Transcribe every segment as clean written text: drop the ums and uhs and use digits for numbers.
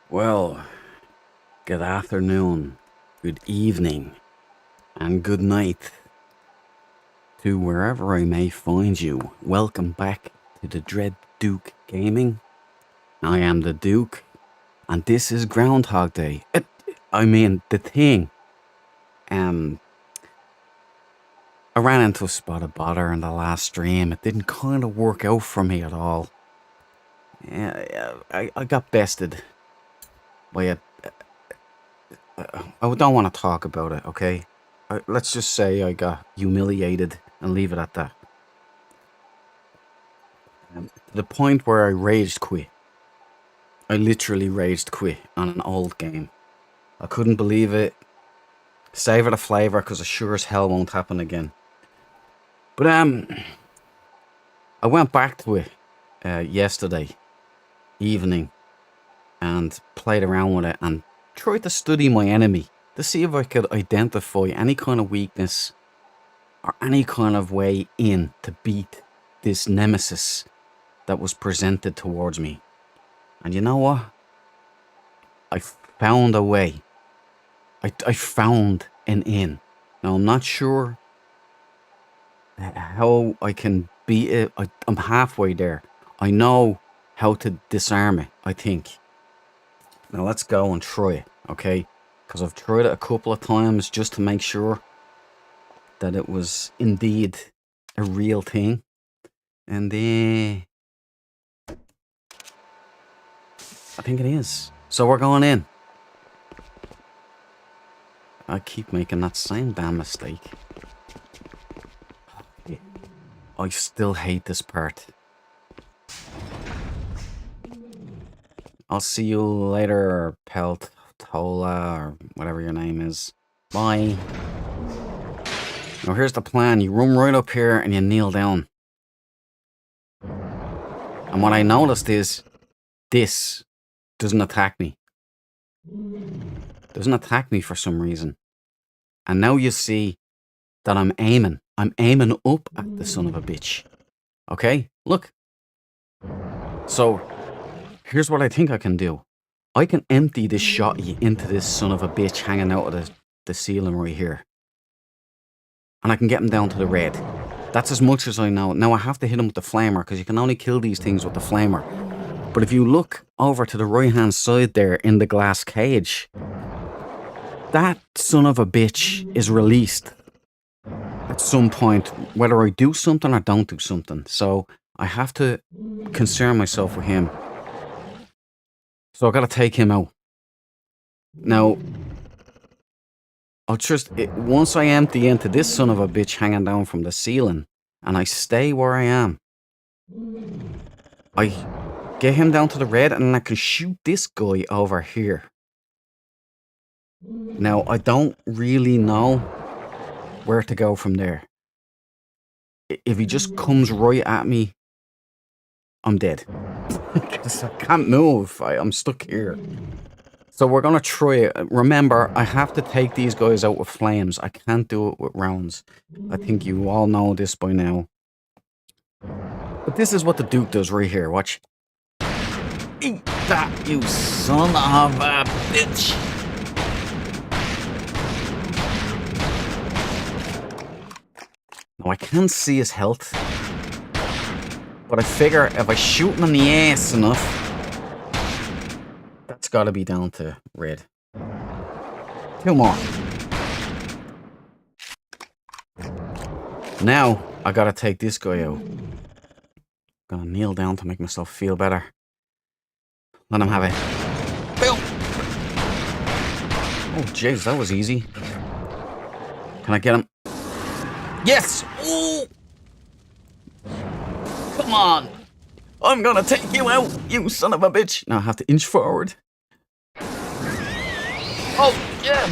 Well, good afternoon, good evening, and good night to wherever I may find you. Welcome back to the Dread Duke Gaming. I am the Duke, and this is Groundhog Day. The thing. Um, I ran into a spot of bother in the last stream. It didn't kind of work out for me at all. I got bested by a. I don't want to talk about it, okay? Let's just say I got humiliated and leave it at that. To the point where I raged quit. I literally raged quit on an old game. I couldn't believe it. Savor the flavour because it sure as hell won't happen again. But I went back to it yesterday evening and played around with it and tried to study my enemy to see if I could identify any kind of weakness or any kind of way in to beat this nemesis that was presented towards me. And you know what? I found a way. I found an in. Now, I'm not sure how I can beat it. I'm halfway there. I know how to disarm it, I think. Now, let's go and try it, okay? Because I've tried it a couple of times just to make sure that it was indeed a real thing. And I think it is. So we're going in. I keep making that same damn mistake. I still hate this part. I'll see you later, Peltola, or whatever your name is. Bye. Now here's the plan. You run right up here and you kneel down. And what I noticed is this doesn't attack me. Doesn't attack me for some reason. And now you see that I'm aiming. I'm aiming up at the son of a bitch. Okay? Look. So, here's what I think I can do. I can empty this shotty into this son of a bitch hanging out of the ceiling right here. And I can get him down to the red. That's as much as I know. Now I have to hit him with the flamer, because you can only kill these things with the flamer. But if you look over to the right hand side there in the glass cage, that son of a bitch is released at some point, whether I do something or don't do something. So I have to concern myself with him. So I gotta take him out. Now, once I empty into this son of a bitch hanging down from the ceiling, and I stay where I am, I get him down to the red, and then I can shoot this guy over here. Now, I don't really know where to go from there. If he just comes right at me, I'm dead. Because I can't move. I'm stuck here. So we're going to try it. Remember, I have to take these guys out with flames. I can't do it with rounds. I think you all know this by now. But this is what the Duke does right here. Watch. Eat that, you son of a bitch! Now, I can't see his health. But I figure if I shoot him in the ass enough, that's got to be down to red. 2 more. Now, I gotta take this guy out. Gonna kneel down to make myself feel better. Let him have it. Boom! Oh, jeez, that was easy. Can I get him? Yes! Ooh! Come on! I'm gonna take you out, you son of a bitch! Now I have to inch forward. Oh, yeah!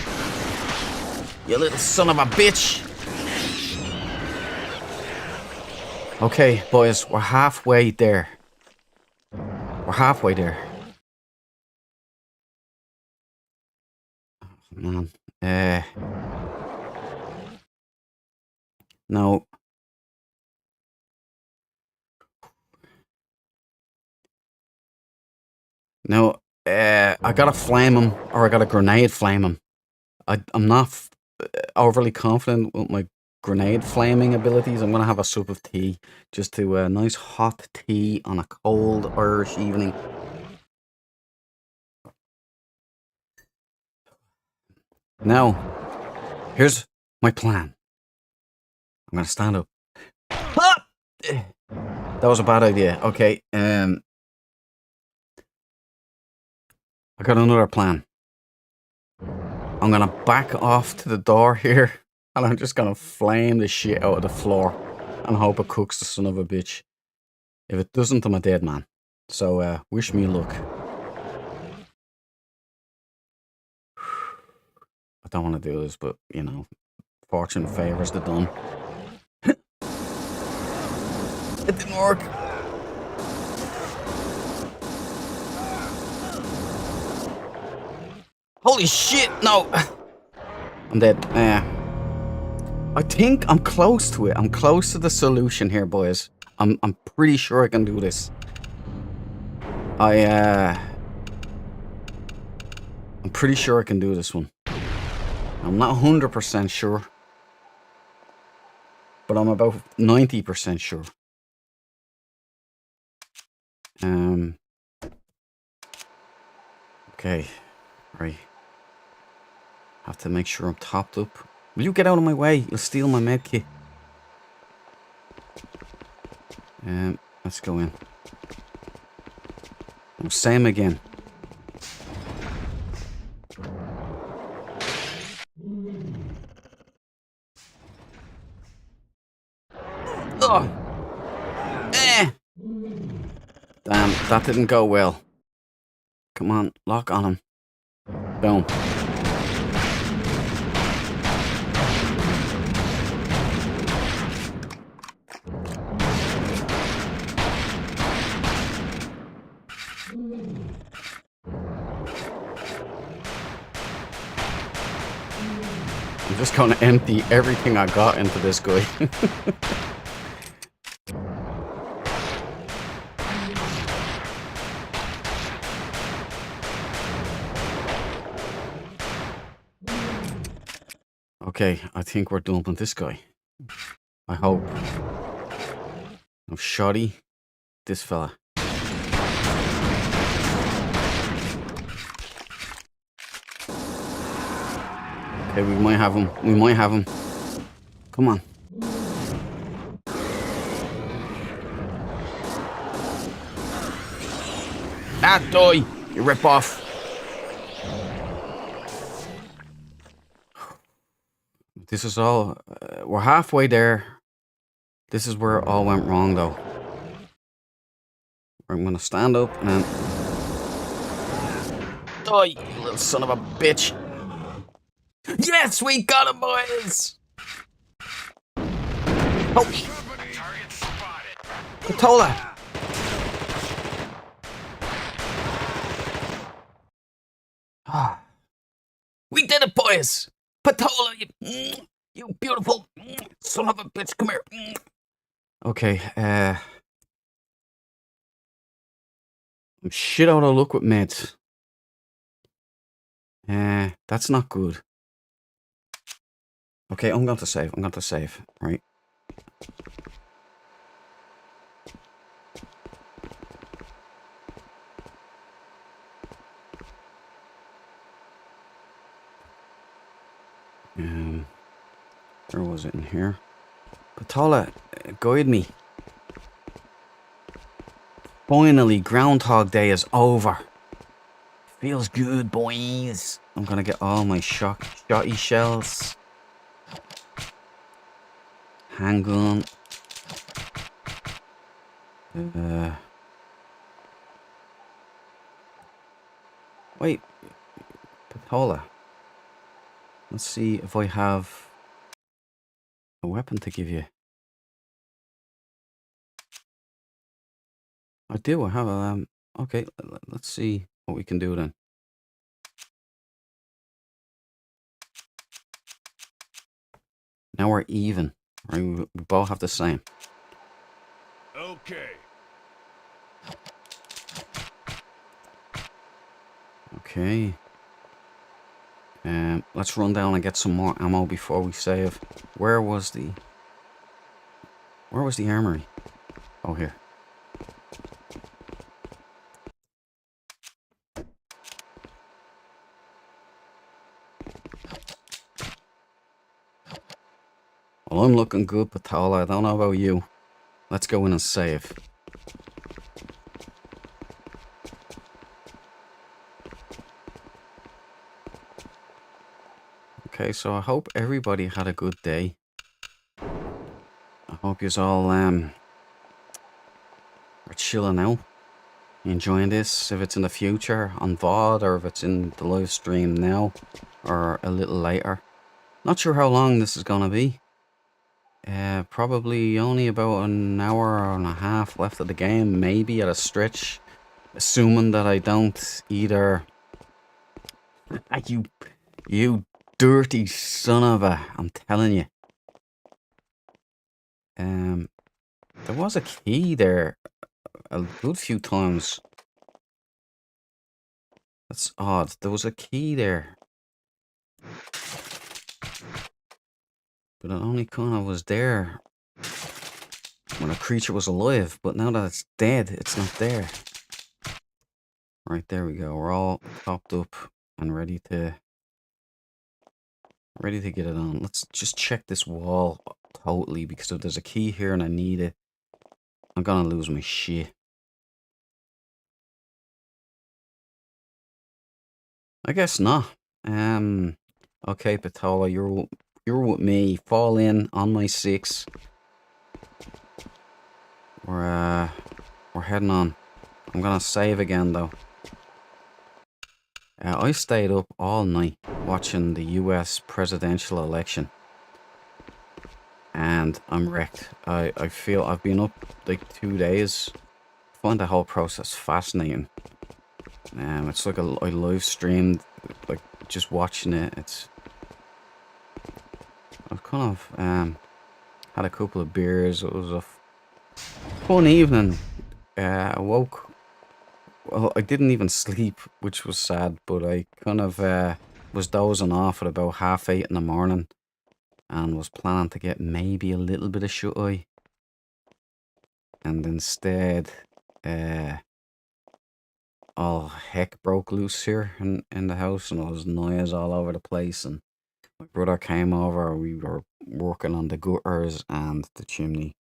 You little son of a bitch! Okay, boys, we're halfway there. We're halfway there. Oh, man. No. No, I gotta flame him, or I gotta grenade flame him. I'm not overly confident with my grenade flaming abilities. I'm gonna have a sup of tea, just to a nice hot tea on a cold Irish evening. Now, here's my plan. I'm gonna stand up. Ah! That was a bad idea. Okay, I got another plan. I'm gonna back off to the door here, and I'm just gonna flame the shit out of the floor and hope it cooks the son of a bitch. If it doesn't, I'm a dead man. So, wish me luck. I don't want to do this, but, you know, fortune favors the dumb. It didn't work. Holy shit, no! I'm dead. I think I'm close to it. I'm close to the solution here, boys. I'm pretty sure I can do this. I'm pretty sure I can do this one. I'm not 100% sure, but I'm about 90% sure. Okay, right. Have to make sure I'm topped up. Will you get out of my way? You'll steal my medkit. Let's go in. Oh, same again. Oh! Damn, that didn't go well. Come on, lock on him. Boom. I'm just gonna empty everything I got into this guy. Okay, I think we're dumping this guy. I hope. No shoddy. This fella. Okay, we might have him. We might have him. Come on. Ah, die! You rip off. This is all... we're halfway there. This is where it all went wrong, though. I'm gonna stand up and then... Die, you little son of a bitch! Yes, we got him, boys! Oh! Patola! We did it, boys! Patola, you beautiful son of a bitch, come here. Okay, I'm shit out of luck with meds. That's not good. Okay, I'm going to save, right? Where was it in here? Patola, guide me. Finally, Groundhog Day is over. Feels good, boys. I'm gonna get all my shotty shells. Handgun. Wait, Patola. Let's see if I have a weapon to give you. I do. I have a. Okay, let's see what we can do then. Now we're even. Right? We both have the same. Okay. Okay. Let's run down and get some more ammo before we save. Where was the armory? Oh, here. Well, I'm looking good, Patola. I don't know about you. Let's go in and save. Okay, so I hope everybody had a good day. I hope you all are chilling out, enjoying this. If it's in the future on VOD, or if it's in the live stream now, or a little later. Not sure how long this is gonna be. Probably only about an hour and a half left of the game, maybe at a stretch, assuming that I don't either. You dirty son of a! I'm telling you. There was a key there a good few times. That's odd. There was a key there, but it only kind of was there when a creature was alive. But now that it's dead, it's not there. Right, there we go. We're all topped up and ready to get it on. Let's just check this wall totally, because if there's a key here and I need it, I'm gonna lose my shit. I guess not. Okay, Patola, you're with me. Fall in on my 6. We're heading on. I'm gonna save again though. I stayed up all night watching the US presidential election, and I'm wrecked. I feel I've been up like 2 days. I find the whole process fascinating. It's like I live streamed, like just watching it. I've kind of had a couple of beers. It was a fun evening. I woke. Well, I didn't even sleep, which was sad, but I kind of was dozing off at about 8:30 in the morning, and was planning to get maybe a little bit of shut-eye. And instead, all heck broke loose here in the house, and there was noise all over the place, and my brother came over. We were working on the gutters and the chimney.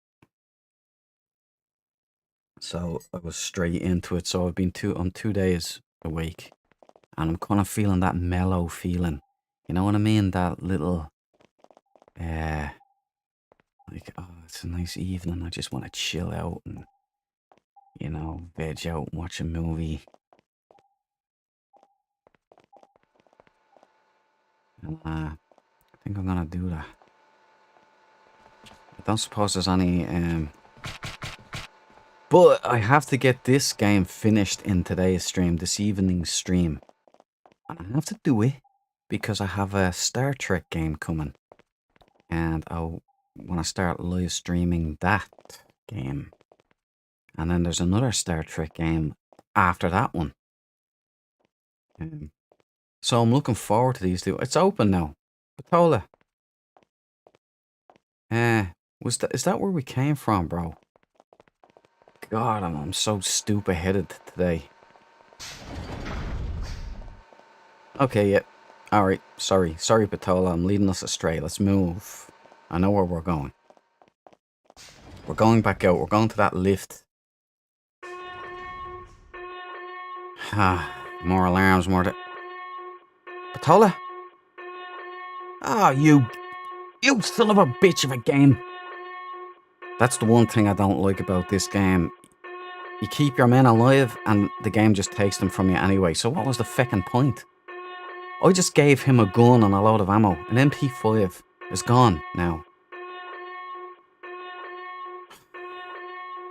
So I was straight into it. So I've been 2 days awake, and I'm kind of feeling that mellow feeling. You know what I mean? That little, like, oh, it's a nice evening. I just want to chill out and, veg out and watch a movie. And I think I'm gonna do that. I don't suppose there's any, but I have to get this game finished in today's stream, this evening's stream. And I have to do it because I have a Star Trek game coming. And I want to start live streaming that game. And then there's another Star Trek game after that one. So I'm looking forward to these two. It's open now. Patola. Is that where we came from, bro? God, I'm so stupid-headed today. Okay, yeah. Alright, sorry, Patola, I'm leading us astray. Let's move. I know where we're going. We're going back out. We're going to that lift. More alarms, more... Patola? Ah, you son of a bitch of a game. That's the one thing I don't like about this game. You keep your men alive, and the game just takes them from you anyway. So what was the feckin' point? I just gave him a gun and a load of ammo. An MP5 is gone now.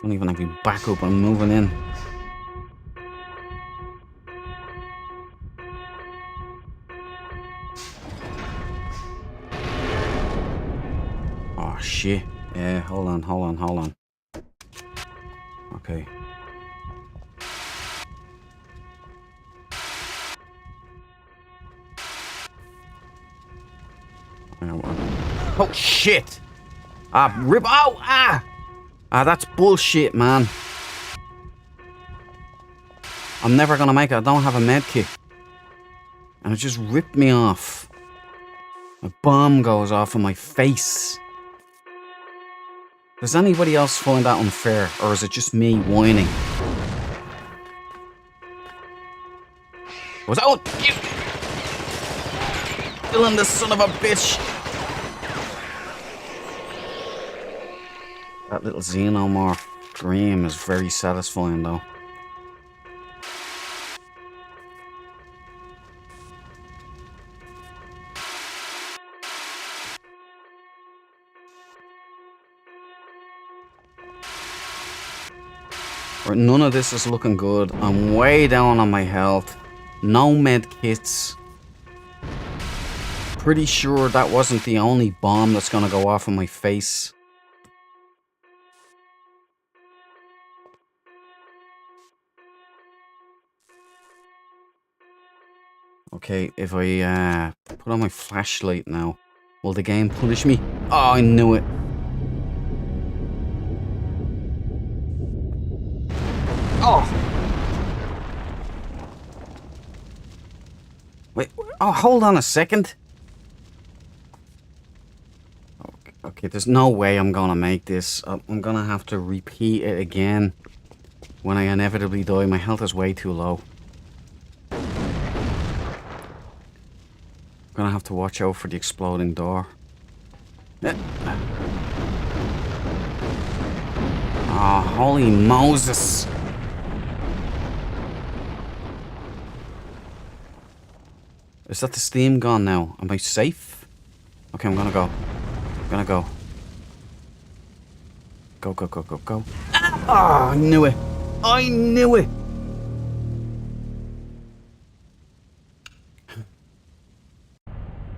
Don't even have you back up. I'm moving in. Oh, shit. Yeah, hold on. Okay. Oh, shit! Ah, rip. Oh, ah! Ah, that's bullshit, man. I'm never gonna make it. I don't have a med kit. And it just ripped me off. A bomb goes off in my face. Does anybody else find that unfair? Or is it just me whining? Oh, you... Killing the son of a bitch. That little xenomorph dream is very satisfying, though. Right, none of this is looking good. I'm way down on my health. No med kits. Pretty sure that wasn't the only bomb that's gonna go off in my face. Okay, if I put on my flashlight now, will the game punish me? Oh, I knew it. Oh! Wait, oh, hold on a second. Okay, there's no way I'm gonna make this. I'm gonna have to repeat it again when I inevitably die. My health is way too low. I'm gonna have to watch out for the exploding door. Oh, holy Moses. Is that the steam gone now? Am I safe? Okay, I'm gonna go. I'm gonna go. Go, go, go, go, go. Ah! Oh, I knew it. I knew it.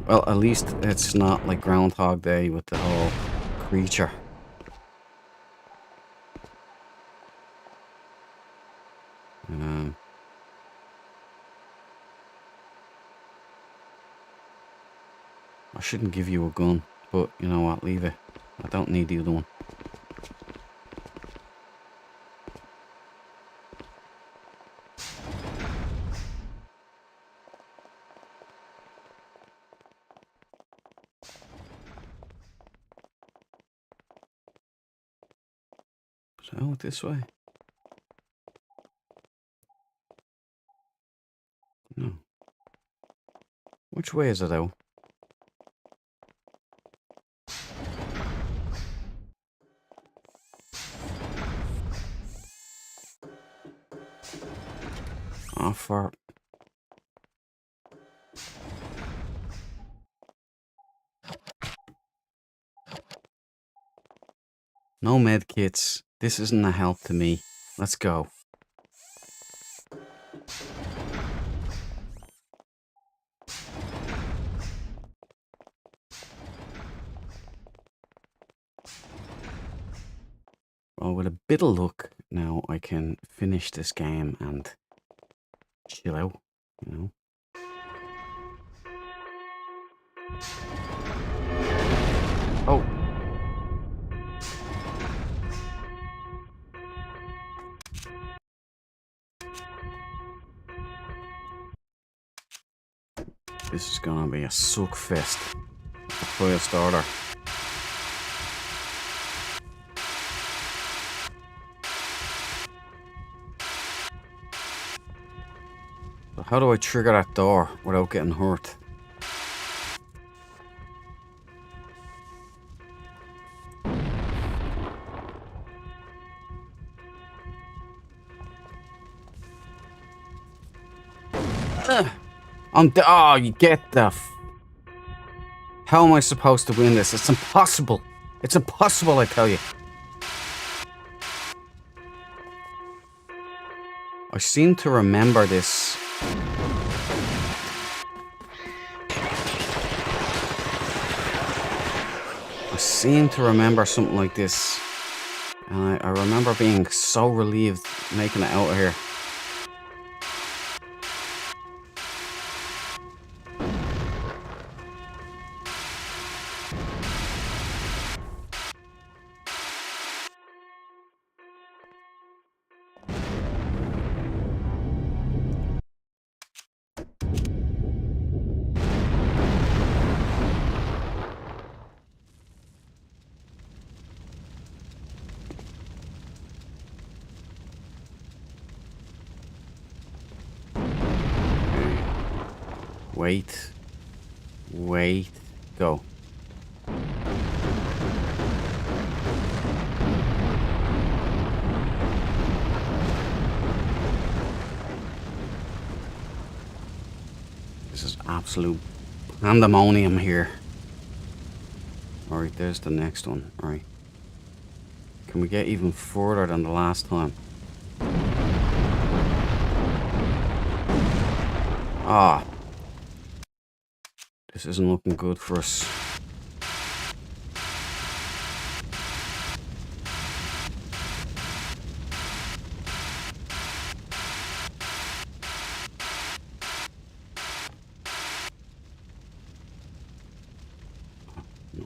Well, at least it's not like Groundhog Day with the whole creature. I shouldn't give you a gun, but you know what, leave it. I don't need the other one. So, this way? No. Which way is it out? Oh, for... No med kits. This isn't a help to me. Let's go. Well, with a bit of luck, now I can finish this game and chill out, you know? Oh. This is gonna be a suck fest. The first order. So how do I trigger that door without getting hurt? Oh, you get the How am I supposed to win this? It's impossible. It's impossible, I tell you. I seem to remember this. I seem to remember something like this. And I remember being so relieved making it out of here. Wait. Wait. Go. This is absolute pandemonium here. Alright, there's the next one. Alright. Can we get even further than the last time? Ah. This isn't looking good for us.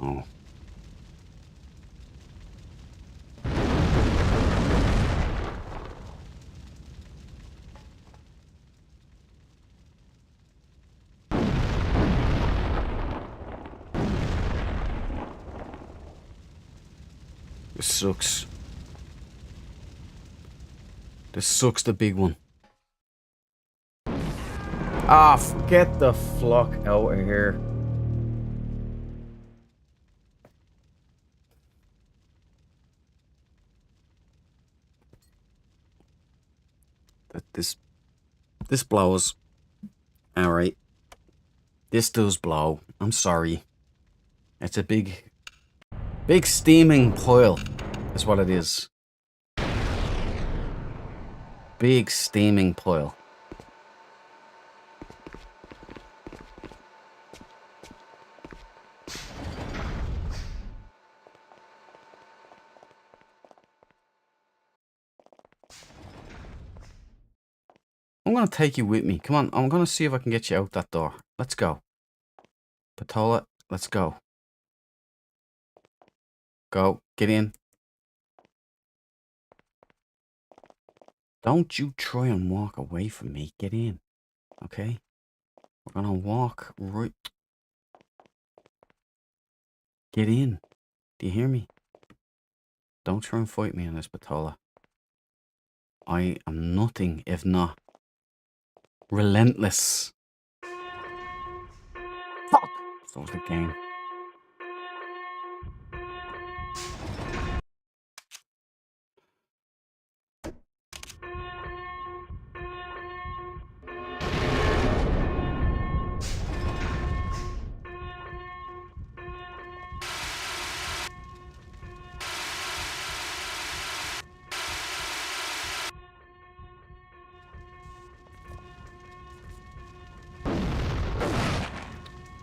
No. This sucks. This sucks, the big one. Ah, get the flock out of here. This blows. Alright. This does blow. I'm sorry. It's a big steaming pile. That's what it is. Big steaming pile. I'm gonna take you with me. Come on, I'm gonna see if I can get you out that door. Let's go. Patola, let's go. Go, get in. Don't you try and walk away from me. Get in. Okay? We're gonna walk right. Get in. Do you hear me? Don't try and fight me on this, Patola. I am nothing if not relentless. Fuck! So was the game.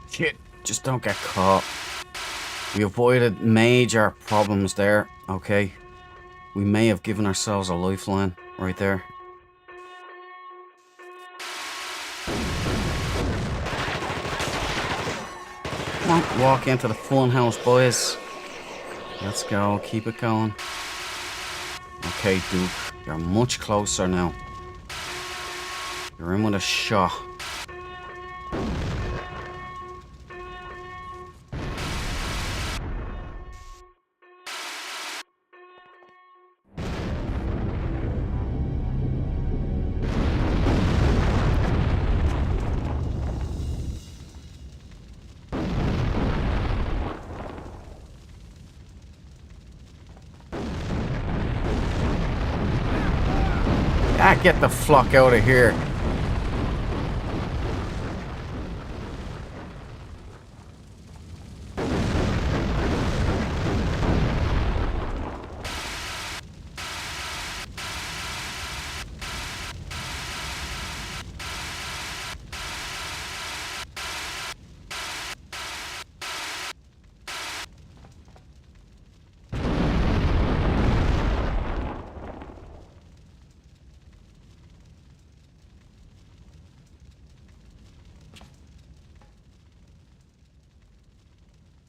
Shit, just don't get caught. We avoided major problems there, okay? We may have given ourselves a lifeline right there. Come on, walk into the fun house, boys. Let's go, keep it going. Okay, Duke, you're much closer now. You're in with a shot. Ah, get the flock out of here.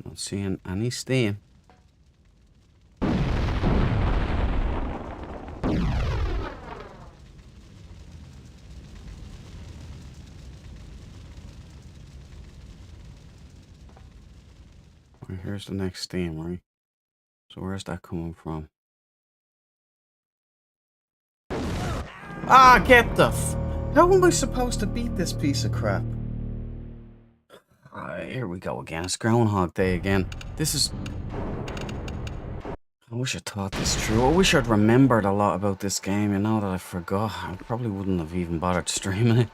Not seeing any steam. Right, here's the next steam, right? So where's that coming from? Ah, get the How am I supposed to beat this piece of crap? Here we go again. It's Groundhog Day again. This is... I wish I thought this through. I wish I'd remembered a lot about this game, you know, that I forgot. I probably wouldn't have even bothered streaming it.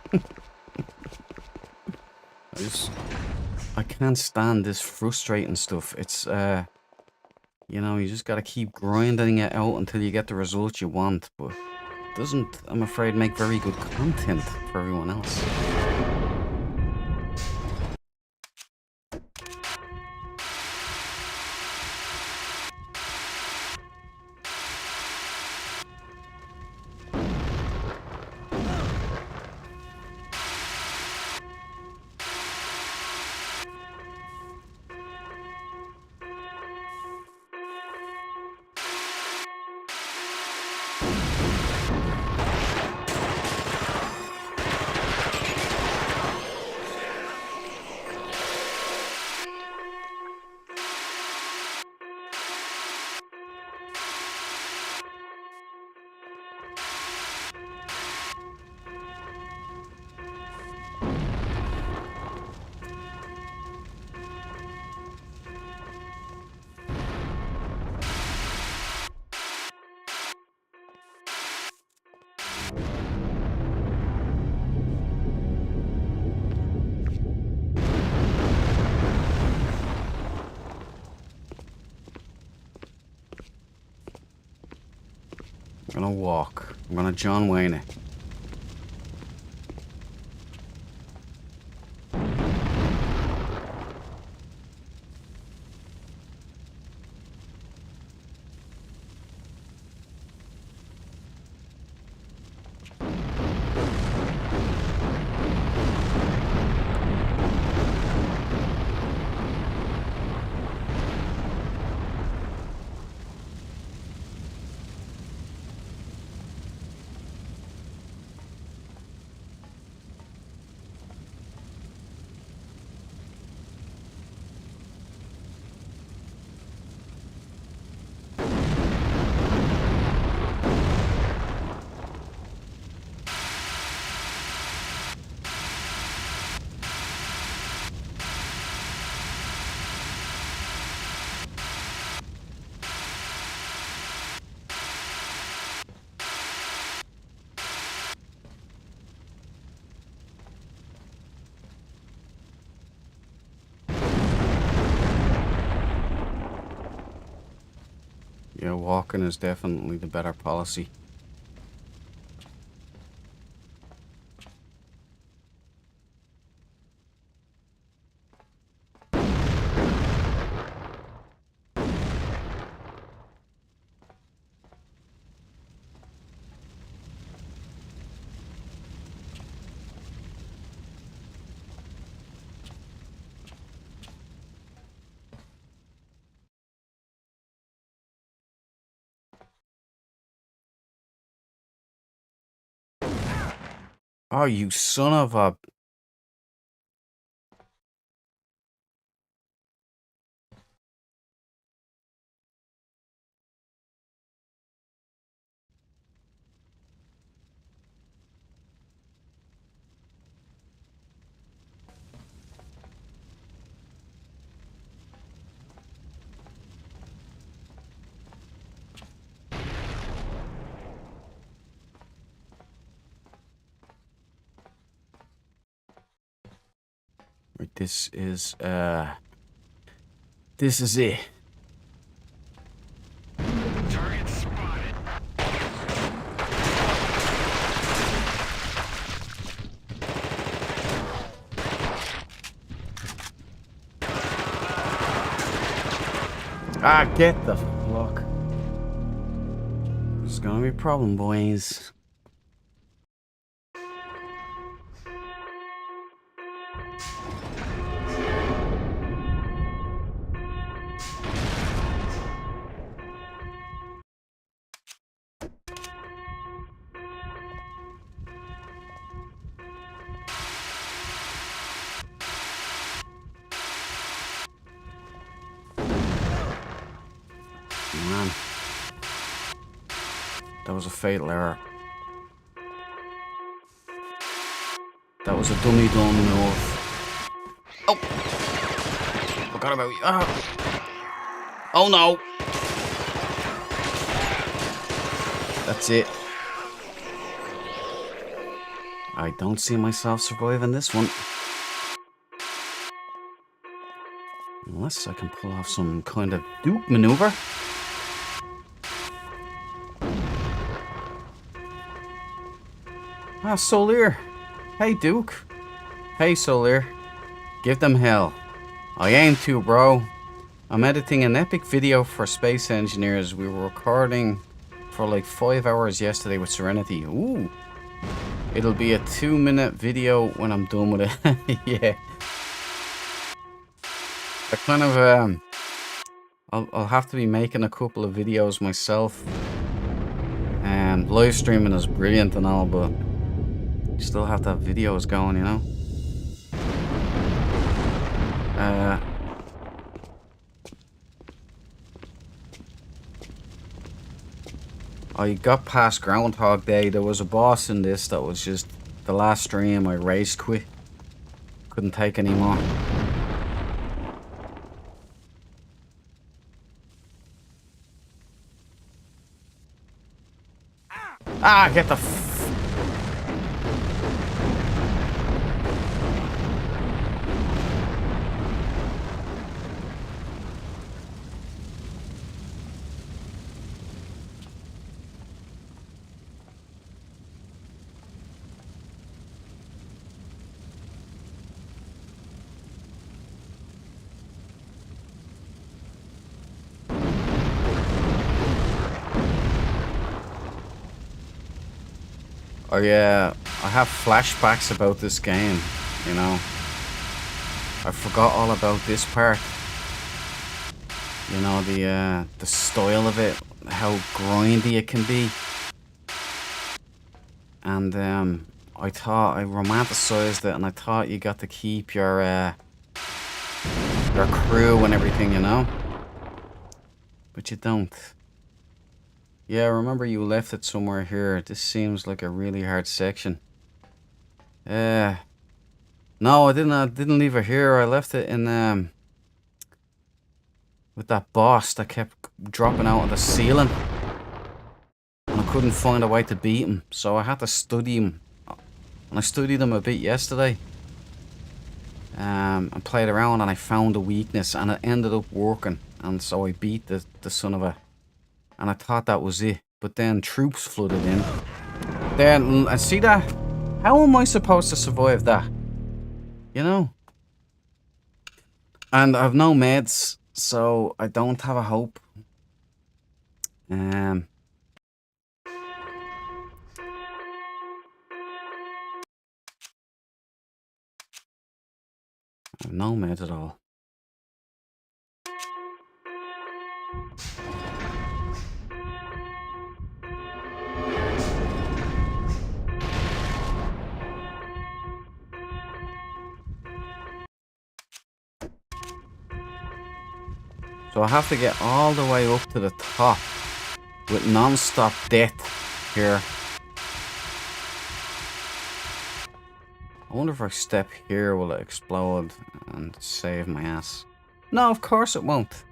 I can't stand this frustrating stuff. It's, you know, you just gotta keep grinding it out until you get the results you want, but it doesn't, I'm afraid, make very good content for everyone else. I'm gonna walk. I'm gonna John Wayne it. Yeah, walking is definitely the better policy. Oh, you son of a... Right, this is it. Target spotted. Ah, get the fuck. This is gonna be a problem, boys. Man. That was a fatal error. That was a dummy dumb move. Oh! forgot about you. Oh no! That's it. I don't see myself surviving this one. Unless I can pull off some kind of Duke maneuver. Ah, Solir. Hey, Duke. Hey, Solir. Give them hell. I aim to, bro. I'm editing an epic video for Space Engineers. We were recording for like 5 hours yesterday with Serenity. Ooh. It'll be a 2-minute video when I'm done with it. Yeah. I kind of, I'll have to be making a couple of videos myself. Live streaming is brilliant and all, but you still have to have videos going, you know? I got past Groundhog Day. There was a boss in this that was just the last stream. I rage quit. Couldn't take any more. Ah, get the Oh yeah, I have flashbacks about this game, you know. I forgot all about this part. You know, the style of it, how grindy it can be. And I thought I romanticized it, and I thought you got to keep your crew and everything, you know. But you don't. Yeah, remember you left it somewhere here. This seems like a really hard section. No, I didn't leave it here. I left it in with that boss that kept dropping out of the ceiling. And I couldn't find a way to beat him, so I had to study him. And I studied him a bit yesterday. And played around, and I found a weakness, and it ended up working. And so I beat the son of a... And I thought that was it. But then troops flooded in. Then, and see that? How am I supposed to survive that? You know? And I have no meds, so I don't have a hope. I have no meds at all. So I have to get all the way up to the top with non-stop death here. I wonder if I step here, will it explode and save my ass? No, of course it won't.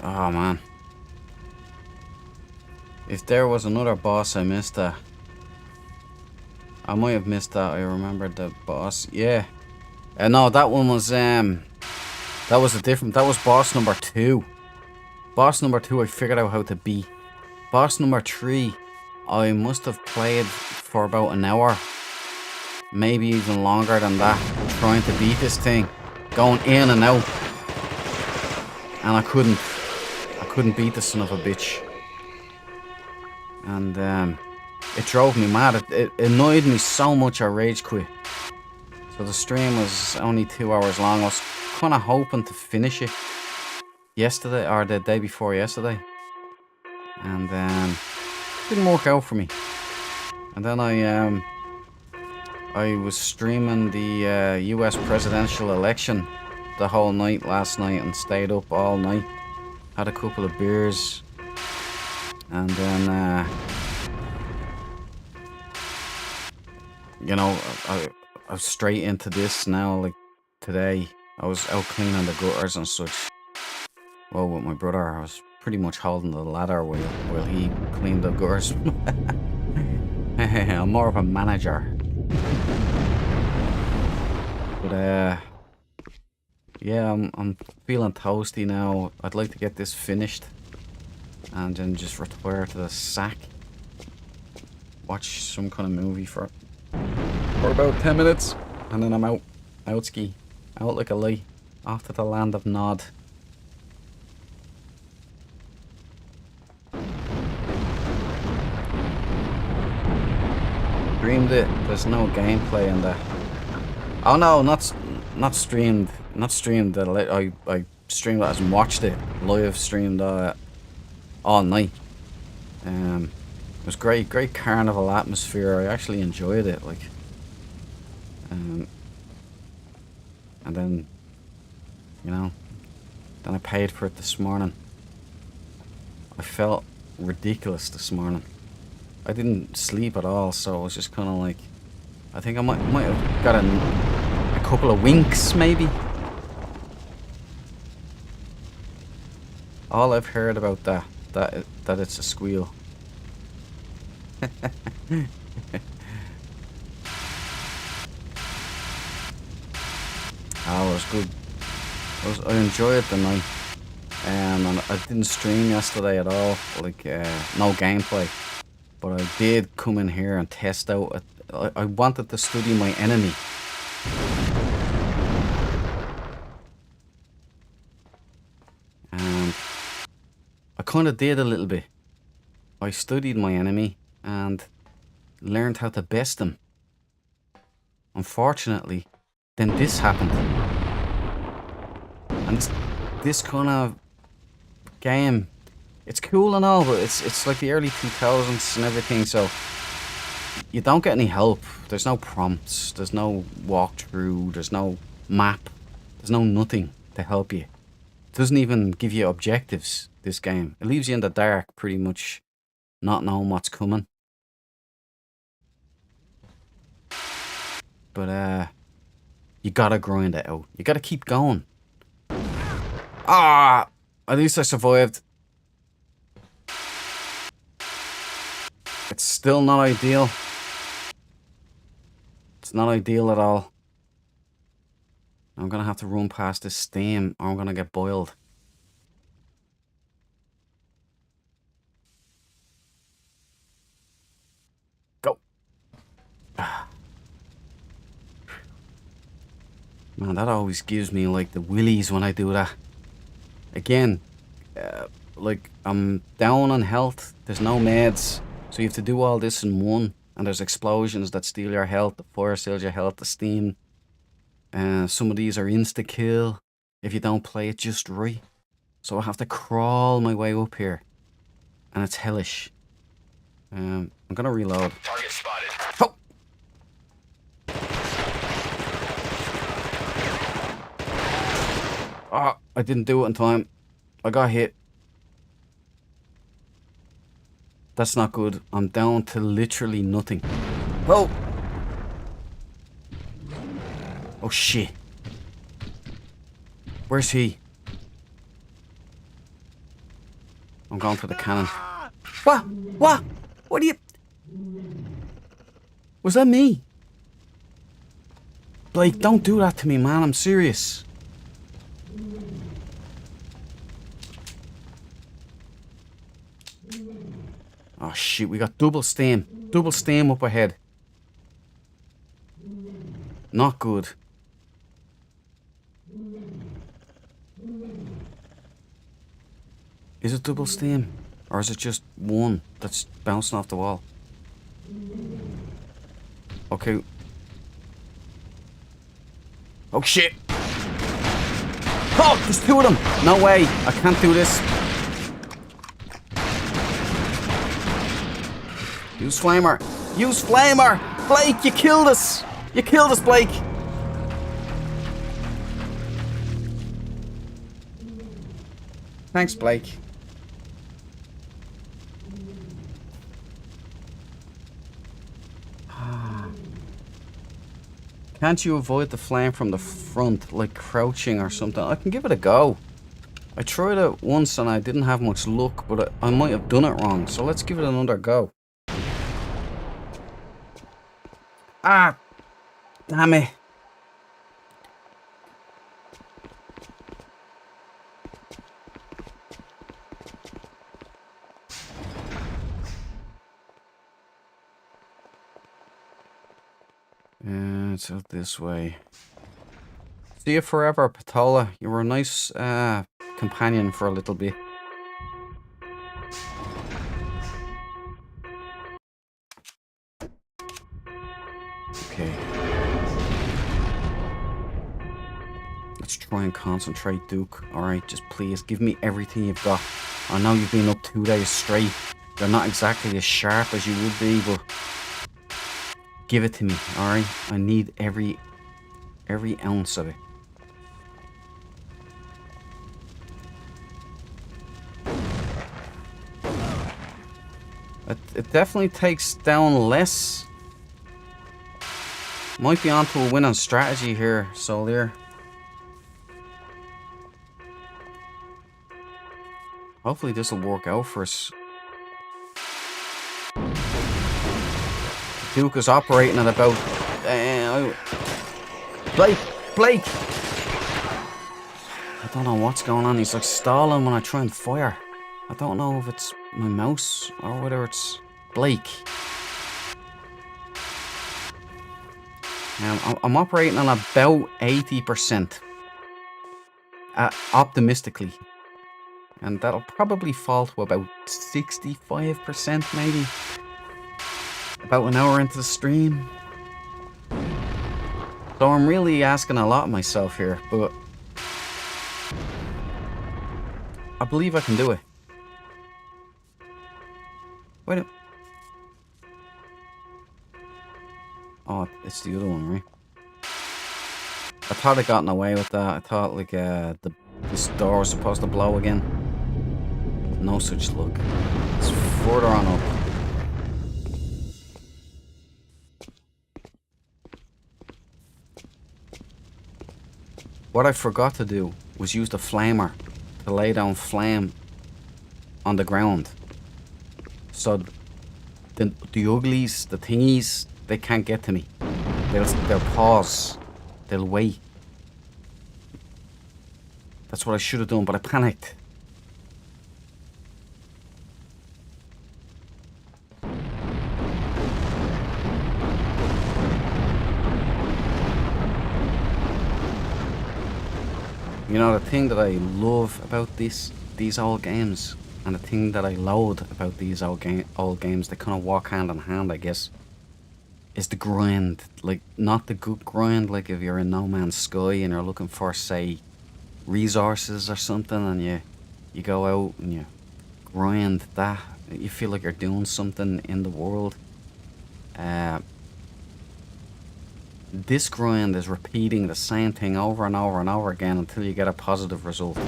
Oh man. If there was another boss I missed that. I might have missed that. I remembered the boss. Yeah. No, that one was that was a different, that was boss number 2. Boss number 2 I figured out how to beat. Boss number 3 I must have played for about an hour. Maybe even longer than that, trying to beat this thing. Going in and out. And I couldn't beat the son of a bitch. And it drove me mad. It annoyed me so much I rage quit. So the stream was only 2 hours long. I was kind of hoping to finish it yesterday or the day before yesterday. And didn't work out for me. And then I was streaming the US presidential election the whole night last night and stayed up all night. had a couple of beers, and then you know, I was straight into this now. Like today, I was out cleaning the gutters and such. Well, with my brother, I was pretty much holding the ladder while he cleaned the gutters. I'm more of a manager. But yeah, I'm feeling toasty now. I'd like to get this finished and then just retire to the sack. Watch some kind of movie for about 10 minutes, and then I'm out. Out ski. Out like a light. Off to the land of Nod. Streamed it. There's no gameplay in there. Oh no, not streamed. Not streamed. I streamed it and watched it. Live streamed all night. It was great carnival atmosphere. I actually enjoyed it. Like, and then, you know, then I paid for it this morning. I felt ridiculous this morning. I didn't sleep at all, so I was just kind of like, I think I might have got a couple of winks, maybe. All I've heard about that it's a squeal. Oh, it was good. I enjoyed the night. And I didn't stream yesterday at all, like no gameplay. But I did come in here and test out. I wanted to study my enemy. And I kind of did a little bit. I studied my enemy and learned how to best him. Unfortunately, then this happened. And this kind of game, it's cool and all, but it's like the early 2000s and everything, so you don't get any help. There's no prompts, there's no walkthrough, there's no map, there's no nothing to help you. It doesn't even give you objectives, this game. It leaves you in the dark, pretty much, not knowing what's coming. But you gotta grind it out. You gotta keep going. Ah! At least I survived. It's still not ideal. It's not ideal at all. I'm gonna have to run past this steam or I'm gonna get boiled. Go. Man, that always gives me like the willies when I do that. Again, like I'm down on health. There's no meds. So you have to do all this in one, and there's explosions that steal your health, the fire steals your health, the steam. Some of these are insta-kill if you don't play it just right. So I have to crawl my way up here, and it's hellish. I'm gonna reload. Target spotted. Oh! Oh, I didn't do it in time. I got hit. That's not good. I'm down to literally nothing. Whoa! Oh shit. Where's he? I'm going for the cannon. What? What? What are you... Was that me? Blake, don't do that to me, man. I'm serious. Oh shit, we got double steam. Double steam up ahead. Not good. Is it double steam? Or is it just one that's bouncing off the wall? Okay. Oh shit! Oh, there's two of them! No way! I can't do this. Use flamer! Use flamer! Blake, you killed us! You killed us, Blake! Thanks, Blake. Can't you avoid the flame from the front, like crouching or something? I can give it a go. I tried it once and I didn't have much luck, but I might have done it wrong. So let's give it another go. Ah! Damn it. Yeah, it's out this way. See you forever, Patola. You were a nice companion for a little bit. Okay. Let's try and concentrate, Duke. Alright, just please give me everything you've got. I know you've been up 2 days straight. You're not exactly as sharp as you would be, but give it to me, alright? I need every ounce of it. It definitely takes down less. Might be onto a winning strategy here, Solier. Hopefully this will work out for us. Duke is operating at about... Blake! I don't know what's going on. He's like stalling when I try and fire. I don't know if it's my mouse or whether it's Blake. I'm operating on about 80%. Optimistically. And that'll probably fall to about 65% maybe. About an hour into the stream. So I'm really asking a lot of myself here, but I believe I can do it. Wait a... Oh, it's the other one, right? I thought I gotten away with that. I thought like this door was supposed to blow again. No such luck. It's further on up. What I forgot to do was use the flamer to lay down flame on the ground. So the uglies, the thingies, they can't get to me. They'll pause. They'll wait. That's what I should have done, but I panicked. You know, the thing that I love about these old games, and the thing that I loathe about these old games, they kind of walk hand in hand, I guess, is the grind. Like, not the good grind, like if you're in No Man's Sky and you're looking for, say, resources or something, and you go out and you grind that. You feel like you're doing something in the world. This grind is repeating the same thing over and over and over again until you get a positive result.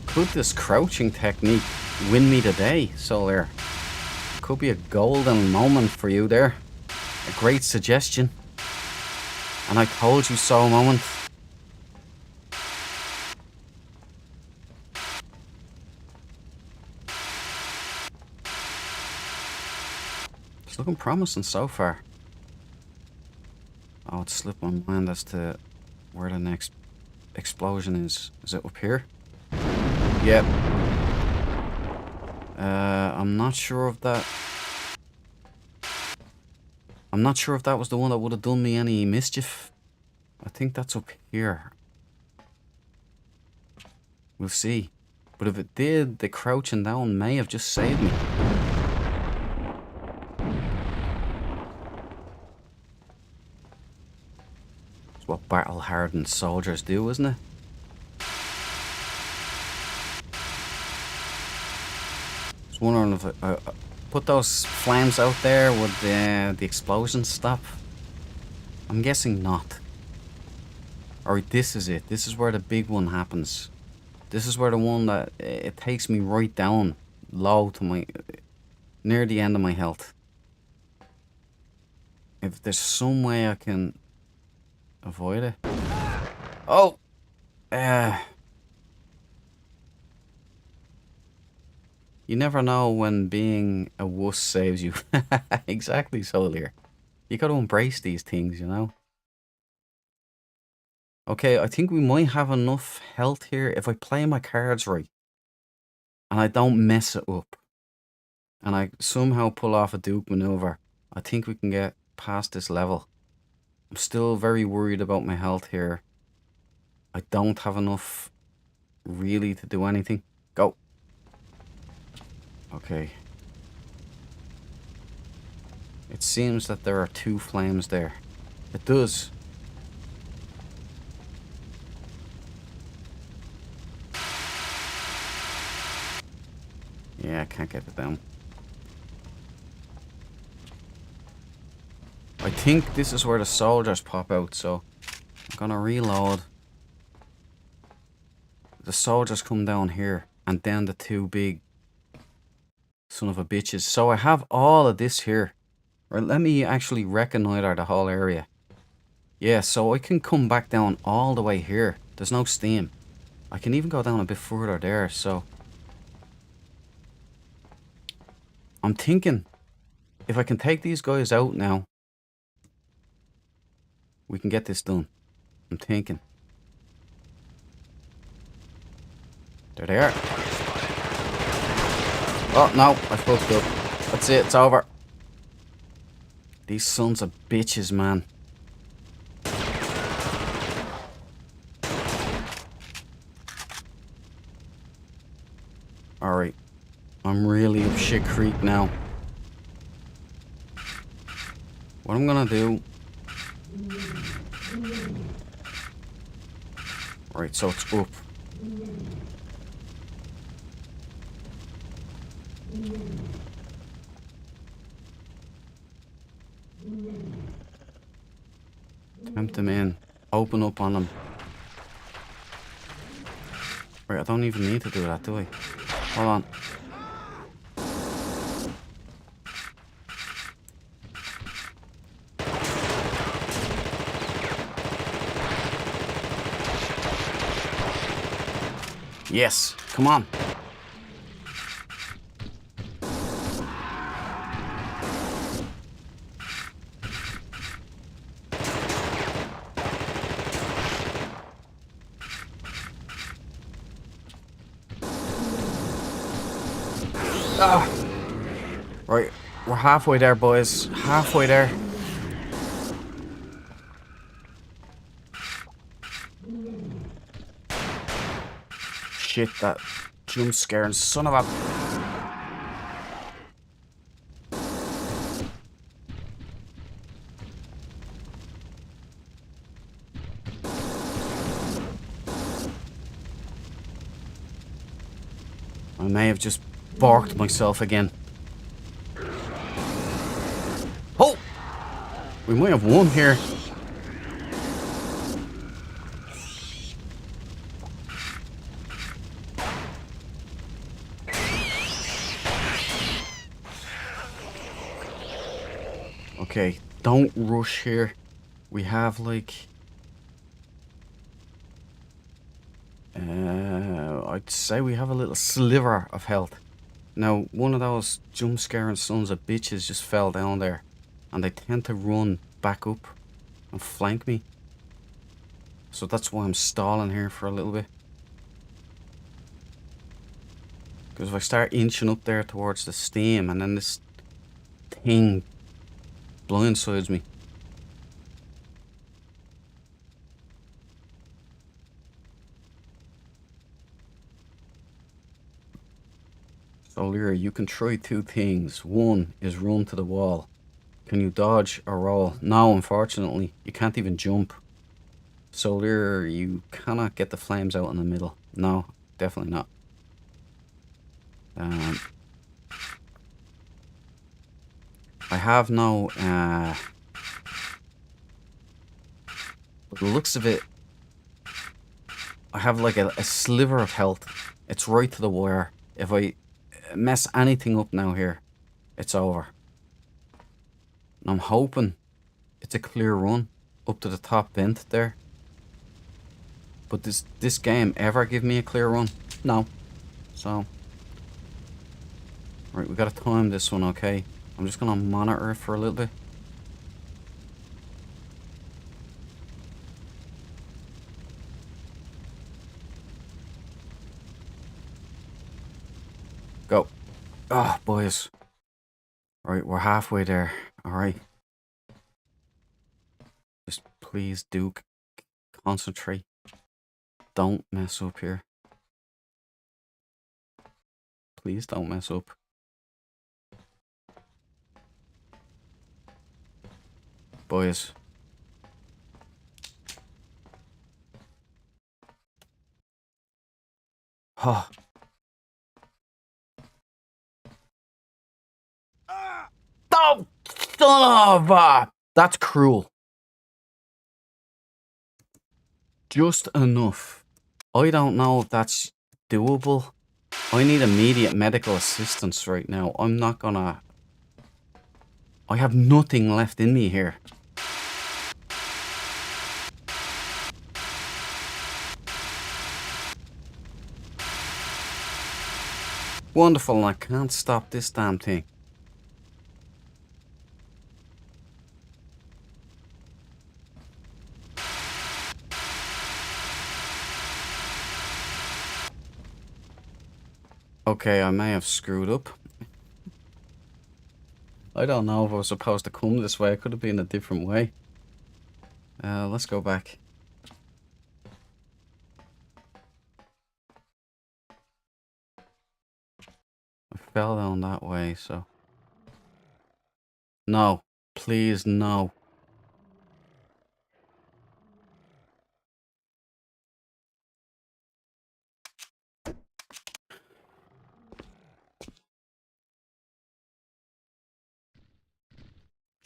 Could this crouching technique win me today, Solier? Could be a golden moment for you there. A great suggestion. And I told you so moment. It's looking promising so far. Oh, it slipped my mind as to where the next explosion is. Is it up here? Yep. I'm not sure if that... I'm not sure if that was the one that would have done me any mischief. I think that's up here. We'll see. But if it did, the crouching down may have just saved me. It's what battle-hardened soldiers do, isn't it? I was wondering if put those flames out there, would the explosions stop? I'm guessing not. Alright, this is it. This is where the big one happens. This is where the one that it takes me right down low to my near the end of my health. If there's some way I can avoid it. Oh! You never know when being a wuss saves you. Exactly, Solier. You gotta embrace these things, you know? Okay, I think we might have enough health here if I play my cards right. And I don't mess it up. And I somehow pull off a Duke maneuver. I think we can get past this level. I'm still very worried about my health here. I don't have enough really to do anything. Go. Okay. It seems that there are 2 flames there. It does. Yeah, I can't get it down. I think this is where the soldiers pop out, so I'm gonna reload. The soldiers come down here, and then the 2 big son of a bitches. So I have all of this here. Right, let me actually reconnoiter the whole area. Yeah, so I can come back down all the way here. There's no steam. I can even go down a bit further there, so... I'm thinking, if I can take these guys out now, we can get this done. I'm thinking. There they are. Oh, no, I fucked up. That's it, it's over. These sons of bitches, man. Alright. I'm really up shit creek now. What I'm gonna do... Right, so it's up. Tempt them in. Open up on them. Right, I don't even need to do that, do I? Hold on. Yes, come on. Ah. Right, we're halfway there, boys. Halfway there. Shit, that jump scaring son of a... I may have just barked myself again. Oh! We might have won here. Okay, don't rush here. We have like... I'd say we have a little sliver of health. Now, one of those jump scaring sons of bitches just fell down there. And they tend to run back up and flank me. So that's why I'm stalling here for a little bit. Because if I start inching up there towards the steam and then this thing blindsides me. So Lyra, you can try 2 things. One is run to the wall. Can you dodge or roll? No, unfortunately. You can't even jump. So Lyra, you cannot get the flames out in the middle. No, definitely not. I have no, by the looks of it, I have like a sliver of health. It's right to the wire. If I mess anything up now here, it's over. And I'm hoping it's a clear run up to the top vent there. But this game ever give me a clear run? No. So, right, we gotta time this one, okay? I'm just gonna monitor it for a little bit. Go. Ah, boys. Right, we're halfway there. Alright. Just please do concentrate. Don't mess up here. Please don't mess up. Boys. Oh. Oh, son of a... That's cruel. Just enough. I don't know if that's doable. I need immediate medical assistance right now. I'm not gonna... I have nothing left in me here. Wonderful, and I can't stop this damn thing. Okay, I may have screwed up. I don't know if I was supposed to come this way. It could have been a different way. Let's go back. I fell down that way, so... No. Please, no.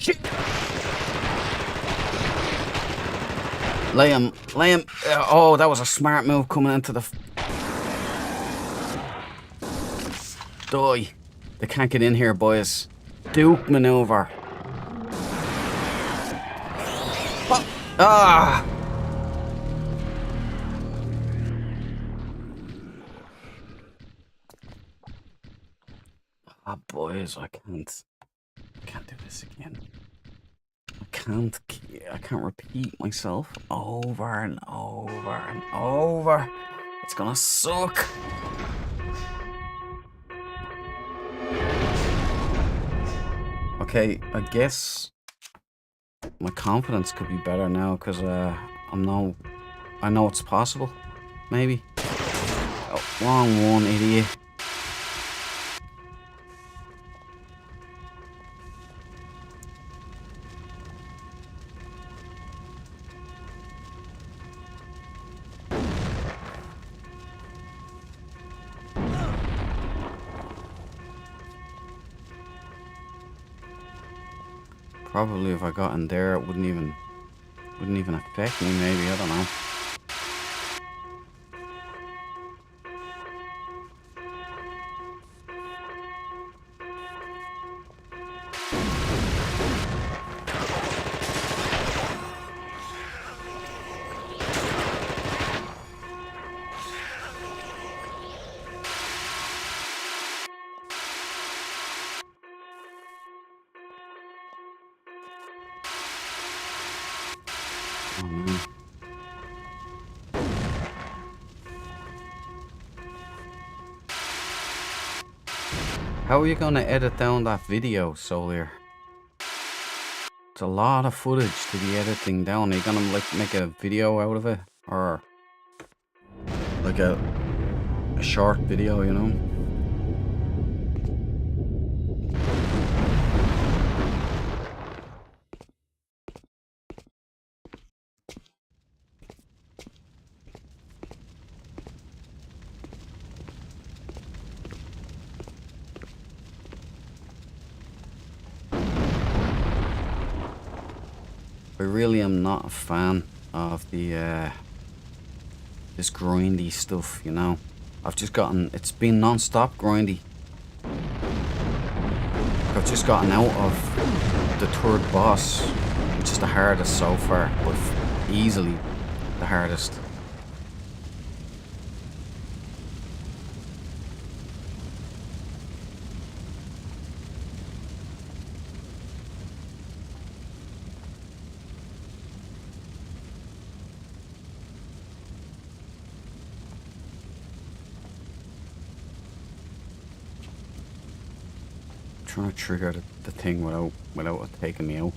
Shit! Liam, Liam. Oh, that was a smart move coming into the... Die. They can't get in here, boys. Duke maneuver. Oh. Ah! Ah, boys, I can't do this again. I can't repeat myself over and over and over. It's gonna suck. Okay, I guess my confidence could be better now because I know it's possible. Maybe. Oh, wrong one, idiot. Probably if I got in there, it wouldn't even affect me. Maybe, I don't know. Oh, man. How are you gonna edit down that video, Solier? It's a lot of footage to be editing down. Are you gonna like make a video out of it, or like a short video, you know? I really am not a fan of the this grindy stuff, you know. I've just gotten, it's been non-stop grindy. I've just gotten out of the third boss, which is the hardest so far, but easily the hardest. Trying to trigger the thing without it taking me out.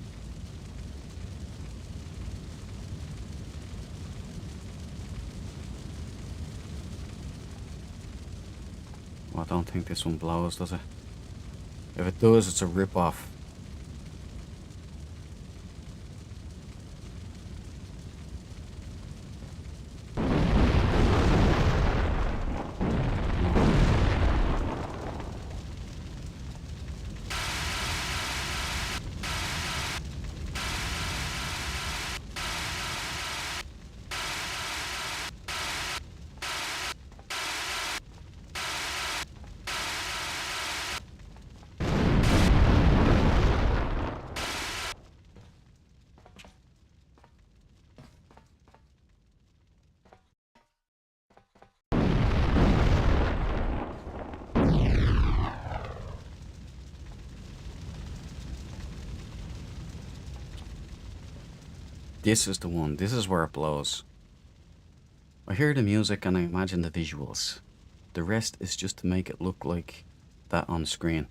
Well, I don't think this one blows, does it? If it does, it's a rip-off. This is the one. This is where it blows. I hear the music and I imagine the visuals. The rest is just to make it look like that on screen.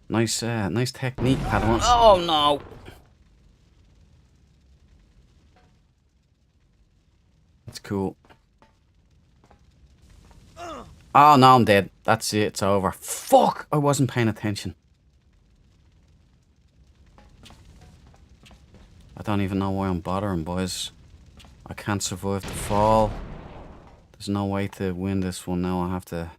Nice, nice technique, Padawan. Oh no! That's cool. Oh no, I'm dead. That's it. It's over. Fuck! I wasn't paying attention. I don't even know why I'm bothering, boys. I can't survive the fall. There's no way to win this one now. I have to...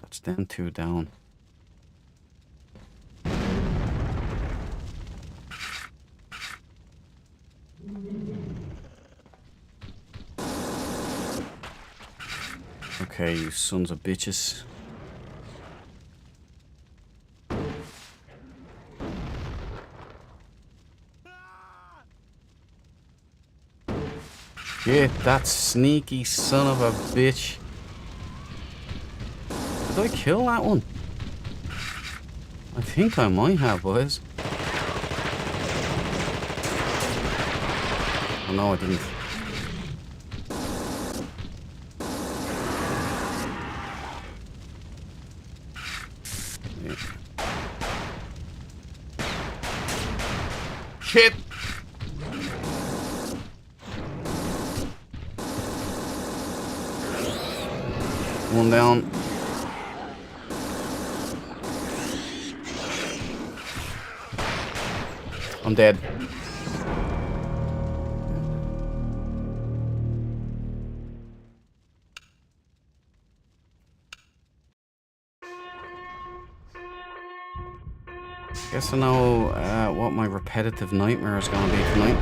That's them two down. Okay, you sons of bitches. Get that sneaky son of a bitch. Did I kill that one? I think I might have, boys. Oh no, I didn't. Shit! One down. I'm dead. Guess I know what my repetitive nightmare is going to be tonight.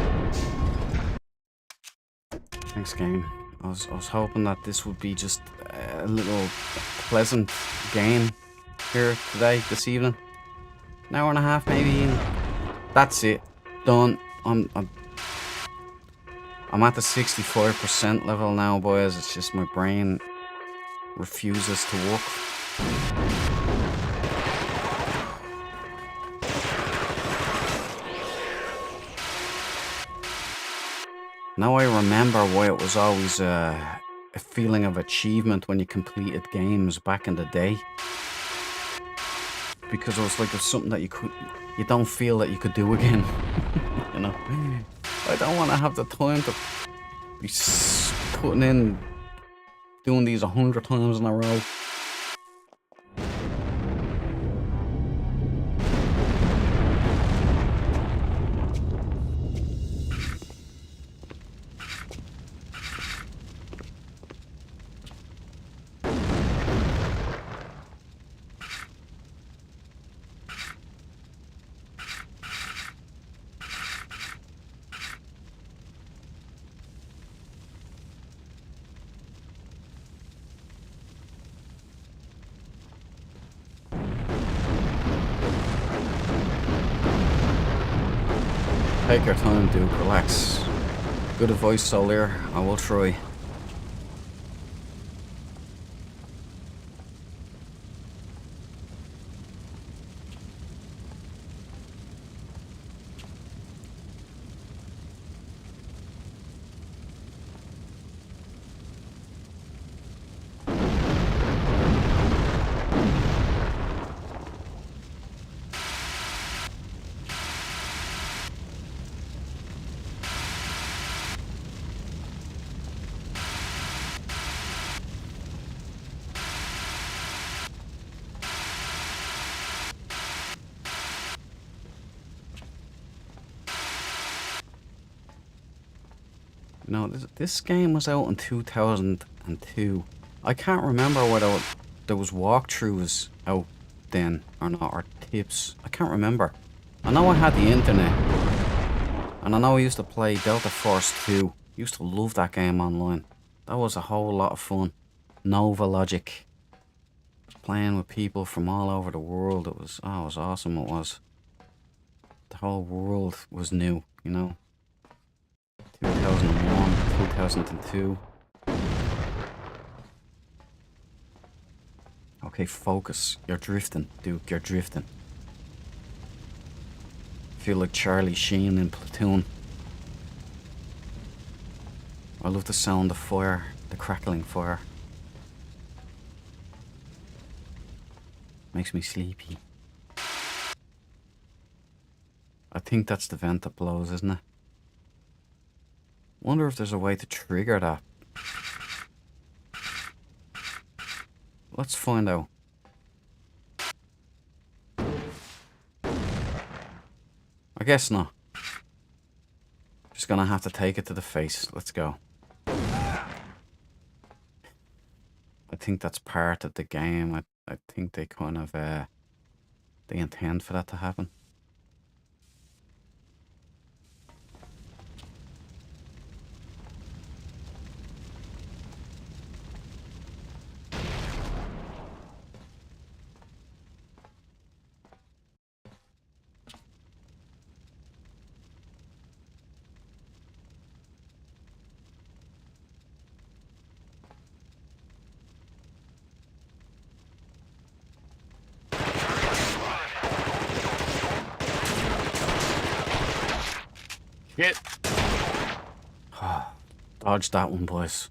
Thanks, game. I was hoping that this would be just a little pleasant game here today, this evening. An hour and a half, maybe. And that's it. Done. I'm at the 65% level now, boys. It's just my brain refuses to work. Now I remember why it was always a feeling of achievement when you completed games back in the day. Because it was like it's something that you don't feel that you could do again. You know? I don't want to have the time to be putting in, doing these 100 times in a row. Take your time, Duke. Relax. Good advice, Solier. I will try. You know, this game was out in 2002. I can't remember whether there was walkthroughs out then or not, or tips. I can't remember. I know I had the internet. And I know I used to play Delta Force 2. Used to love that game online. That was a whole lot of fun. Nova Logic. Playing with people from all over the world. It was awesome, it was. The whole world was new, you know. 2001, 2002. Okay, focus. You're drifting, Duke. You're drifting. Feel like Charlie Sheen in Platoon. I love the sound of fire, the crackling fire. Makes me sleepy. I think that's the vent that blows, isn't it? Wonder if there's a way to trigger that. Let's find out. I guess not. Just gonna have to take it to the face. Let's go. I think that's part of the game. I think they kind of they intend for that to happen. Hit. Dodge that one, boys.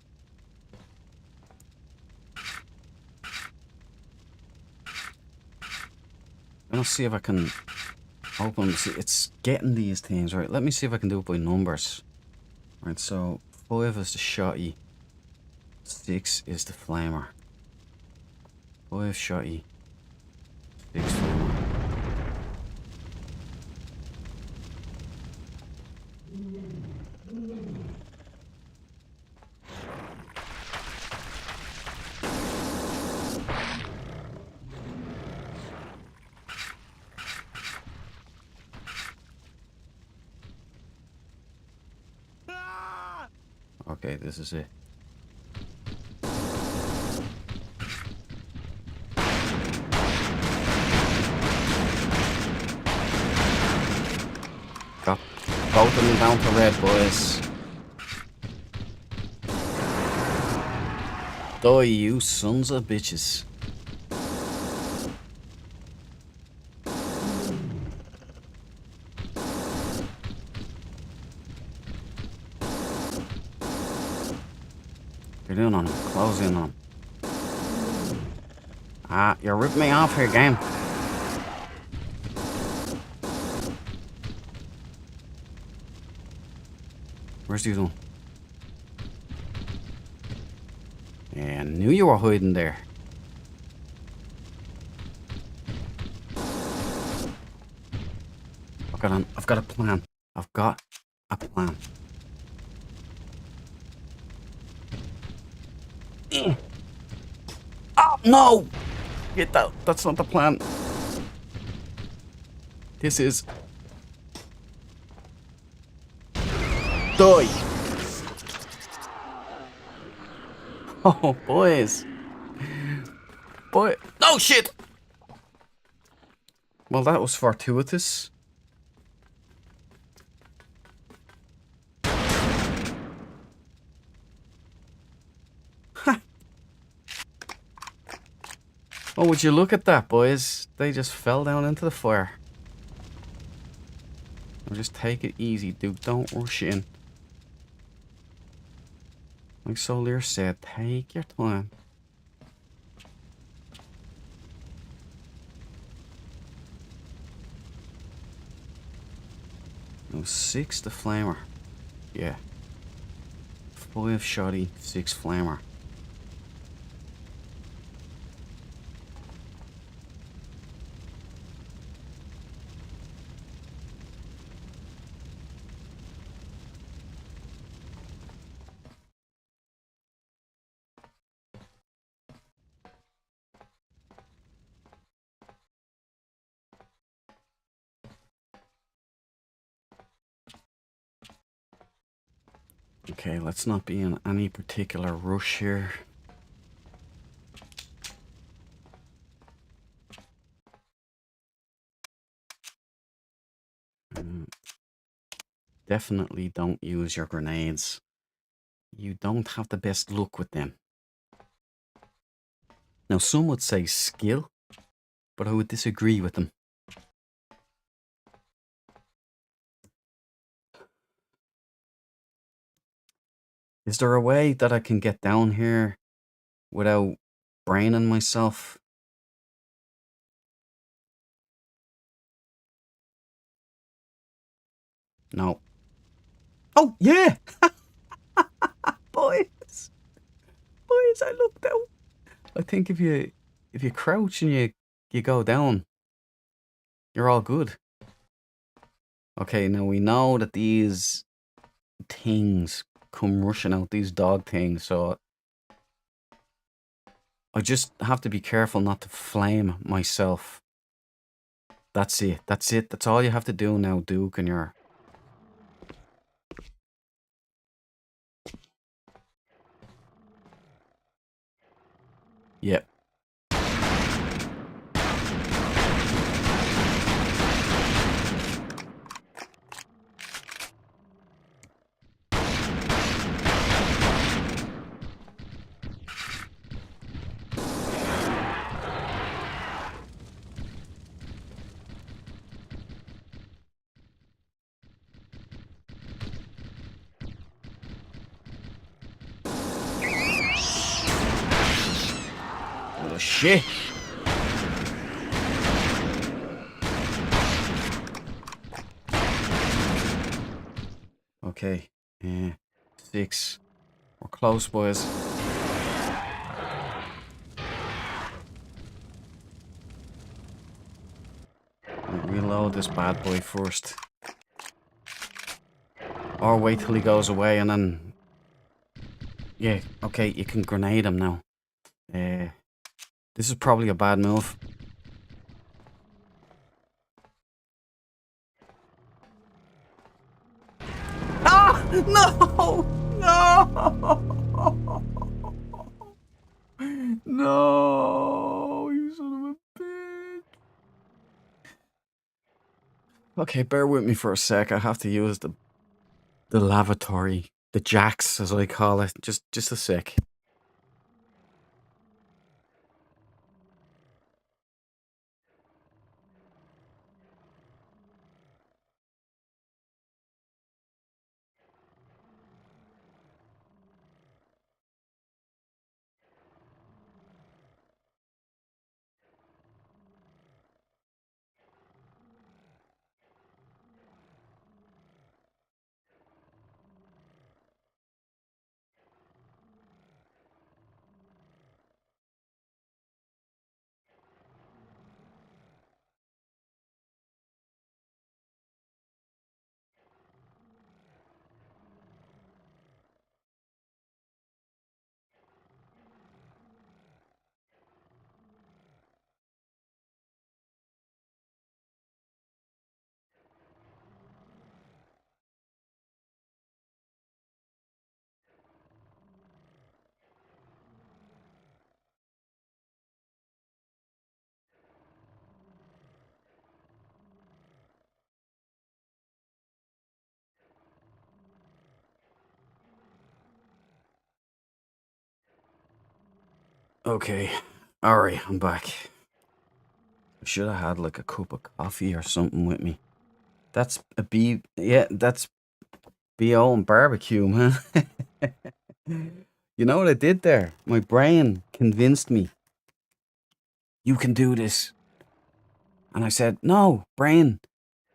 I'm gonna see if I can open. See, it's getting these things right. Let me see if I can do it by numbers. Right, so 5 is the shotty, 6 is the flamer. 5 shotty, 6 flamer. Okay, this is it. Got both of them down to red, boys. Die, you sons of bitches. You're doing on him. Close in on him. Ah, you're ripping me off here, game. Where's the other one? Yeah, I knew you were hiding there. I've got a plan. I've got a plan. Oh no! Get that. That's not the plan. This is. Die! Oh, boys. Boy. Oh, shit! Well, that was fortuitous. Oh, would you look at that, boys? They just fell down into the fire. Now just take it easy, dude. Don't rush in. Like Solier said, take your time. No, 6 the flamer. Yeah. 5 shoddy, 6 flamer. Okay, let's not be in any particular rush here. Definitely don't use your grenades. You don't have the best luck with them. Now, some would say skill, but I would disagree with them. Is there a way that I can get down here without braining myself? No. Oh, yeah! Boys! Boys, I looked out. I think if you crouch and you go down, you're all good. Okay, now we know that these things come rushing out, these dog things, so I just have to be careful not to flame myself. That's it. That's it. That's all you have to do now, Duke, and you're... Yep. Oh, shit. Okay. 6. We're close, boys. I'll reload this bad boy first. Or wait till he goes away and then... Yeah, okay, you can grenade him now. This is probably a bad move. Ah! No! No! No! You son of a bitch! Okay, bear with me for a sec. I have to use the lavatory. The jacks, as I call it. Just a sec. Okay. Alright, I'm back. I should have had like a cup of coffee or something with me. That's a B. Yeah, that's BO and barbecue, man. You know what I did there? My brain convinced me. You can do this. And I said, no, brain,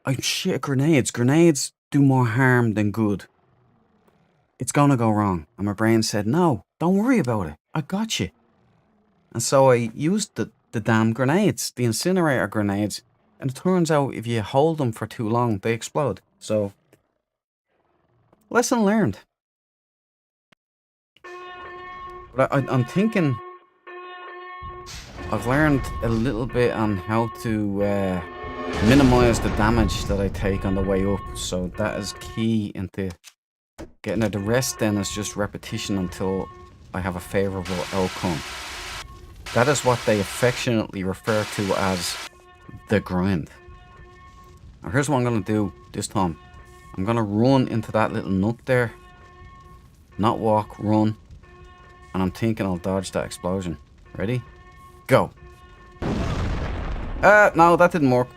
I'm shit at grenades. Grenades do more harm than good. It's gonna go wrong. And my brain said, no, don't worry about it. I got you. And so I used the damn grenades, the incinerator grenades. And it turns out if you hold them for too long, they explode. So, lesson learned. But I'm thinking I've learned a little bit on how to minimize the damage that I take on the way up. So that is key into getting it. The rest then is just repetition until I have a favorable outcome. That is what they affectionately refer to as the grind. Now here's what I'm going to do this time. I'm going to run into that little nook there. Not walk, run. And I'm thinking I'll dodge that explosion. Ready? Go. No, that didn't work.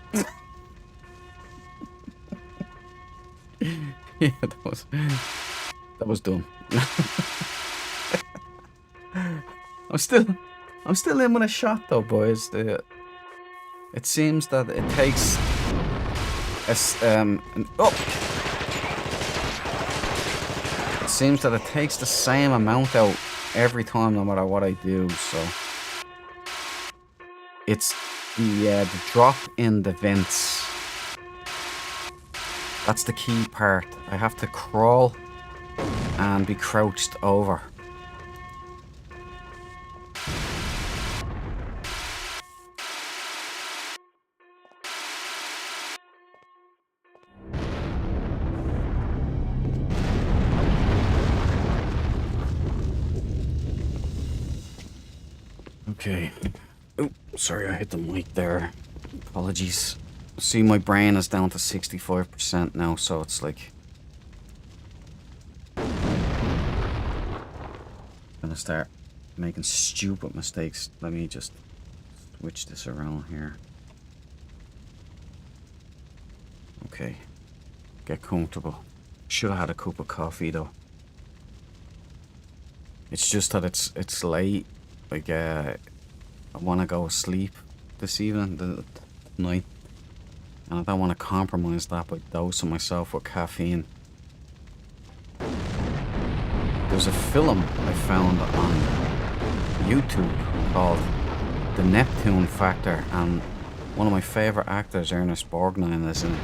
Yeah, that was dumb. I'm still in with a shot though, boys. It seems that it takes It seems that it takes the same amount out every time, no matter what I do. So it's the drop in the vents. That's the key part. I have to crawl and be crouched over. Okay. Oh, sorry, I hit the mic there. Apologies. See, my brain is down to 65% now, so it's like... gonna start making stupid mistakes. Let me just switch this around here. Okay. Get comfortable. Should have had a cup of coffee though. It's just that it's late. Like I want to go sleep this evening, the night, and I don't want to compromise that by dosing myself with caffeine. There's a film I found on YouTube called The Neptune Factor, and one of my favourite actors, Ernest Borgnine, is in it.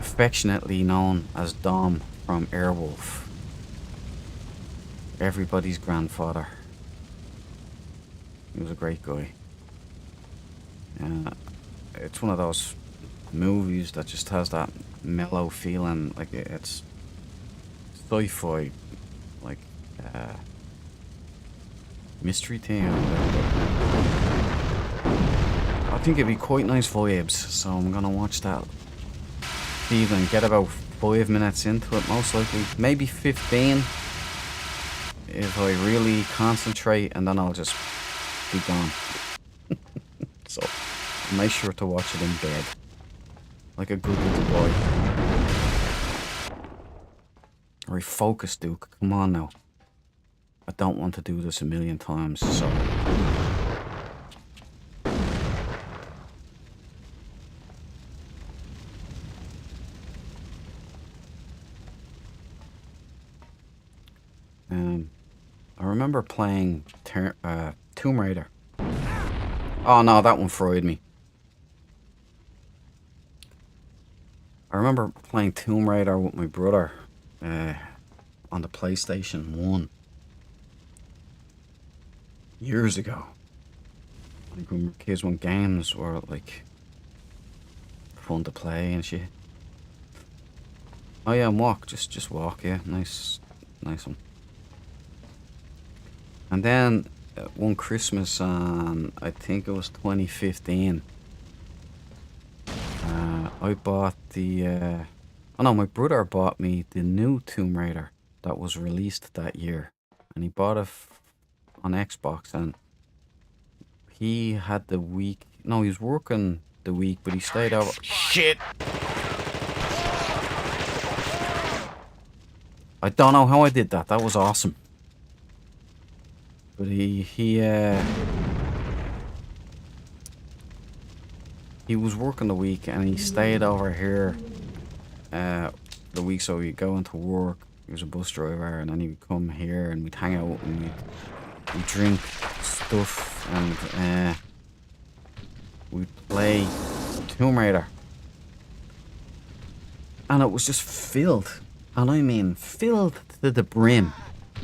Affectionately known as Dom from Airwolf. Everybody's grandfather. He was a great guy. It's one of those movies that just has that mellow feeling, like it's sci-fi, like mystery thing. I think it'd be quite nice vibes, so I'm gonna watch that this evening. Get about 5 minutes into it, most likely, maybe 15, if I really concentrate, and then I'll just be gone. So make sure to watch it in bed, like a good little boy. Alright, focus, Duke. Come on now. I don't want to do this a million times, so... I remember playing Tomb Raider. Oh no, that one fried me. I remember playing Tomb Raider with my brother on the PlayStation 1 years ago. Like when we were kids, when games were like fun to play and shit. Oh yeah, and walk, just walk, yeah, nice one. And then one Christmas I think it was 2015, I bought the oh no, my brother bought me the new Tomb Raider that was released that year, and he bought it on Xbox, and He had the week. No, he was working the week, but he stayed over. Shit! I don't know how I did that. That was awesome. But he was working the week and he stayed over here the week, so he'd go into work. He was a bus driver, and then he'd come here and we'd hang out and we'd drink stuff and we'd play Tomb Raider. And it was just filled, and I mean filled to the brim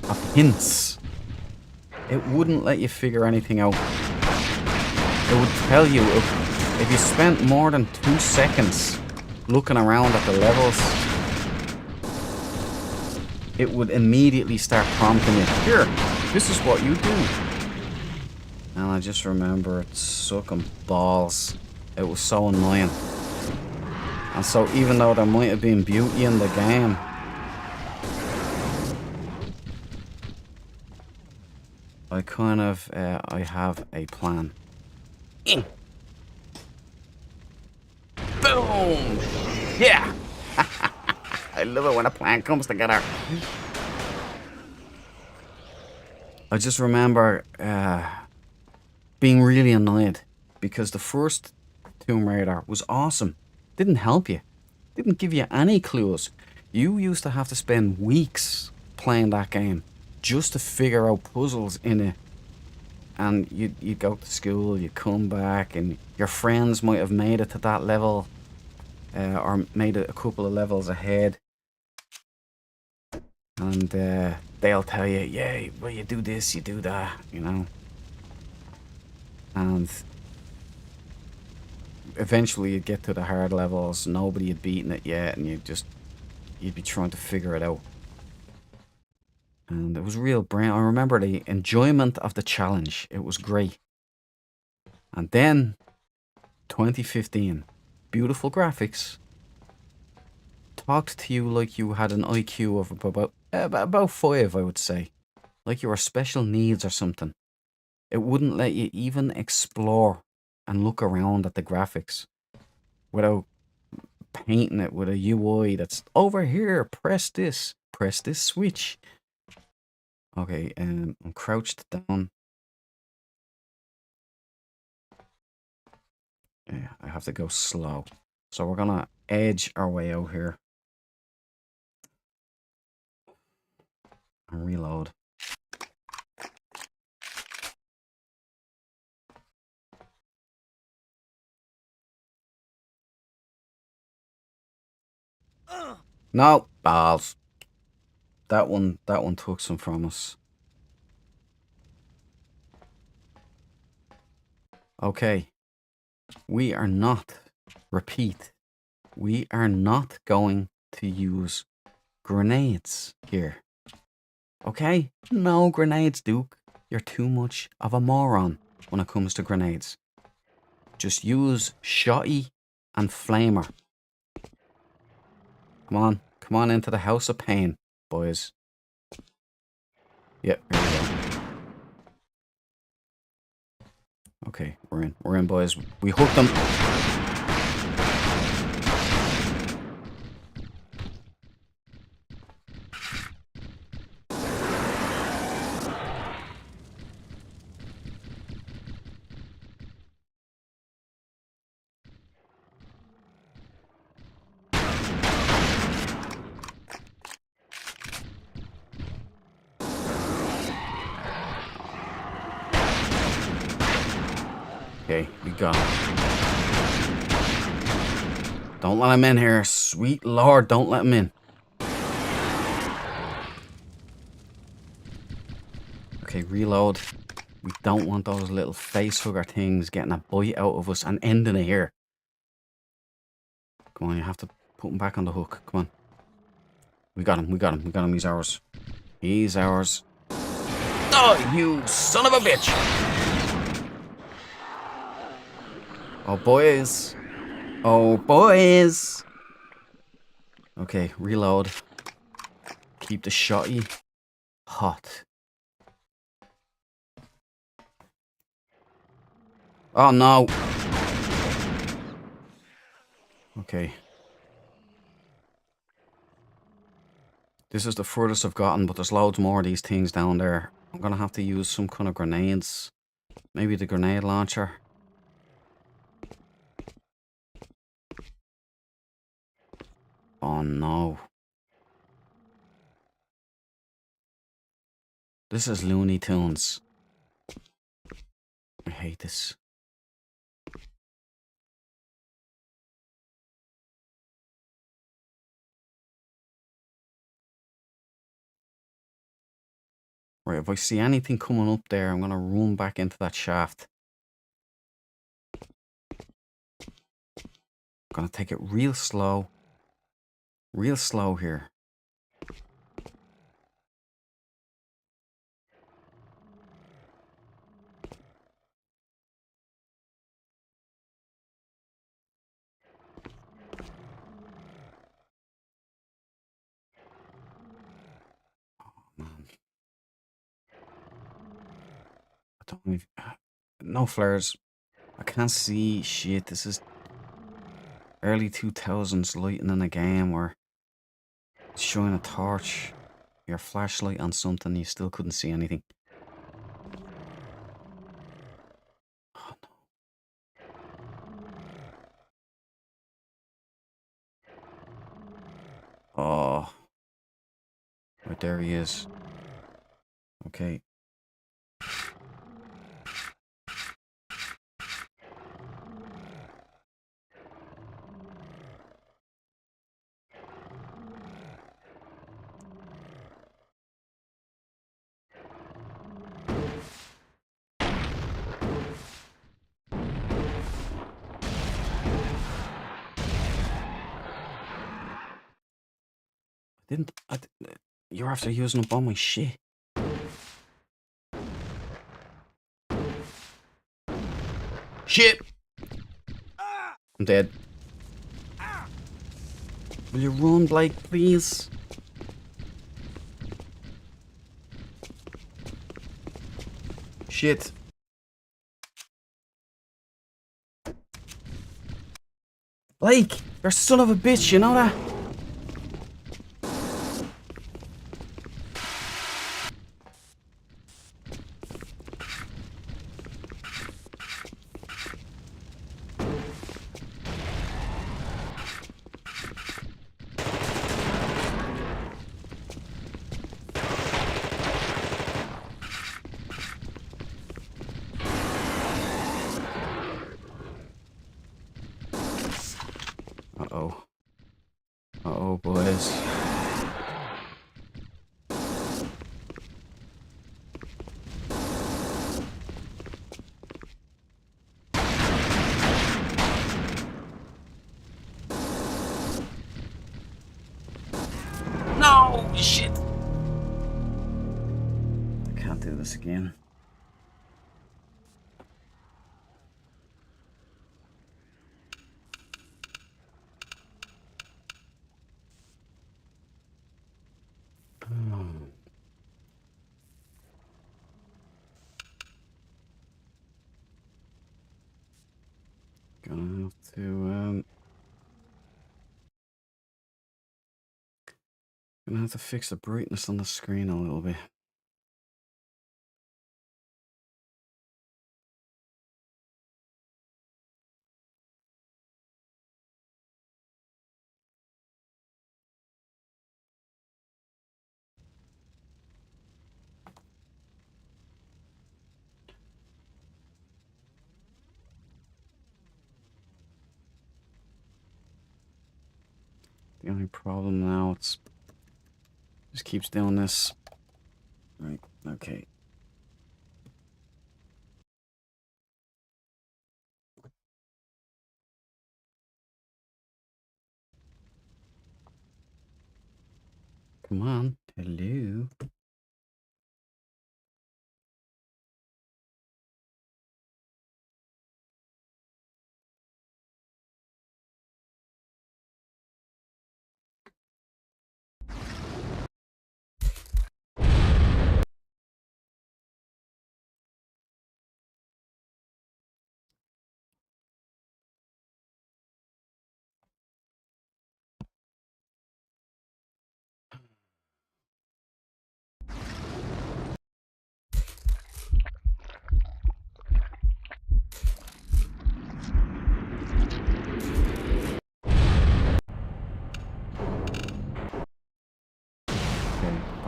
of hints. It wouldn't let you figure anything out. It would tell you if you spent more than 2 seconds looking around at the levels, it would immediately start prompting you. Here, this is what you do. And I just remember it sucking balls. It was so annoying. And so even though there might have been beauty in the game, I kind of, I have a plan. Boom! Yeah! I love it when a plan comes together. I just remember being really annoyed because the first Tomb Raider was awesome. Didn't help you. Didn't give you any clues. You used to have to spend weeks playing that game just to figure out puzzles in it. And you'd go to school, you'd come back, and your friends might have made it to that level, or made it a couple of levels ahead. And they'll tell you, yeah, well, you do this, you do that, you know. And eventually you'd get to the hard levels, nobody had beaten it yet, and you'd be trying to figure it out. And it was real brain. I remember the enjoyment of the challenge. It was great. And then 2015, beautiful graphics. Talked to you like you had an IQ of about 5, I would say. Like you were special needs or something. It wouldn't let you even explore and look around at the graphics without painting it with a UI that's over here. Press this switch. Okay, I'm crouched down. Yeah, I have to go slow. So we're gonna edge our way out here. And reload. No, balls. That one took some from us. Okay. We are not, repeat, we are not going to use grenades here. Okay? No grenades, Duke. You're too much of a moron when it comes to grenades. Just use shotty and flamer. Come on into the house of pain, boys. Yep, here we go. Okay, we're in, boys. We hooked them. Okay, we got him. Don't let him in here. Sweet Lord, don't let him in. Okay, reload. We don't want those little facehugger things getting a bite out of us and ending it here. Come on, you have to put him back on the hook. Come on. We got him. He's ours. He's ours. Oh, you son of a bitch! Oh, boys. Oh, boys. Okay, reload. Keep the shotty hot. Oh no! Okay. This is the furthest I've gotten, but there's loads more of these things down there. I'm gonna have to use some kind of grenades. Maybe the grenade launcher. Oh no. This is Looney Tunes. I hate this. Right, if I see anything coming up there, I'm gonna run back into that shaft. I'm gonna take it real slow. Real slow here. Man. I don't even... No flares. I can't see shit. This is early 2000s lighting in a game where it's showing a torch, your flashlight on something, you still couldn't see anything. Oh, no. Oh. Right there he is. Okay. You're after using up all my shit. Shit! I'm dead. Will you run, Blake, please? Shit. Blake, you're a son of a bitch, you know that? Uh-oh. Uh-oh, boys. No! Shit! I can't do this again. Gonna have to fix the brightness on the screen a little bit. The only problem now, just keeps doing this. Right, okay. Come on. Hello.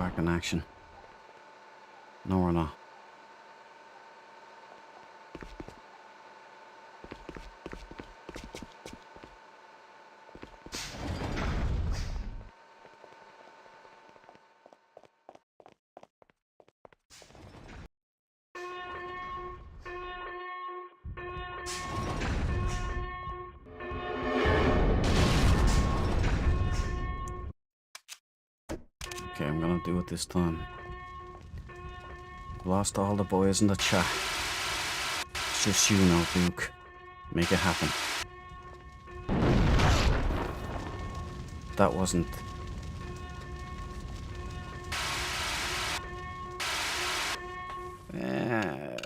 back in action. No, we're not. Okay, I'm gonna do it this time. Lost all the boys in the chat. It's just you now, Duke. Make it happen. That wasn't... yeah.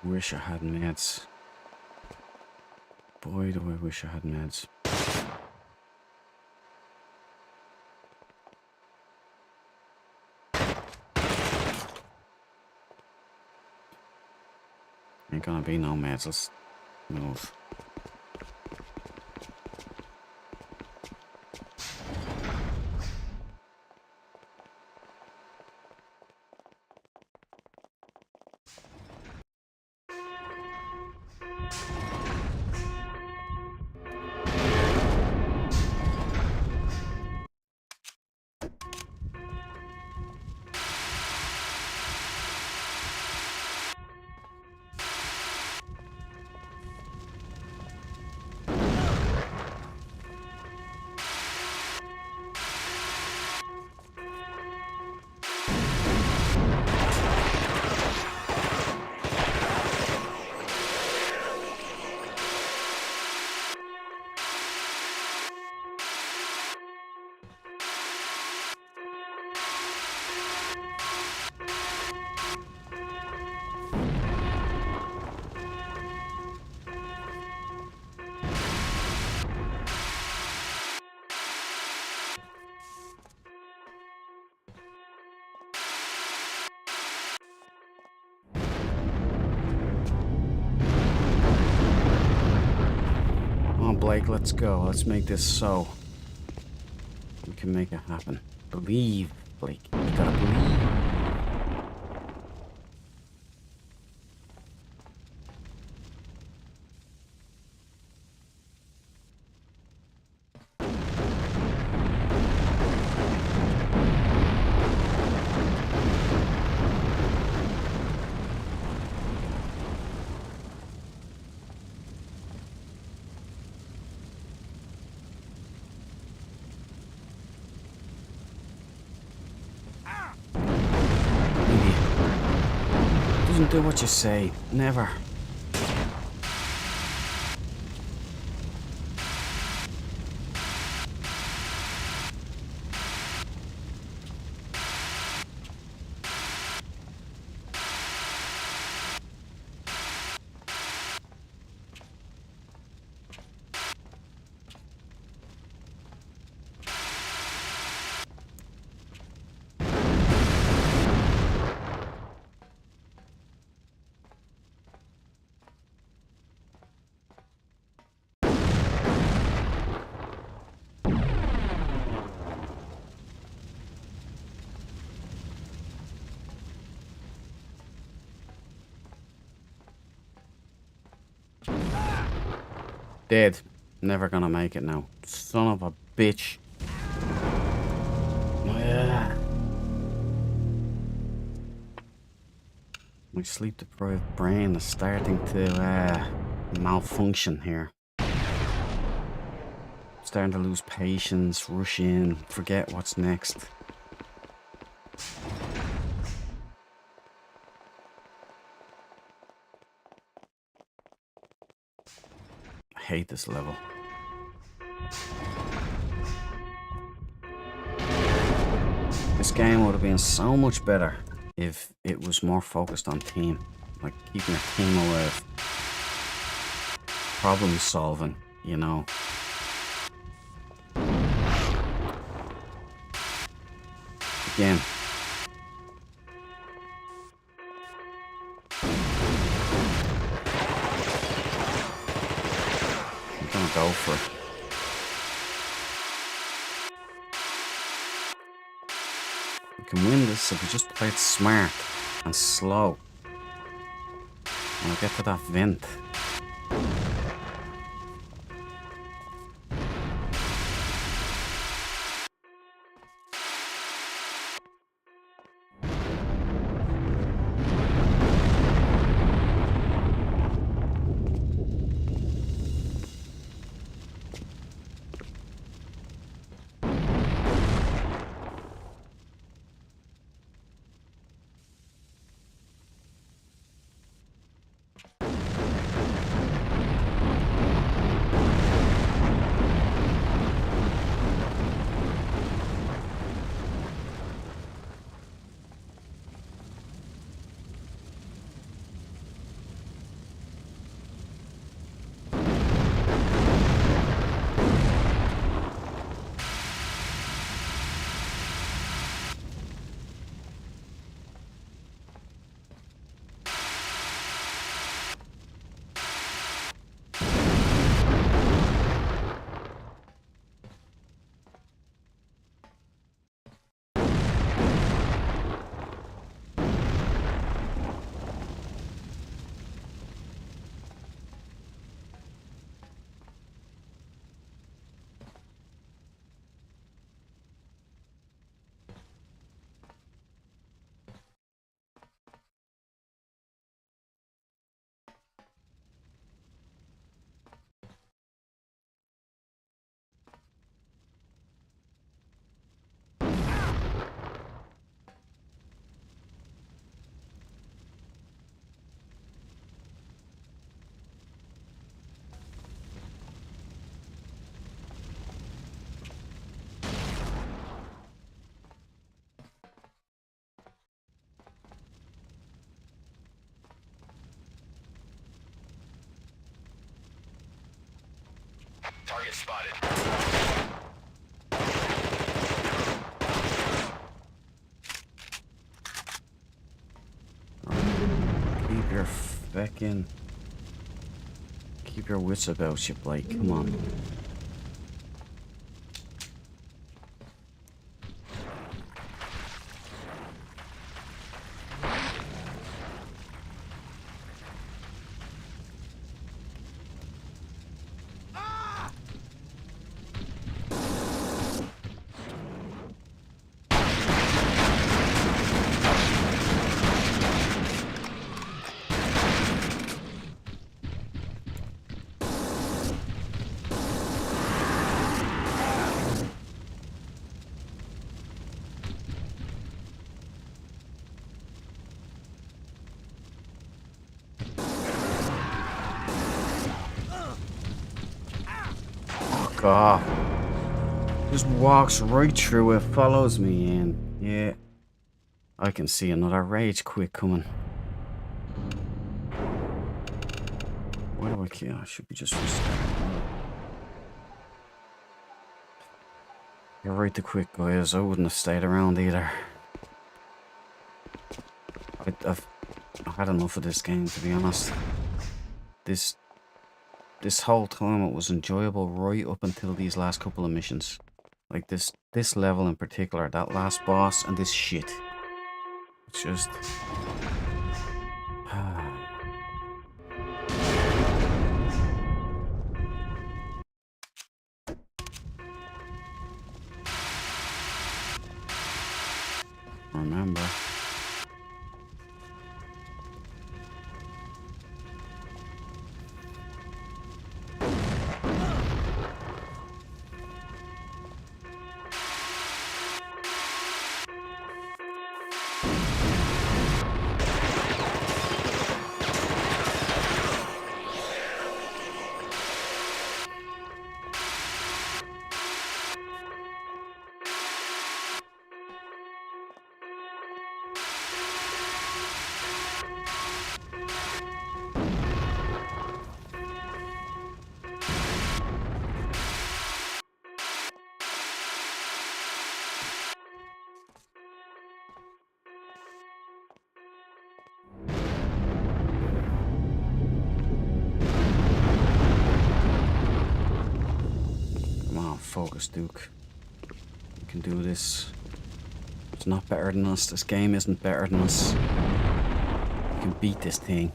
Wish I had meds. Boy, do I wish I had meds. Ain't gonna be no meds. Let's move. Blake, let's go. Let's make this so. We can make it happen. Believe, Blake. You gotta believe. Doesn't do what you say. Never. Dead. Never gonna make it now. Son of a bitch. My sleep deprived brain is starting to malfunction here. Starting to lose patience, rush in, forget what's next. I hate this level. This game would have been so much better if it was more focused on team, like keeping a team alive, problem solving, you know. Again, for it. We can win this if we just play it smart and slow. And I'll get to that vent. Target spotted. Keep your wits about you, Blake. Come on. Oh, just walks right through it, follows me in. Yeah, I can see another rage quit coming. Why do I kill? I should be just restarting. You're right to quit, guys. I wouldn't have stayed around either. I've had enough of this game, to be honest. This whole time it was enjoyable right up until these last couple of missions. Like this level in particular, that last boss and this shit. It's just... Remember. focus, Duke. You can do this. It's not better than us. This game isn't better than us. You can beat this thing.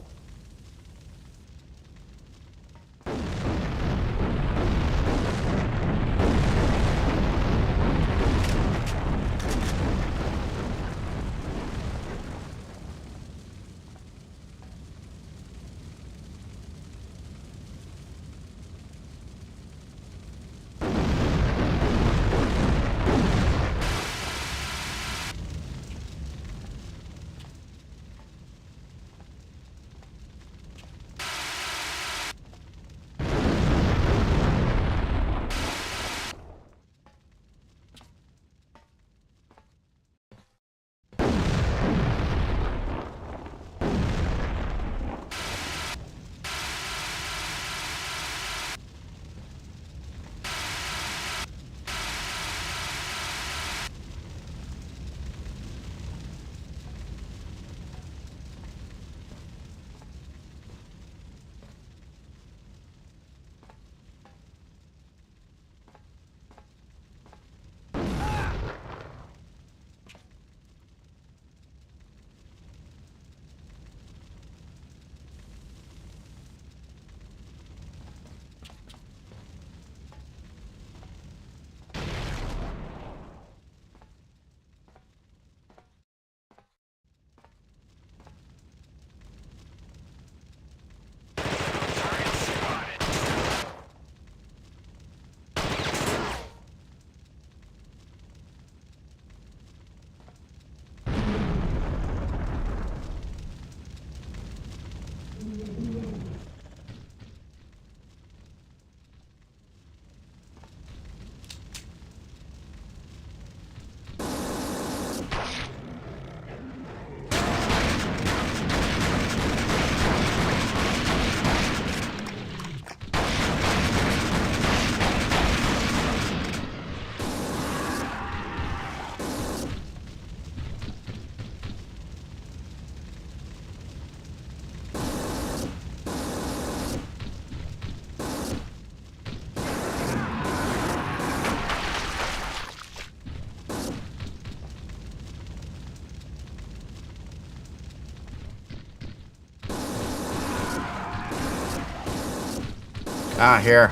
Ah, here.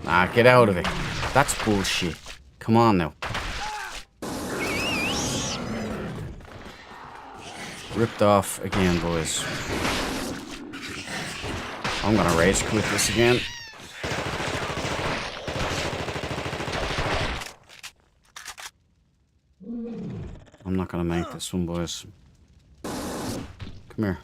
Ah, get out of it. That's bullshit. Come on now. Ripped off again, boys. I'm gonna rage quit this again. I'm not gonna make this one, boys. Come here.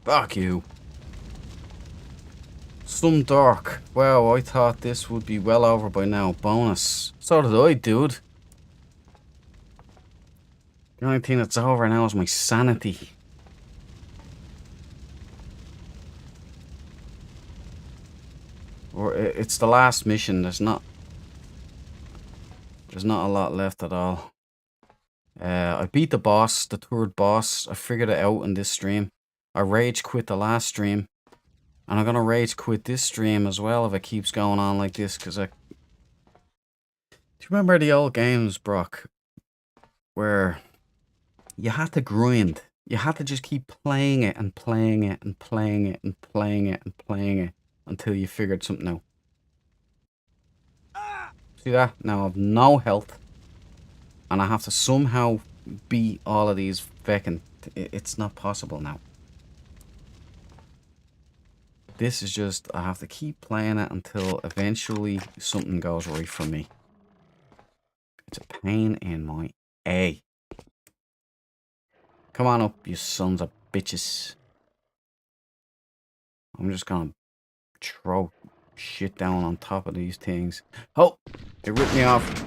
Fuck you. Some dark. Wow, I thought this would be well over by now. Bonus. So did I, dude. The only thing that's over now is my sanity. Or it's the last mission. There's not a lot left at all. I beat the boss, the third boss. I figured it out in this stream. I rage quit the last stream. And I'm gonna rage quit this stream as well if it keeps going on like this, because do you remember the old games, Brock? Where you had to grind. You had to just keep playing it and playing it and playing it and playing it and playing it until you figured something out. See that? Now I have no health. And I have to somehow beat all of these fucking... It's not possible now. This is just... I have to keep playing it until eventually something goes right for me. It's a pain in my A. Come on up, you sons of bitches. I'm just gonna throw shit down on top of these things. Oh! It ripped me off.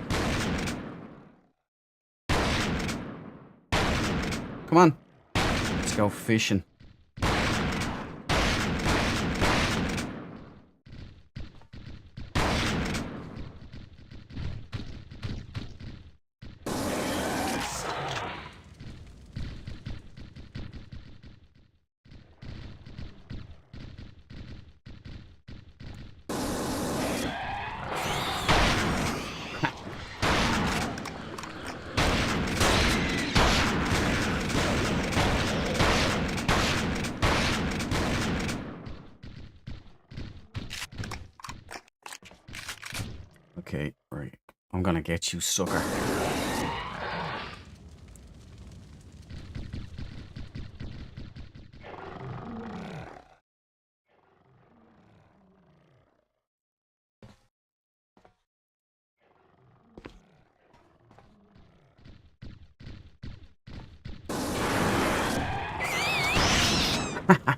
Come on. Let's go fishing. Okay, right. I'm gonna get you, sucker.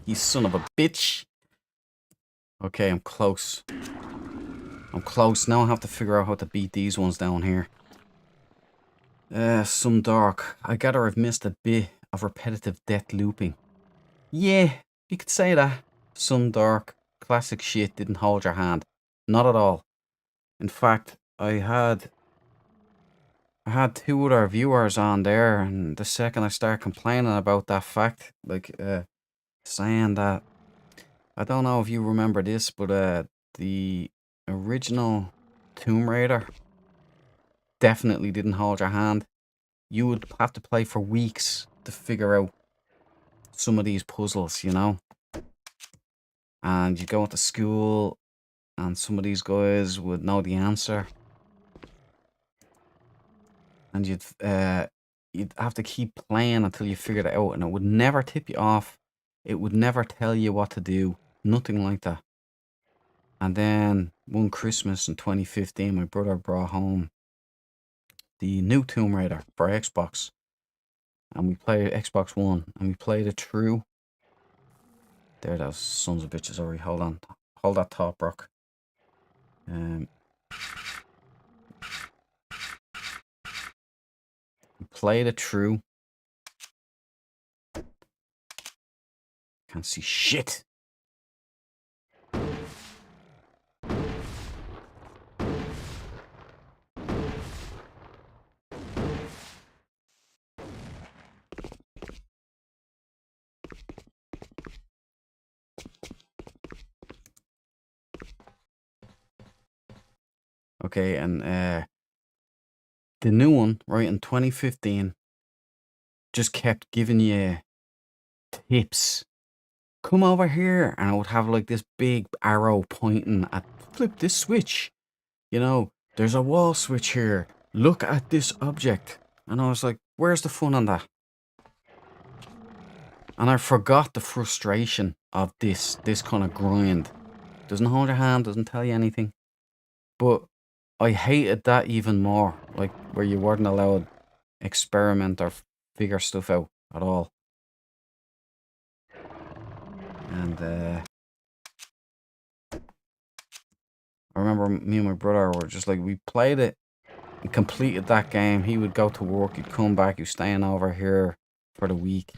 You son of a bitch. Okay, I'm close. I'm close. Now I have to figure out how to beat these ones down here. Some dark. I gather I've missed a bit of repetitive death looping. Yeah, you could say that. Some dark. Classic shit didn't hold your hand. Not at all. In fact, I had two other viewers on there, and the second I start complaining about that fact, like, saying that, I don't know if you remember this, but the original Tomb Raider definitely didn't hold your hand. You would have to play for weeks to figure out some of these puzzles, you know? And you go into school, and some of these guys would know the answer. And you'd have to keep playing until you figured it out, and it would never tip you off. It would never tell you what to do. Nothing like that. And then one Christmas in 2015, my brother brought home the new Tomb Raider for Xbox. And we played Xbox One, and we played it through. There, those sons of bitches already. Hold on. Hold that thought, Brock. We played it through. Can't see shit. Okay, and the new one, right, in 2015, just kept giving you tips. Come over here, and I would have like this big arrow pointing at, flip this switch. You know, there's a wall switch here. Look at this object. And I was like, where's the fun on that? And I forgot the frustration of this kind of grind. Doesn't hold your hand, doesn't tell you anything. But I hated that even more, like where you weren't allowed experiment or figure stuff out at all. And I remember me and my brother were just like, we played it and completed that game. He would go to work, he'd come back, he'd staying over here for the week.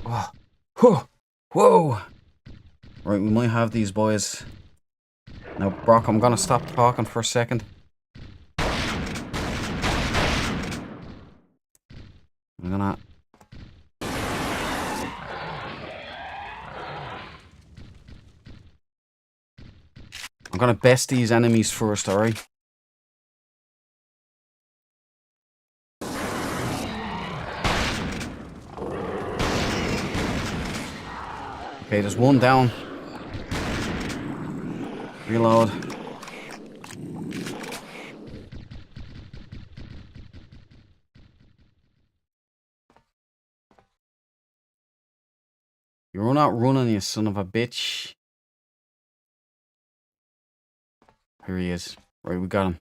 Oh, whoa, whoa. Right, we might have these boys. Now, Brock, I'm gonna stop talking for a second. I'm gonna best these enemies first, alright? Okay, there's one down. Reload. You're not running, you son of a bitch. Here he is. Right, we got him.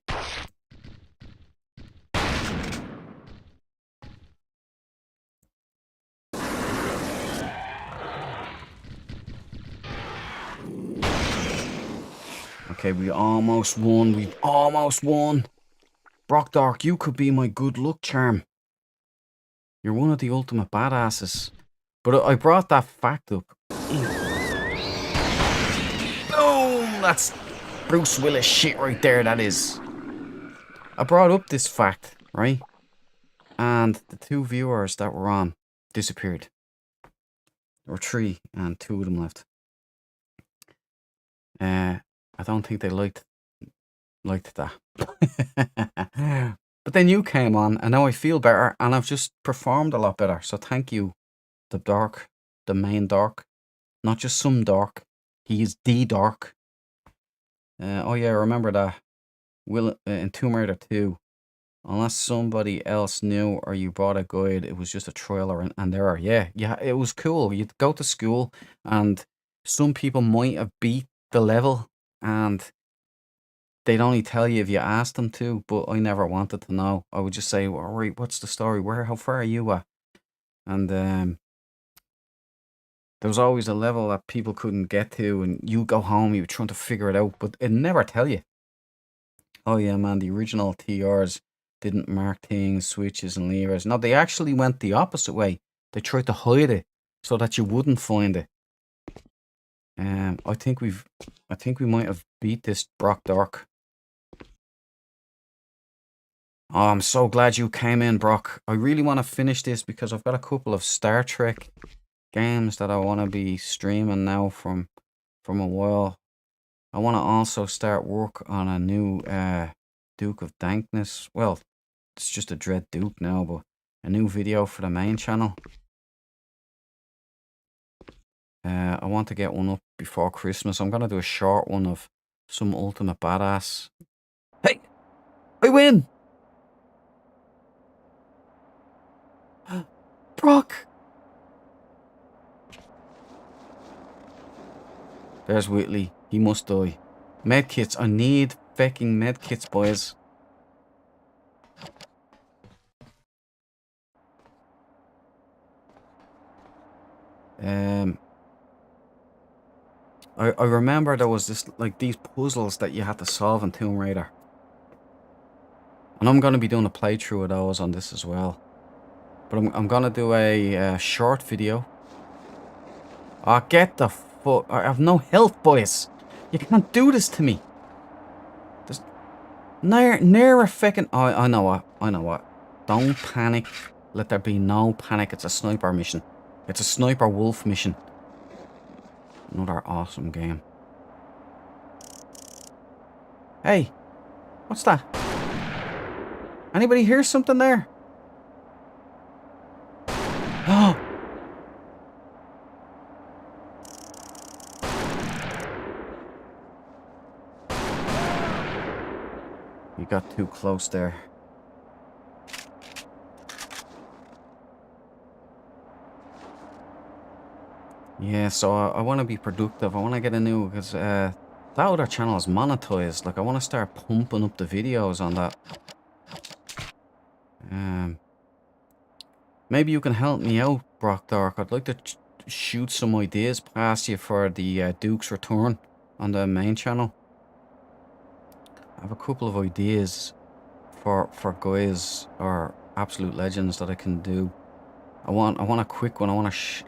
Okay, we almost won. We almost won. Brock Dark, you could be my good luck charm. You're one of the ultimate badasses. But I brought that fact up. Boom! That's Bruce Willis shit right there, that is. I brought up this fact, right? And the two viewers that were on disappeared. There were three, and two of them left. I don't think they liked that. But then you came on, and now I feel better, and I've just performed a lot better. So thank you, the Dark, the main Dark. Not just some Dark. He is the Dark. Oh yeah, remember that. In Tomb Raider 2, unless somebody else knew or you bought a guide, it was just a trailer and error. Yeah, yeah, it was cool. You'd go to school and some people might have beat the level and they'd only tell you if you asked them to, but I never wanted to know. I would just say, all right, what's the story? How far are you at? And there was always a level that people couldn't get to, and you go home, you were trying to figure it out, but it'd never tell you. Oh yeah, man, the original TRs didn't mark things, switches and levers. No, they actually went the opposite way. They tried to hide it so that you wouldn't find it. I think we might have beat this Brock Dark. Oh, I'm so glad you came in, Brock. I really want to finish this because I've got a couple of Star Trek games that I want to be streaming now from a while. I want to also start work on a new Duke of Dankness. Well, it's just a Dread Duke now, but a new video for the main channel. I want to get one up before Christmas. I'm going to do a short one of some Ultimate Badass. Hey! I win! Brock! There's Whitley. He must die. Medkits. I need fucking medkits, boys. I remember there was this, like, these puzzles that you had to solve in Tomb Raider. And I'm going to be doing a playthrough of those on this as well. But I'm going to do a short video. Oh, get the fuck. I have no health, boys. You can't do this to me. There's near a fucking... Oh, I know what. I know what. Don't panic. Let there be no panic. It's a sniper mission. It's a sniper wolf mission. Another awesome game. Hey, what's that? Anybody hear something there? Oh! You got too close there. Yeah, so I want to be productive. I want to get a new, because that other channel is monetized. Like, I want to start pumping up the videos on that. Maybe you can help me out, Brock Dark. I'd like to shoot some ideas past you for the Duke's Return on the main channel. I have a couple of ideas for guys or absolute legends that I can do. I want a quick one. I want to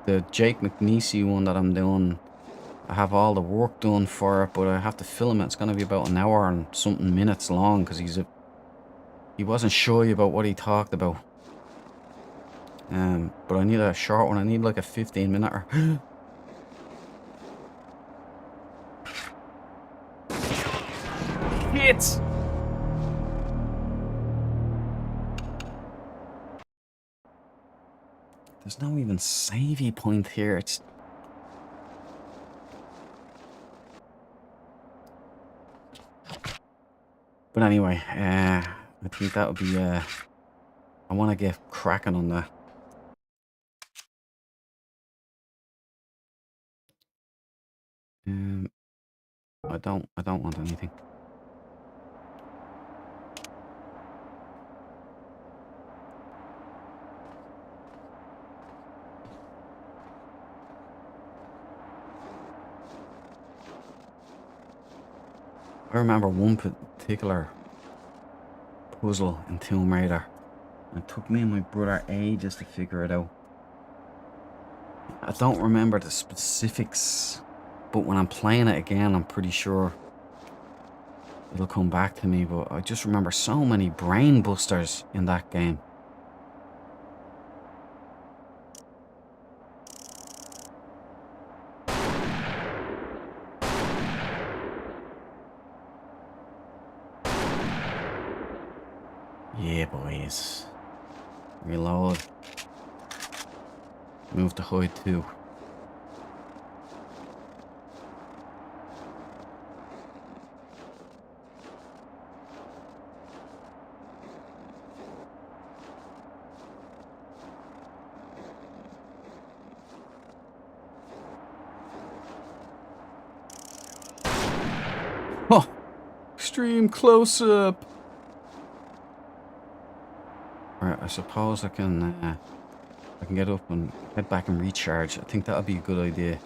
the Jake McNeese one that I'm doing. I have all the work done for it, but I have to film it. It's going to be about an hour and something minutes long because he wasn't shy about what he talked about. But I need a short one. I need like a 15-minute. Hits. There's no even savey point here. It's... But anyway, I think that would be, I want to get cracking on that. I don't want anything. I remember one particular puzzle in Tomb Raider. It took me and my brother ages to figure it out. I don't remember the specifics, but when I'm playing it again, I'm pretty sure it'll come back to me. But I just remember so many brain busters in that game. Yeah, boys. Reload. Move to hide too. Extreme close-up. Right, I suppose I can get up and head back and recharge. I think that would be a good idea.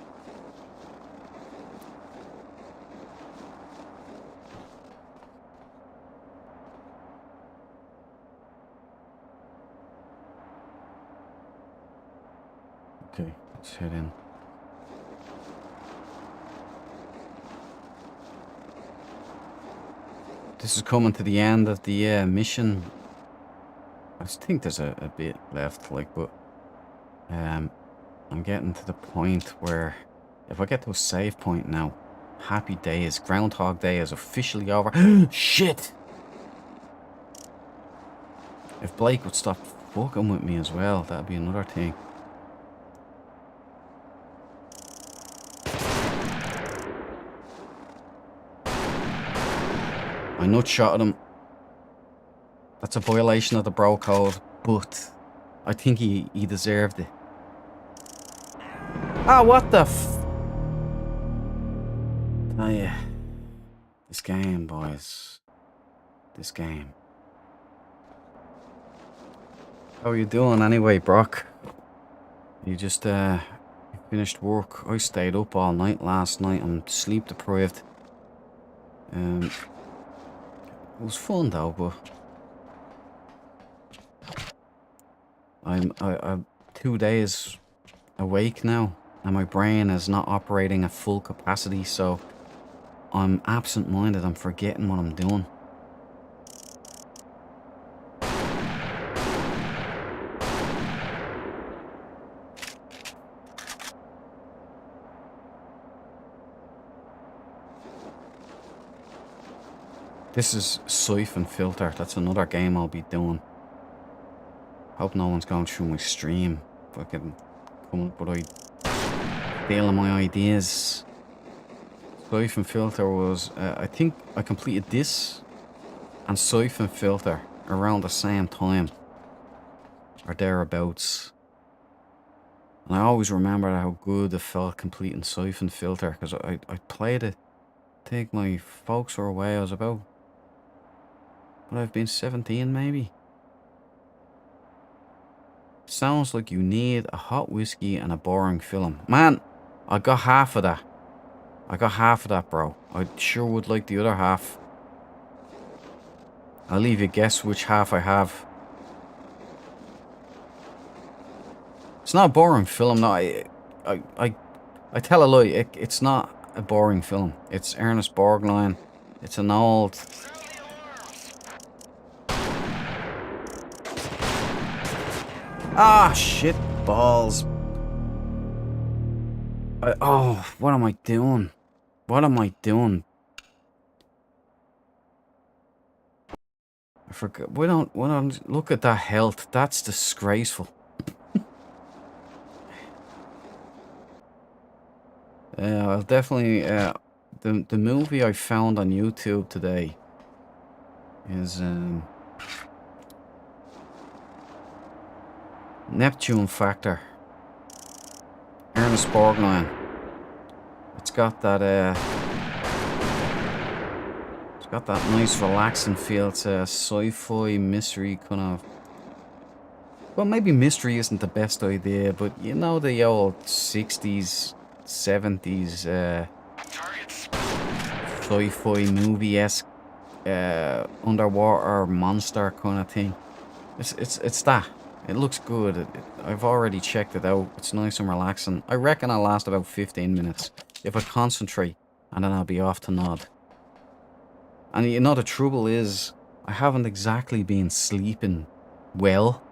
Okay, let's head in. This is coming to the end of the mission. I think there's a bit left, like, but I'm getting to the point where if I get to a save point now, happy days. Groundhog Day is officially over. Shit! If Blake would stop fucking with me as well, that'd be another thing. I nutshotted him. That's a violation of the bro code, but I think he deserved it. Ah, what the f... Oh yeah. This game, boys. This game. How are you doing anyway, Brock? You just finished work. I stayed up all night last night. I'm sleep deprived. It was fun though, but I'm 2 days awake now, and my brain is not operating at full capacity, so I'm absent-minded. I'm forgetting what I'm doing. This is Siphon Filter. That's another game I'll be doing. Hope no one's going through my stream. If I can come up with stealing my ideas. Siphon Filter was... I think I completed this and Siphon Filter around the same time. Or thereabouts. And I always remember how good it felt completing Siphon Filter. Because I played it. I think my folks were away. I was about... But I've been 17 maybe. Sounds like you need a hot whiskey and a boring film. Man, I got half of that. I got half of that, bro. I sure would like the other half. I'll leave you guess which half I have. It's not a boring film. No, I tell a lie. It's not a boring film. It's Ernest Borgnine. It's an old... Ah, shit balls. Oh, what am I doing? What am I doing? I forgot. We don't look at that health. That's disgraceful. I'll definitely, the movie I found on YouTube today is, Neptune Factor. Ernest Borgnine. It's got that nice relaxing feel. It's a sci-fi mystery kind of... Well, maybe mystery isn't the best idea, but you know the old 60s, 70s sci-fi movie-esque underwater monster kind of thing. It's that. It looks good. I've already checked it out. It's nice and relaxing. I reckon I'll last about 15 minutes if I concentrate, and then I'll be off to nod. And you know, the trouble is, I haven't exactly been sleeping well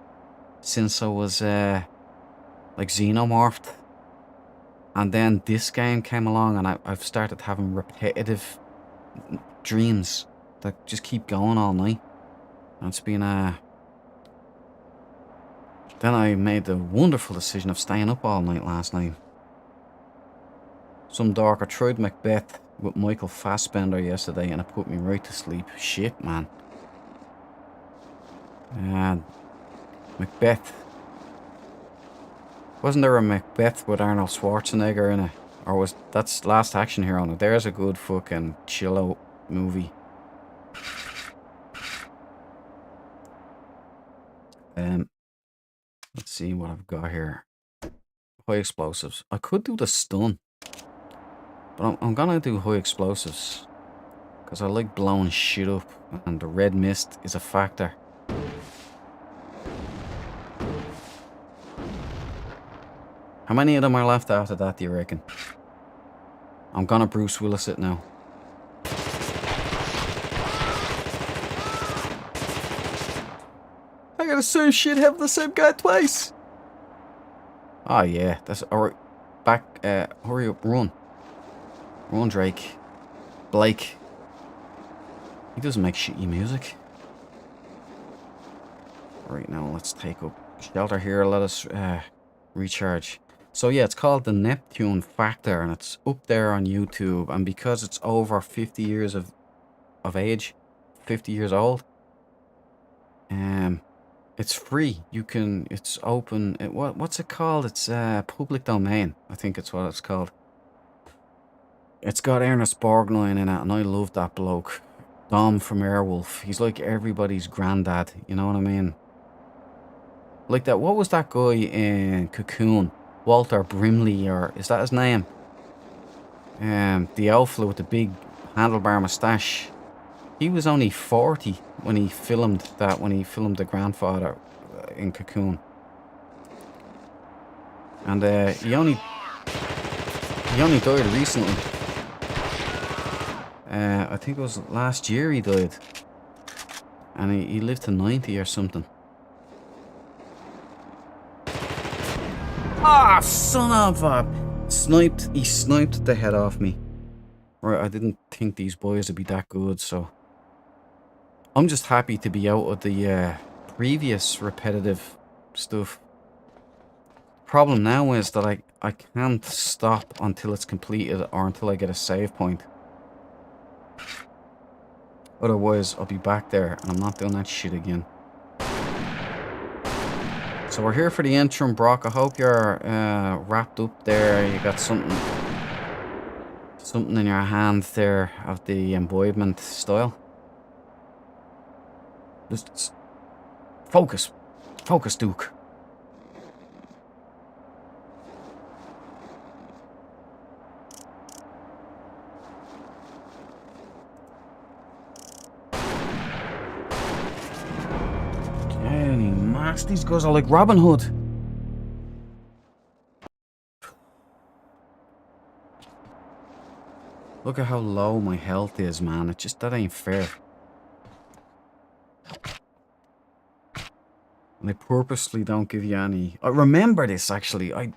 since I was like xenomorphed. And then this game came along, and I've started having repetitive dreams that just keep going all night. And it's been Then I made the wonderful decision of staying up all night last night. Some dork. I tried Macbeth with Michael Fassbender yesterday, and it put me right to sleep. Shit, man. Macbeth. Wasn't there a Macbeth with Arnold Schwarzenegger in it? Or was that's Last Action Hero? Now, there's a good fucking chill out movie. Let's see what I've got here. High explosives. I could do the stun, but I'm gonna do high explosives because I like blowing shit up, and the red mist is a factor. How many of them are left after that, do you reckon? I'm gonna Bruce Willis it now. I got the same shit, have the same guy twice. Oh yeah, that's alright. Back, hurry up, run. Run, Drake. Blake. He doesn't make shitty music. Right now, let's take up shelter here. Let us recharge. So yeah, it's called the Neptune Factor, and it's up there on YouTube. And because it's over 50 years of age, 50 years old, it's free. You can. It's open. What's it called? It's public domain. I think it's what it's called. It's got Ernest Borgnine in it, and I love that bloke. Dom from Airwolf. He's like everybody's granddad. You know what I mean? Like that. What was that guy in Cocoon? Walter Brimley, or is that his name? The elf with the big handlebar mustache. He was only 40 when he filmed that. When he filmed the grandfather in Cocoon, and he only died recently. I think it was last year he died, and he lived to 90 or something. Ah, son of a... He sniped the head off me. Right, I didn't think these boys would be that good, so... I'm just happy to be out of the previous repetitive stuff. Problem now is that I can't stop until it's completed or until I get a save point. Otherwise, I'll be back there and I'm not doing that shit again. So we're here for the interim, Brock. I hope you're wrapped up there. You got something in your hand there of the imbibement style. Just focus. Focus, Duke. Any mass, these guys are like Robin Hood. Look at how low my health is, man. It just, that ain't fair. And they purposely don't give you any... I remember this, actually. I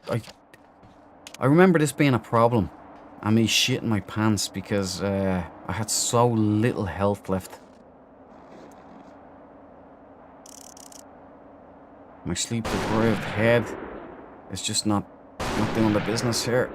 remember this being a problem. And me shitting my pants because I had so little health left. My sleep-deprived head is just not doing the business here.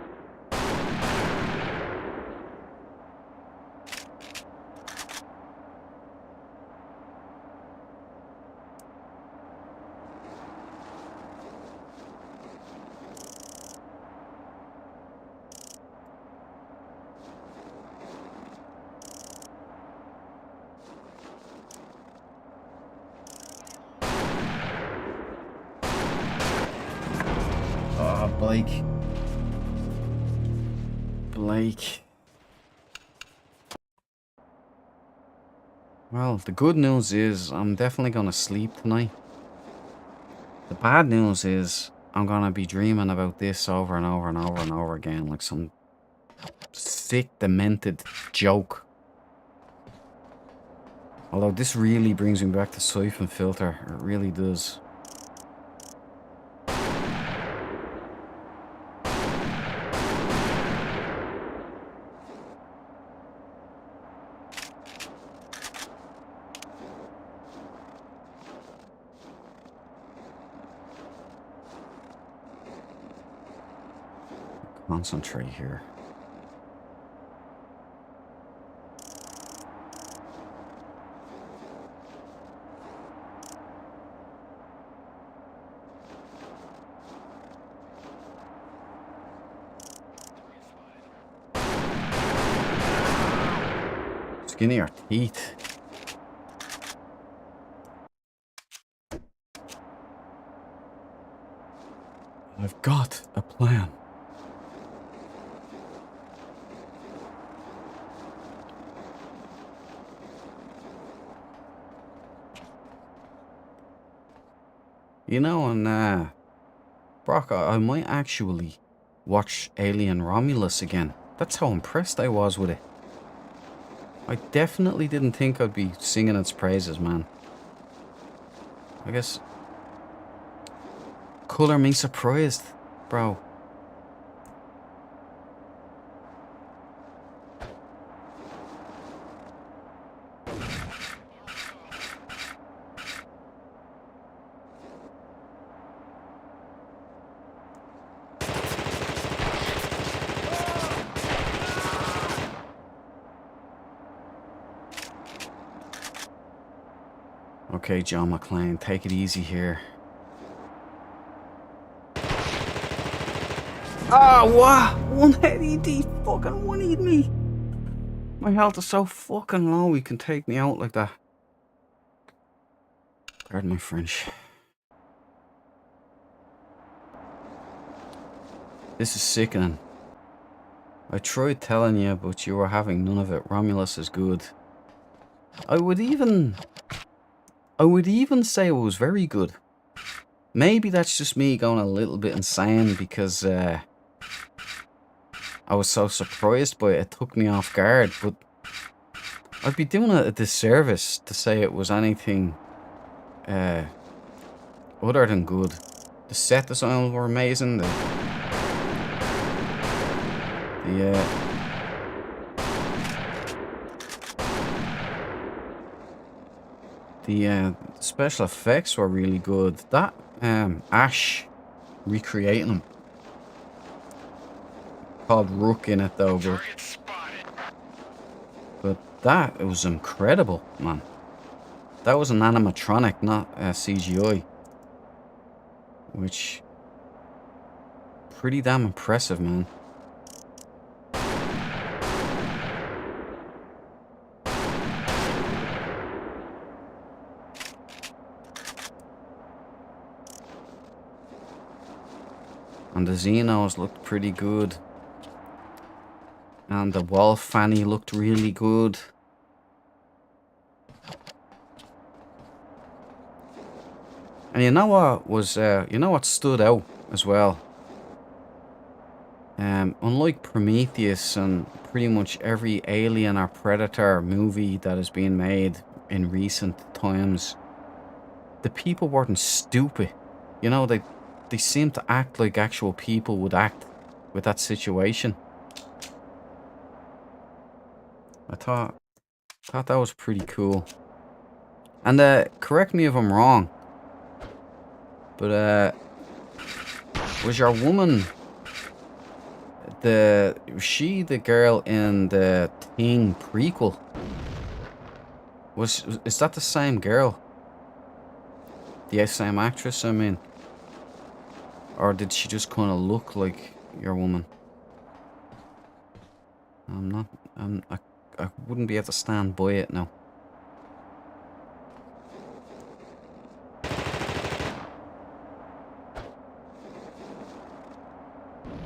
Blake. Well, the good news is I'm definitely gonna sleep tonight. The bad news is I'm gonna be dreaming about this over and over and over and over again, like some sick, demented joke. Although this really brings me back to Siphon Filter. It really does. Concentrate here. Skinny or teeth. I've got a plan. You know, and Brock, I might actually watch Alien Romulus again. That's how impressed I was with it. I definitely didn't think I'd be singing its praises, man. I guess... Colour me surprised, bro. Okay, John McClane, take it easy here. Ah, what? One head ED fucking one-eat me. My health is so fucking low, he can take me out like that. Pardon my French. This is sickening. I tried telling you, but you were having none of it. Romulus is good. I would even say it was very good. Maybe that's just me going a little bit insane because I was so surprised by it. It took me off guard, but I'd be doing it a disservice to say it was anything other than good. The set designs were amazing. The special effects were really good. That Ash recreating them, called Rook in it though, but that, it was incredible, man. That was an animatronic, not CGI, which pretty damn impressive, man. And the Xenos looked pretty good. And the Wolf Fanny looked really good. And you know what was, you know what stood out as well? Unlike Prometheus and pretty much every Alien or Predator movie that has been made in recent times, the people weren't stupid. You know, they seemed to act like actual people would act with that situation. I thought that was pretty cool. And correct me if I'm wrong, but was your woman was she the girl in the Thing prequel? Is that the same girl? The same actress, I mean. Or did she just kind of look like your woman? I wouldn't be able to stand by it now.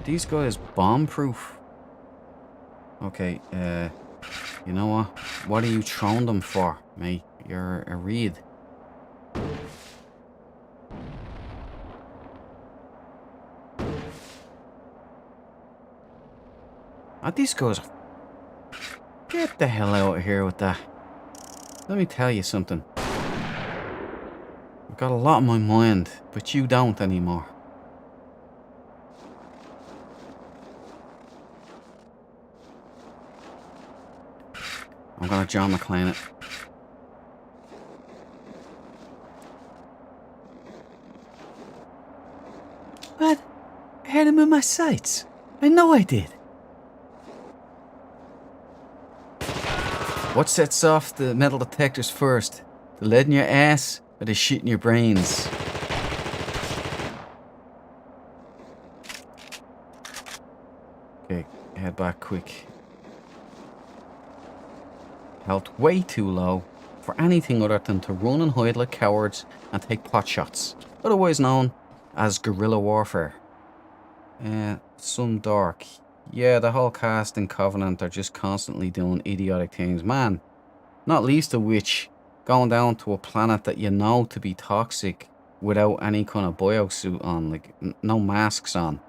These guys bomb-proof. Okay, you know what? What are you throwing them for, mate? You're a reed. These guys... Get the hell out of here with that. Let me tell you something. I've got a lot on my mind, but you don't anymore. I'm gonna John McClane it. What? I had him in my sights. I know I did. What sets off the metal detectors first? The lead in your ass or the shit in your brains? Okay, head back quick. Health way too low for anything other than to run and hide like cowards and take pot shots, otherwise known as guerrilla warfare. Some dark. Yeah, the whole cast in Covenant are just constantly doing idiotic things. Man, not least of which, going down to a planet that you know to be toxic without any kind of biosuit on, like no masks on.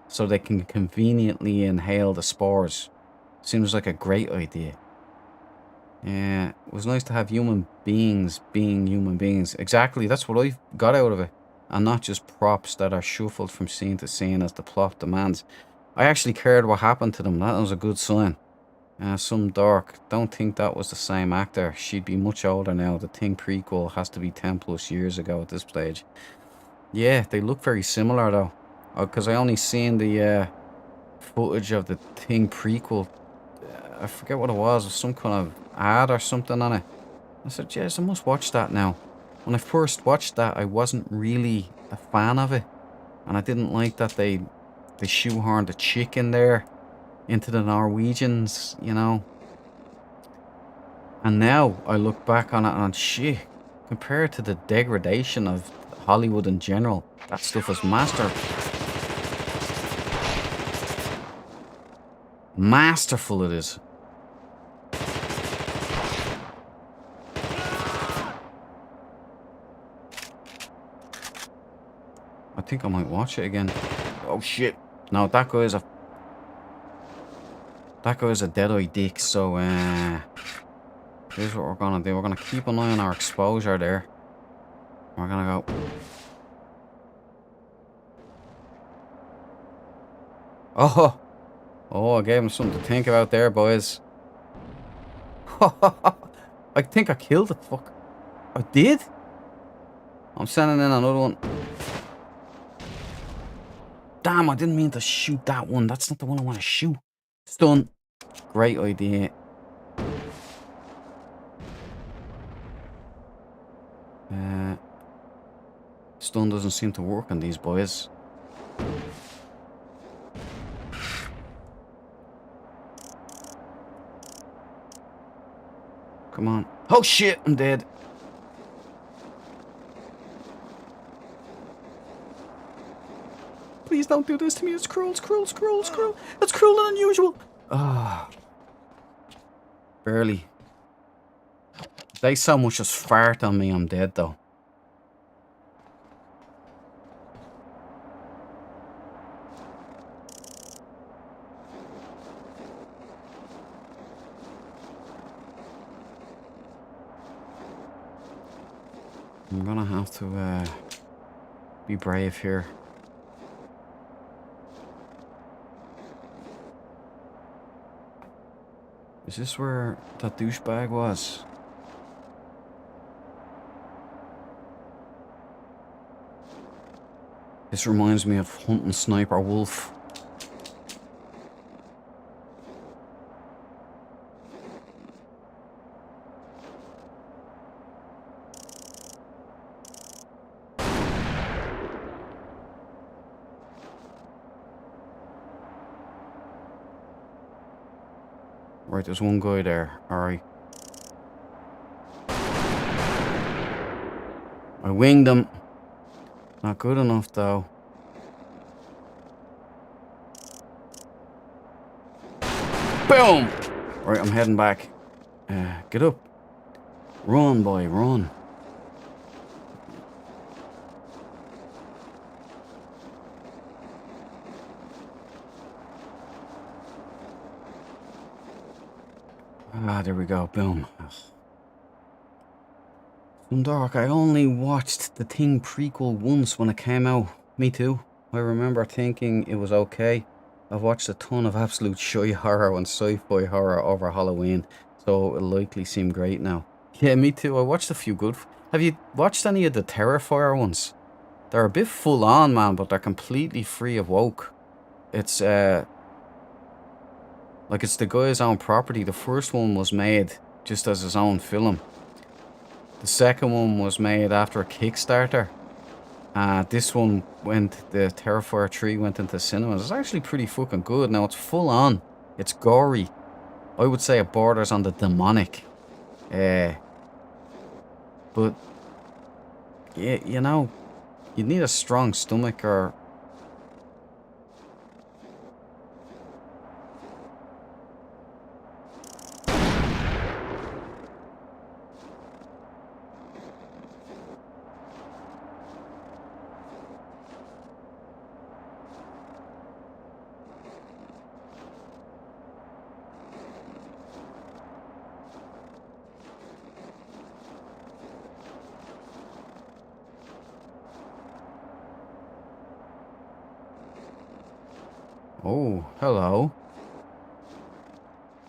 So they can conveniently inhale the spores. Seems like a great idea. Yeah, it was nice to have human beings being human beings. Exactly, that's what I got out of it. And not just props that are shuffled from scene to scene as the plot demands. I actually cared what happened to them. That was a good sign. Some dark. Don't think that was the same actor. She'd be much older now. The Thing prequel has to be 10 plus years ago at this stage. Yeah, they look very similar though. Because I only seen the footage of the Thing prequel. I forget what it was. Some kind of ad or something on it. I said, yes, I must watch that now. When I first watched that, I wasn't really a fan of it. And I didn't like that they shoehorned a chick in there into the Norwegians, you know. And now I look back on it and shit, compared to the degradation of Hollywood in general, that stuff is masterful it is. I think I might watch it again. Oh shit. No, that guy's a dead-eye dick, so here's what we're gonna do. We're gonna keep an eye on our exposure there. We're gonna go. Oh, I gave him something to think about there, boys. I think I killed it. Fuck. I did? I'm sending in another one. Damn, I didn't mean to shoot that one. That's not the one I want to shoot. Stun. Great idea. Stun doesn't seem to work on these boys. Come on. Oh shit, I'm dead. Please don't do this to me. It's cruel, it's cruel, it's cruel, it's cruel. It's cruel and unusual. Ah. Barely. If they so much as fart on me, I'm dead though. I'm gonna have to be brave here. Is this where that douchebag was? This reminds me of hunting Sniper Wolf. Right, there's one guy there. Alright. I winged him. Not good enough, though. Boom! Right, I'm heading back. Get up. Run, boy, run. Ah, there we go. Boom. Dark, I only watched the Thing prequel once when it came out. Me too. I remember thinking it was okay. I've watched a ton of absolute shy horror and sci-fi horror over Halloween, so it'll likely seem great now. Yeah, me too. I watched a few good... Have you watched any of the Terrifier ones? They're a bit full on, man, but they're completely free of woke. It's, like, it's the guy's own property. The first one was made just as his own film. The second one was made after a Kickstarter. This one the Terrifier 3 went into cinemas. It's actually pretty fucking good. Now, it's full on. It's gory. I would say it borders on the demonic. But, yeah, you know, you'd need a strong stomach or Oh, hello.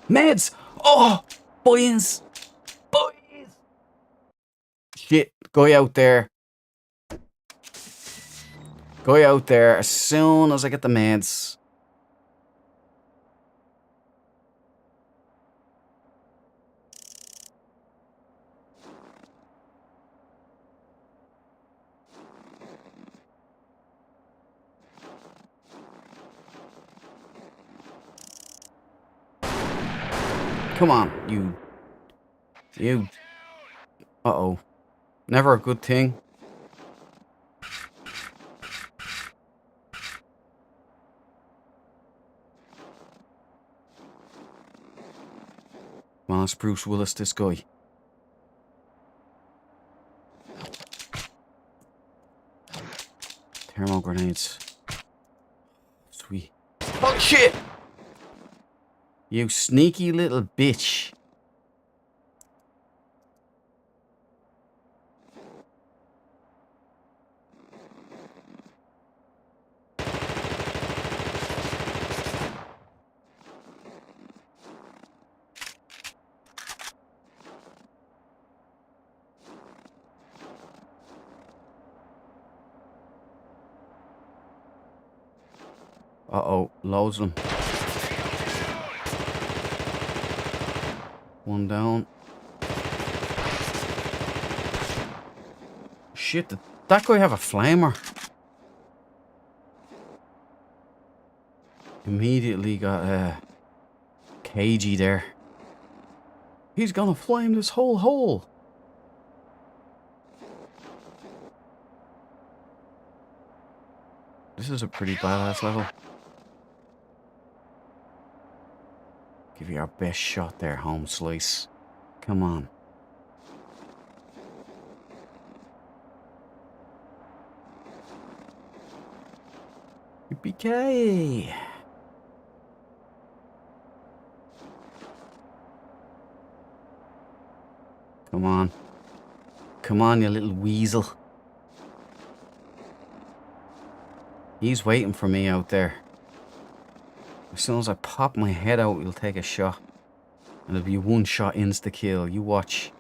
Meds! Oh, boys! Boys! Shit, go out there. Go out there as soon as I get the meds. Come on, you. Uh-oh. Never a good thing. Come on, it's Bruce Willis, this guy. Thermal grenades. Sweet. Oh, shit! You sneaky little bitch. Uh-oh, loads of them. One down. Shit, did that guy have a flamer? Immediately got cagey there. He's gonna flame this whole hole. This is a pretty badass level. Give you our best shot there, home slice. Come on. Yippee-ki-yay! Come on. Come on, you little weasel. He's waiting for me out there. As soon as I pop my head out, he'll take a shot. And it'll be one shot insta-kill. You watch.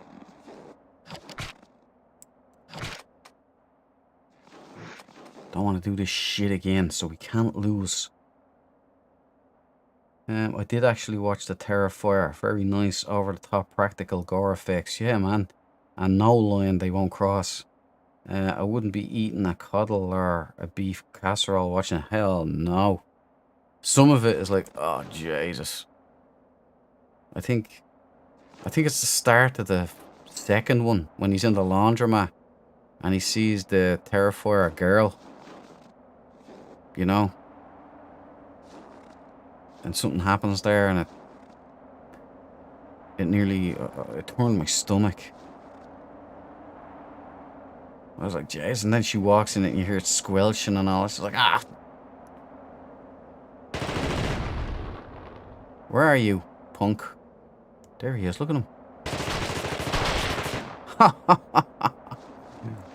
Don't want to do this shit again, so we can't lose. I did actually watch the Terrifier. Very nice, over-the-top practical gore effects. Yeah, man. And no line they won't cross. I wouldn't be eating a cuddle or a beef casserole watching it. Hell no. Some of it is like, oh, Jesus. I think it's the start of the second one, when he's in the laundromat and he sees the Terrifier girl. You know? And something happens there and it nearly it turned my stomach. I was like, jeez, and then she walks in and you hear it squelching and all. She's like, ah. Where are you, punk? There he is, look at him.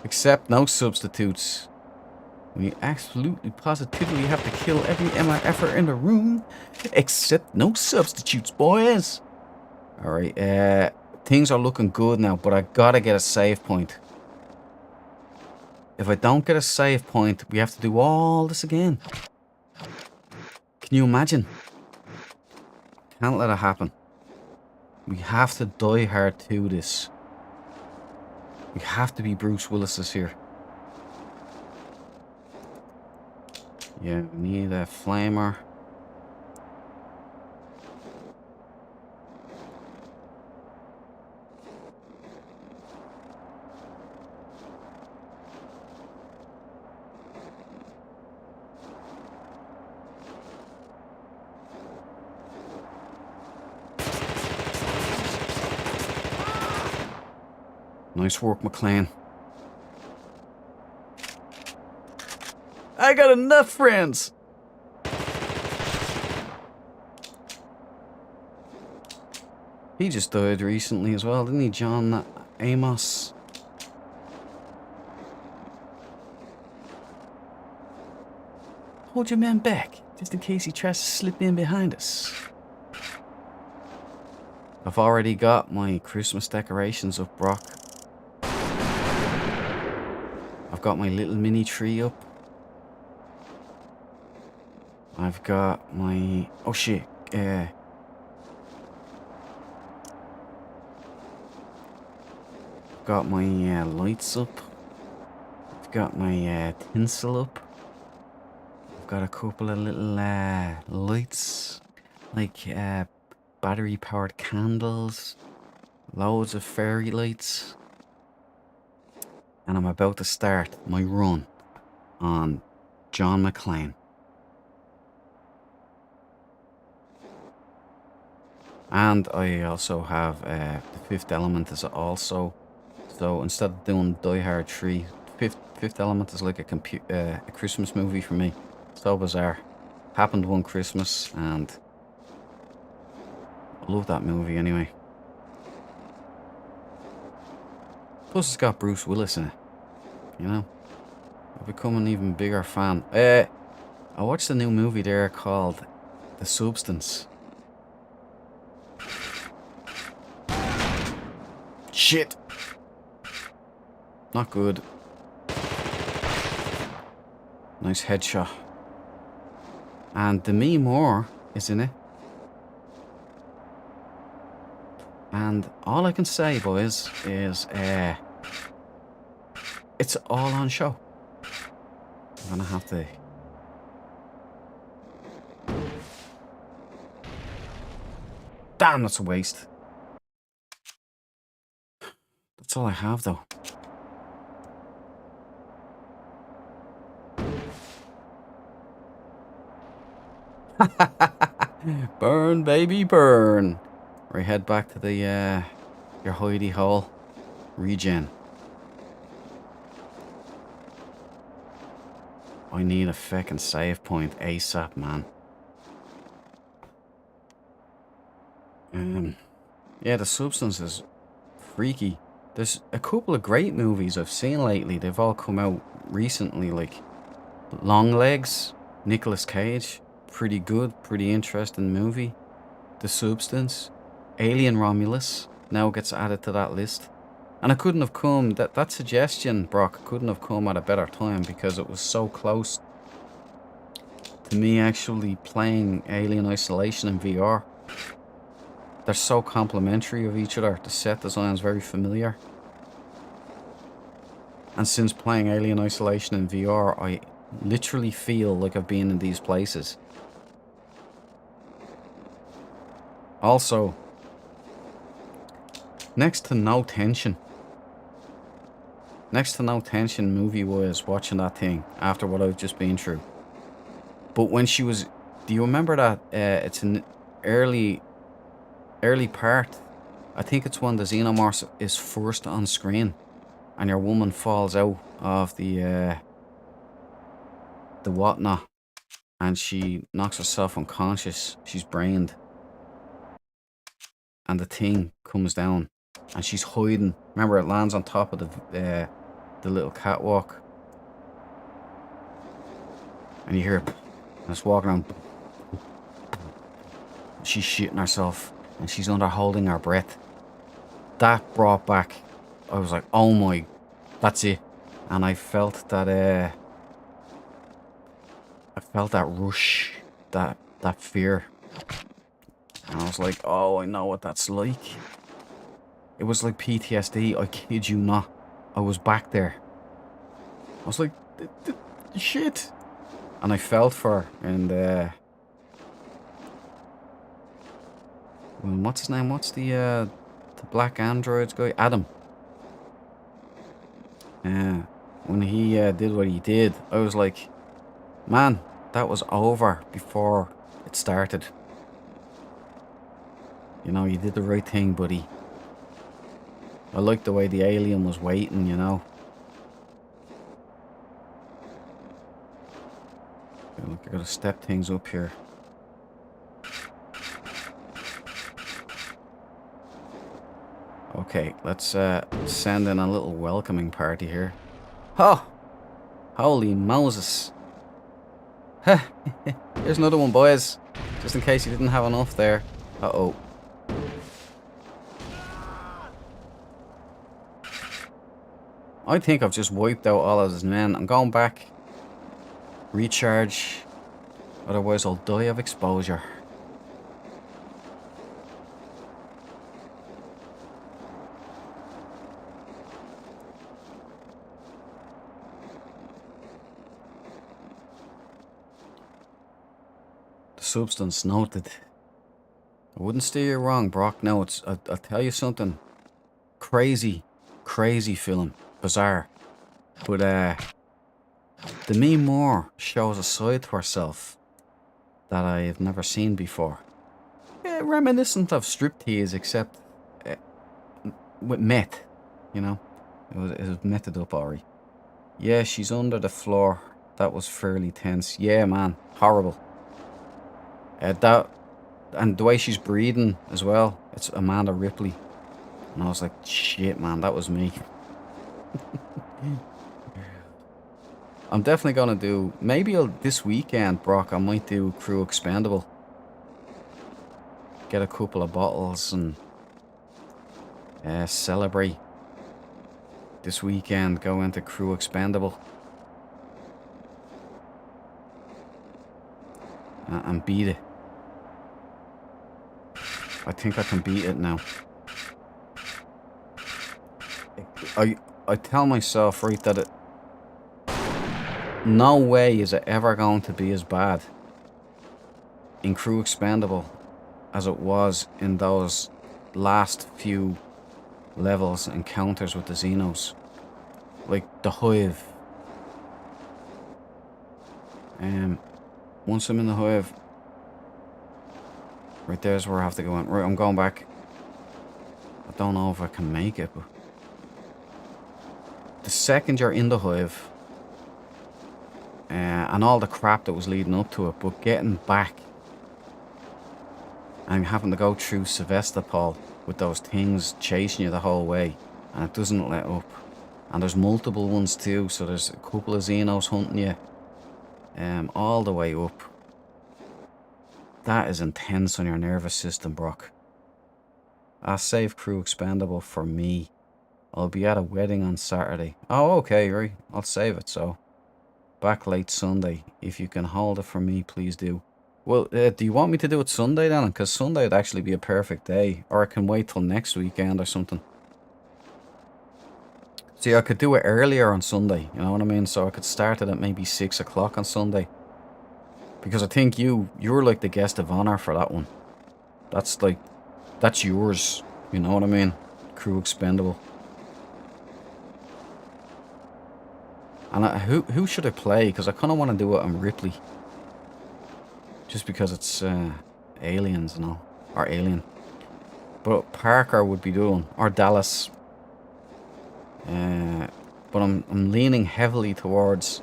Accept no substitutes. When you absolutely positively have to kill every MRFer in the room. Accept no substitutes, boys. Alright, things are looking good now, but I gotta get a save point. If I don't get a save point, we have to do all this again. Can you imagine? Can't let it happen. We have to die hard to this. We have to be Bruce Willis's here. Yeah, we need a flamer. Nice work, McLean. I got enough friends. He just died recently as well, didn't he, John Amos? Hold your men back. Just in case he tries to slip in behind us. I've already got my Christmas decorations up, Brock. I've got my little mini tree up. I've got my... Oh shit. I've got my lights up. I've got my tinsel up. I've got a couple of little lights. Like battery powered candles. Loads of fairy lights. And I'm about to start my run on John McClane. And I also have The Fifth Element is also, so instead of doing Die Hard 3, Fifth Element is like a Christmas movie for me. So bizarre. Happened one Christmas and I love that movie anyway. Plus it's got Bruce Willis in it, you know. I've become an even bigger fan. I watched a new movie there called The Substance. Shit! Not good. Nice headshot. And Demi Moore is in it. And all I can say, boys, is it's all on show. I'm gonna have to... Damn, that's a waste. That's all I have, though. Burn, baby, burn. Right, head back to the your hidey hole. Regen. I need a feckin' save point ASAP, man. Yeah, The Substance is freaky. There's a couple of great movies I've seen lately. They've all come out recently, like Longlegs, Nicolas Cage. Pretty good, pretty interesting movie. The Substance. Alien Romulus now gets added to that list. And it couldn't have come, that suggestion, Brock, couldn't have come at a better time because it was so close to me actually playing Alien Isolation in VR. They're so complementary of each other. The set design is very familiar. And since playing Alien Isolation in VR, I literally feel like I've been in these places. Also, next to no tension movie-wise watching that thing after what I've just been through. But when she was... Do you remember that? It's an early part. I think it's when the Xenomorph is first on screen and your woman falls out of the whatnot and she knocks herself unconscious. She's brained. And the thing comes down and she's hiding. Remember, it lands on top of the little catwalk. And you hear it. And it's walking around. She's shitting herself. And she's under holding her breath. That brought back... I was like, oh my... That's it. And I felt that... I felt that rush. That fear. And I was like, oh, I know what that's like. It was like PTSD. I kid you not. I was back there. I was like, shit. And I felt for her. And... what's his name? What's the black androids guy? Adam. When he did what he did, I was like, man, that was over before it started. You know, you did the right thing, buddy. I liked the way the alien was waiting, you know. Okay, look, I gotta step things up here. Okay, let's send in a little welcoming party here. Oh! Holy Moses! Here's another one, boys. Just in case you didn't have enough there. Uh-oh. I think I've just wiped out all of his men. I'm going back. Recharge. Otherwise I'll die of exposure. The substance noted. I wouldn't steer you wrong, Brock. No, it's I'll tell you something. Crazy film. Bizarre. But Demi Moore shows a side to herself that I've never seen before. Yeah, reminiscent of striptease, except with meth, you know. It was methed up, Ori. Yeah, she's under the floor. That was fairly tense. Yeah, man, horrible. That, and the way she's breathing as well. It's Amanda Ripley, and I was like, shit, man, that was me. I'm definitely gonna do, maybe this weekend, Brock, I might do Crew Expendable. Get a couple of bottles and celebrate. This weekend, go into Crew Expendable. And beat it. I think I can beat it now. I tell myself, right, that no way is it ever going to be as bad in Crew Expendable as it was in those last few levels encounters with the Xenos. Like the Hive. Once I'm in the Hive, right there's where I have to go in. Right, I'm going back. I don't know if I can make it, but the second you're in the Hive, and all the crap that was leading up to it, but getting back and having to go through Sevastopol with those things chasing you the whole way, and it doesn't let up. And there's multiple ones too, so there's a couple of Xenos hunting you all the way up. That is intense on your nervous system, Brock. I'll save Crew Expendable for me. I'll be at a wedding on Saturday. Oh, okay, right. I'll save it, so. Back late Sunday. If you can hold it for me, please do. Well, do you want me to do it Sunday then? Because Sunday would actually be a perfect day. Or I can wait till next weekend or something. See, I could do it earlier on Sunday, you know what I mean? So I could start it at maybe 6 o'clock on Sunday. Because I think you're like the guest of honor for that one. That's yours, you know what I mean? Crew Expendable. And who should I play? Because I kind of want to do it on Ripley. Just because it's aliens and all. Or Alien. But Parker would be doing. Or Dallas. But I'm leaning heavily towards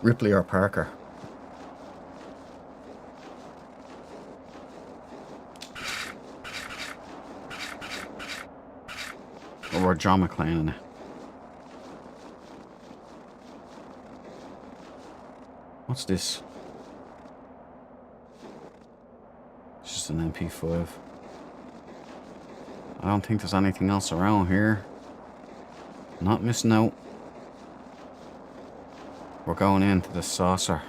Ripley or Parker. Or John McClane in it. What's this? It's just an MP5. I don't think there's anything else around here. Not missing out. We're going into the saucer.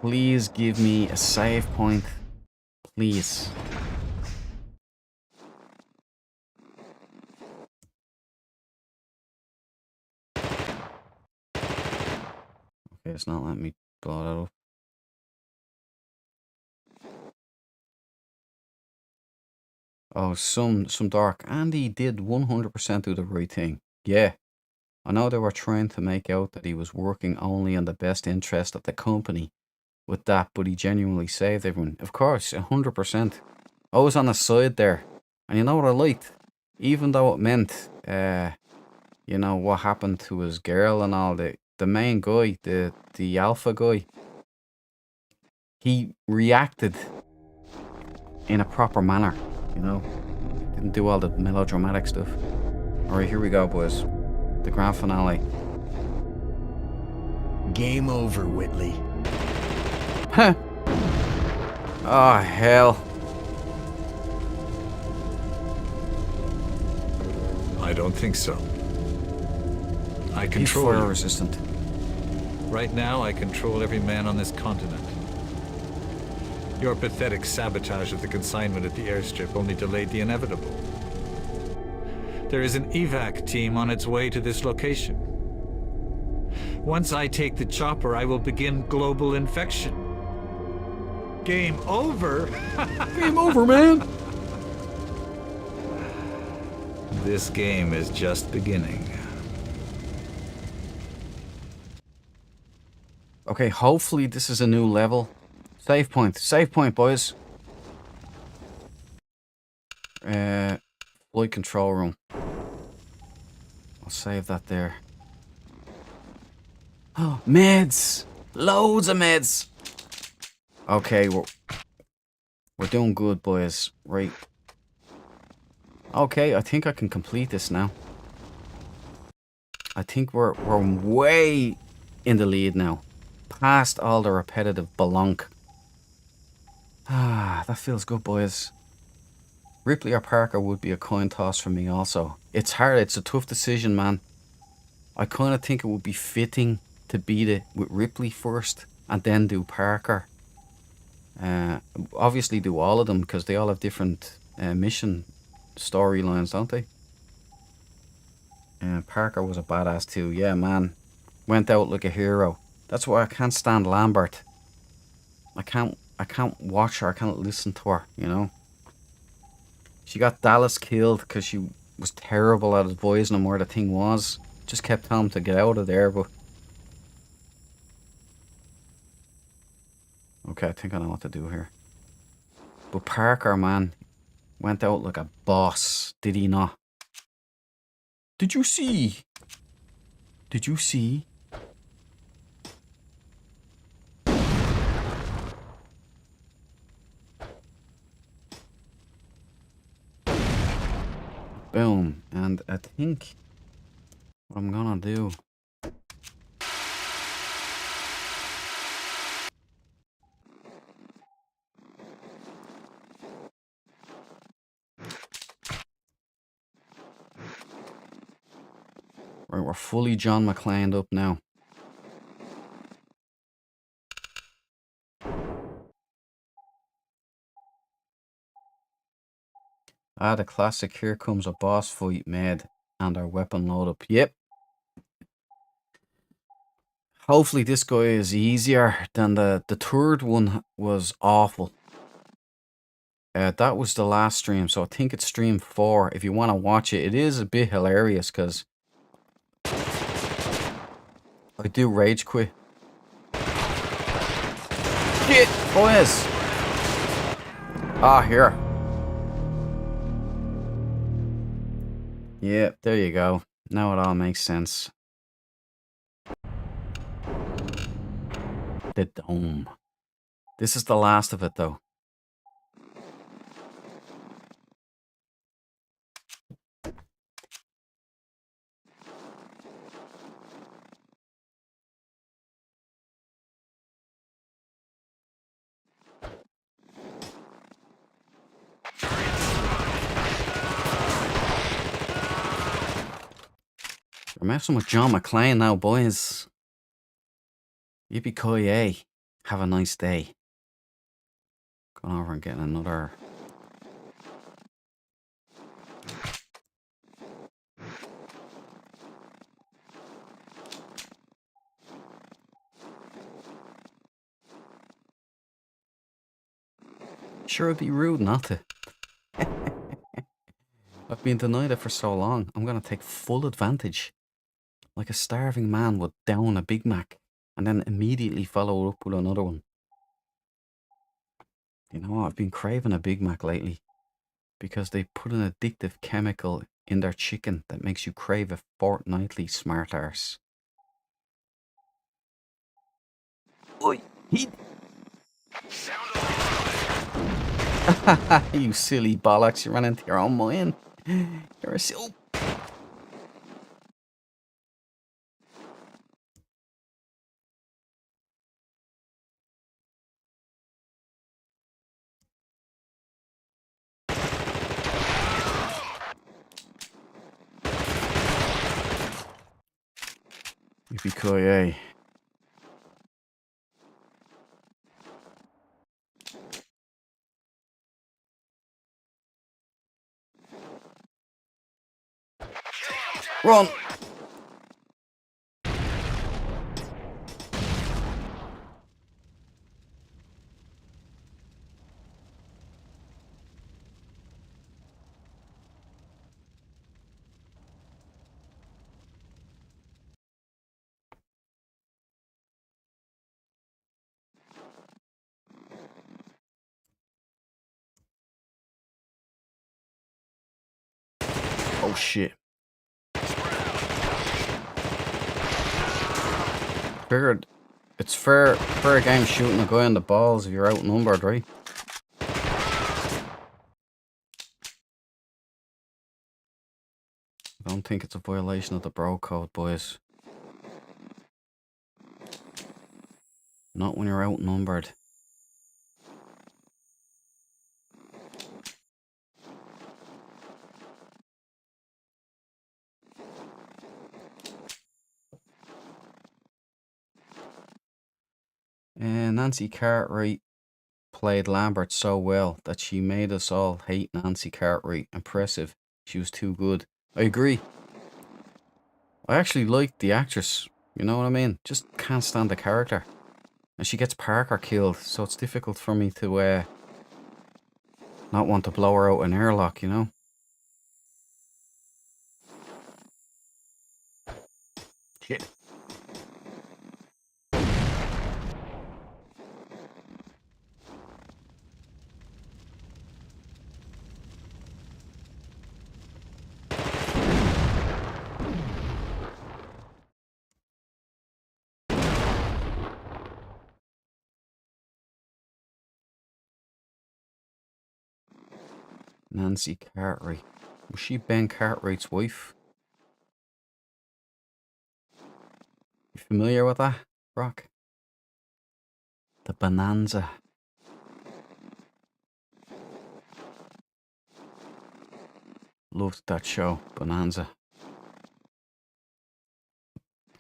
Please give me a save point. Please. Okay, it's not letting me blow that up. Oh, some dark. Andy did 100% do the right thing. Yeah. I know they were trying to make out that he was working only in the best interest of the company with that, but he genuinely saved everyone. Of course, 100%. I was on the side there. And you know what I liked? Even though it meant, you know, what happened to his girl and all, the main guy, the alpha guy, he reacted in a proper manner, you know? Didn't do all the melodramatic stuff. Alright, here we go, boys. The grand finale. Game over, Whitley. Huh. Oh, hell. I don't think so. I He's control fire you. resistant. Right now, I control every man on this continent. Your pathetic sabotage of the consignment at the airstrip only delayed the inevitable. There is an evac team on its way to this location. Once I take the chopper, I will begin global infection. Game over? Game over, man. This game is just beginning. Okay, hopefully this is a new level. Save point. Save point, boys. Flight control room. I'll save that there. Oh, meds! Loads of meds! Okay, we're doing good, boys. Right. Okay, I think I can complete this now. I think we're way in the lead now. Past all the repetitive belunk. Ah, that feels good, boys. Ripley or Parker would be a coin toss for me also. It's hard, it's a tough decision, man. I kind of think it would be fitting to beat it with Ripley first and then do Parker. Obviously do all of them because they all have different mission storylines, don't they? Parker was a badass too. Yeah, man. Went out like a hero. That's why I can't stand Lambert. I can't watch her. I can't listen to her, you know? She got Dallas killed because she was terrible at advising him where the thing was. Just kept telling him to get out of there, but... Okay, I think I know what to do here. But Parker, man, went out like a boss, did he not? Did you see? Did you see? Boom. And I think what I'm gonna do... Right, we're fully John McClane'd up now. Ah, the classic, here comes a boss fight made and our weapon load up. Yep. Hopefully this guy is easier than the third one was awful. That was the last stream, so I think it's stream 4. If you want to watch it, it is a bit hilarious because I do rage quit. Shit, boys. Ah, here. Yeah, there you go. Now it all makes sense. The dome. This is the last of it, though. We're messing with John McClane now, boys. Yippee-ki-yay. Have a nice day. Going over and getting another... Sure, it'd be rude not to. I've been denied it for so long. I'm going to take full advantage. Like a starving man would down a Big Mac and then immediately follow it up with another one. You know what? I've been craving a Big Mac lately because they put an addictive chemical in their chicken that makes you crave it fortnightly, smart arse. Oi! He... You silly bollocks, you ran into your own mine. You're a silly... Yippee-ki-yay. Run! Oh shit. Figured it's fair game shooting a guy in the balls if you're outnumbered, right? I don't think it's a violation of the bro code, boys. Not when you're outnumbered. And Nancy Cartwright played Lambert so well that she made us all hate Nancy Cartwright. Impressive. She was too good. I agree. I actually liked the actress. You know what I mean? Just can't stand the character. And she gets Parker killed, so it's difficult for me to not want to blow her out an airlock, you know? Shit. Nancy Cartwright. Was she Ben Cartwright's wife? You familiar with that, Brock? The Bonanza. Loved that show, Bonanza.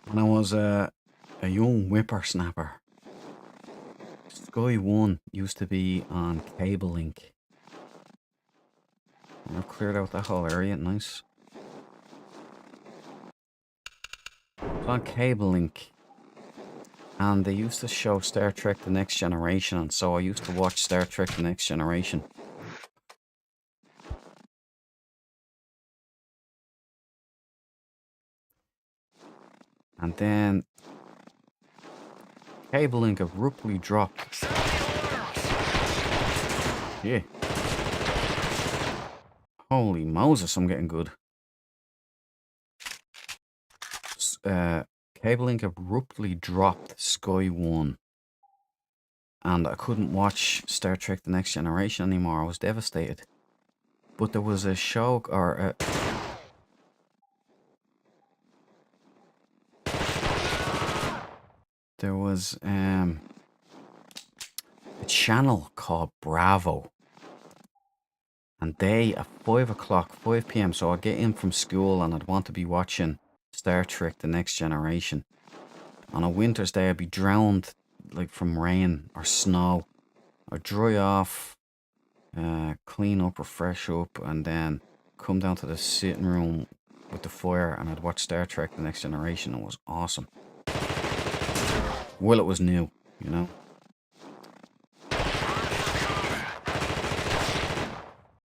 When I was a young whippersnapper, Sky One used to be on Cable Link. I've cleared out that whole area, nice. It's on Cable Link. And they used to show Star Trek The Next Generation, and so I used to watch Star Trek The Next Generation. And then Cable Link abruptly dropped. Yeah. Holy Moses, I'm getting good. Cable Link abruptly dropped Sky One. And I couldn't watch Star Trek The Next Generation anymore. I was devastated. But there was a show, or there was a channel called Bravo. And they, at 5 o'clock, 5 p.m, so I'd get in from school and I'd want to be watching Star Trek The Next Generation. On a winter's day, I'd be drowned, like from rain or snow. I'd dry off, clean up, refresh up, and then come down to the sitting room with the fire and I'd watch Star Trek The Next Generation. It was awesome. Well, it was new, you know.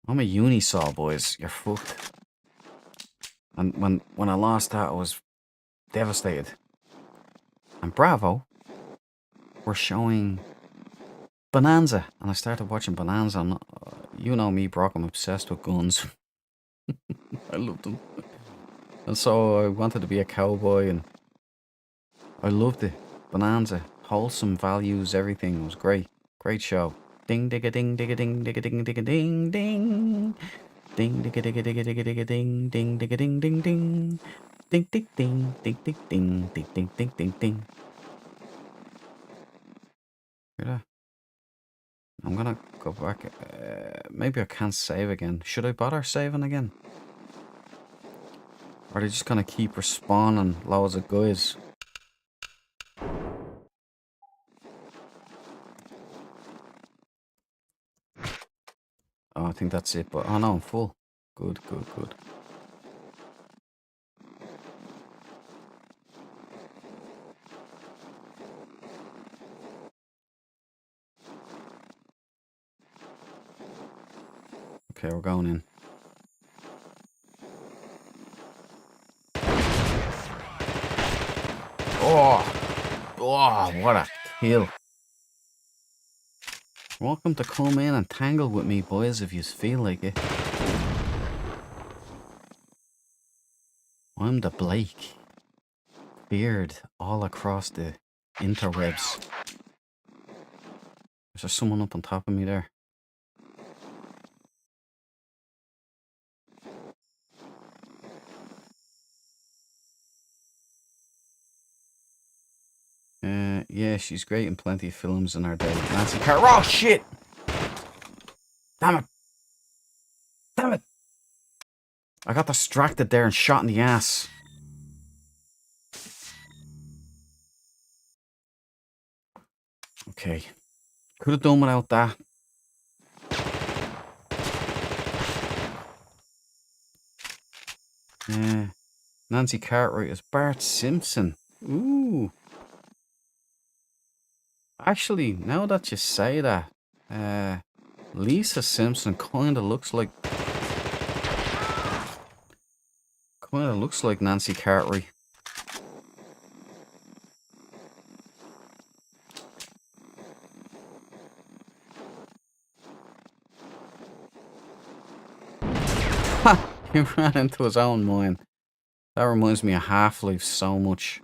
I'm a Unisaw, boys. You're fucked. And when I lost that, I was devastated. And Bravo were showing Bonanza, and I started watching Bonanza. And you know me, Brock. I'm obsessed with guns. I loved them, and so I wanted to be a cowboy, and I loved it. Bonanza, wholesome values, everything. It was great, great show. Ding digga ding digga ding digga ding digga ding ding. Ding digga digga digga digga digga ding ding digga ding ding ding. Ding ding ding ding ding ding ding ding ding ding ding. Hear that? I'm gonna go back. Maybe I can't save again. Should I bother saving again? Or are they just gonna keep respawning loads of guys? think that's it, but oh no, I'm full. Good, good, good. Okay, we're going in. Oh, oh, what a kill. Welcome to come in and tangle with me, boys, if you feel like it. I'm the Blake. Beard all across the interwebs. Is there someone up on top of me there? Yeah, she's great in plenty of films in her day. Nancy Carr. Oh, shit! Damn it! Damn it! I got distracted there and shot in the ass. Okay. Could have done without that. Nancy Cartwright as Bart Simpson. Ooh. Actually, now that you say that, Lisa Simpson kind of looks like Nancy Cartwright. Ha! He ran into his own mine. That reminds me of Half-Life so much.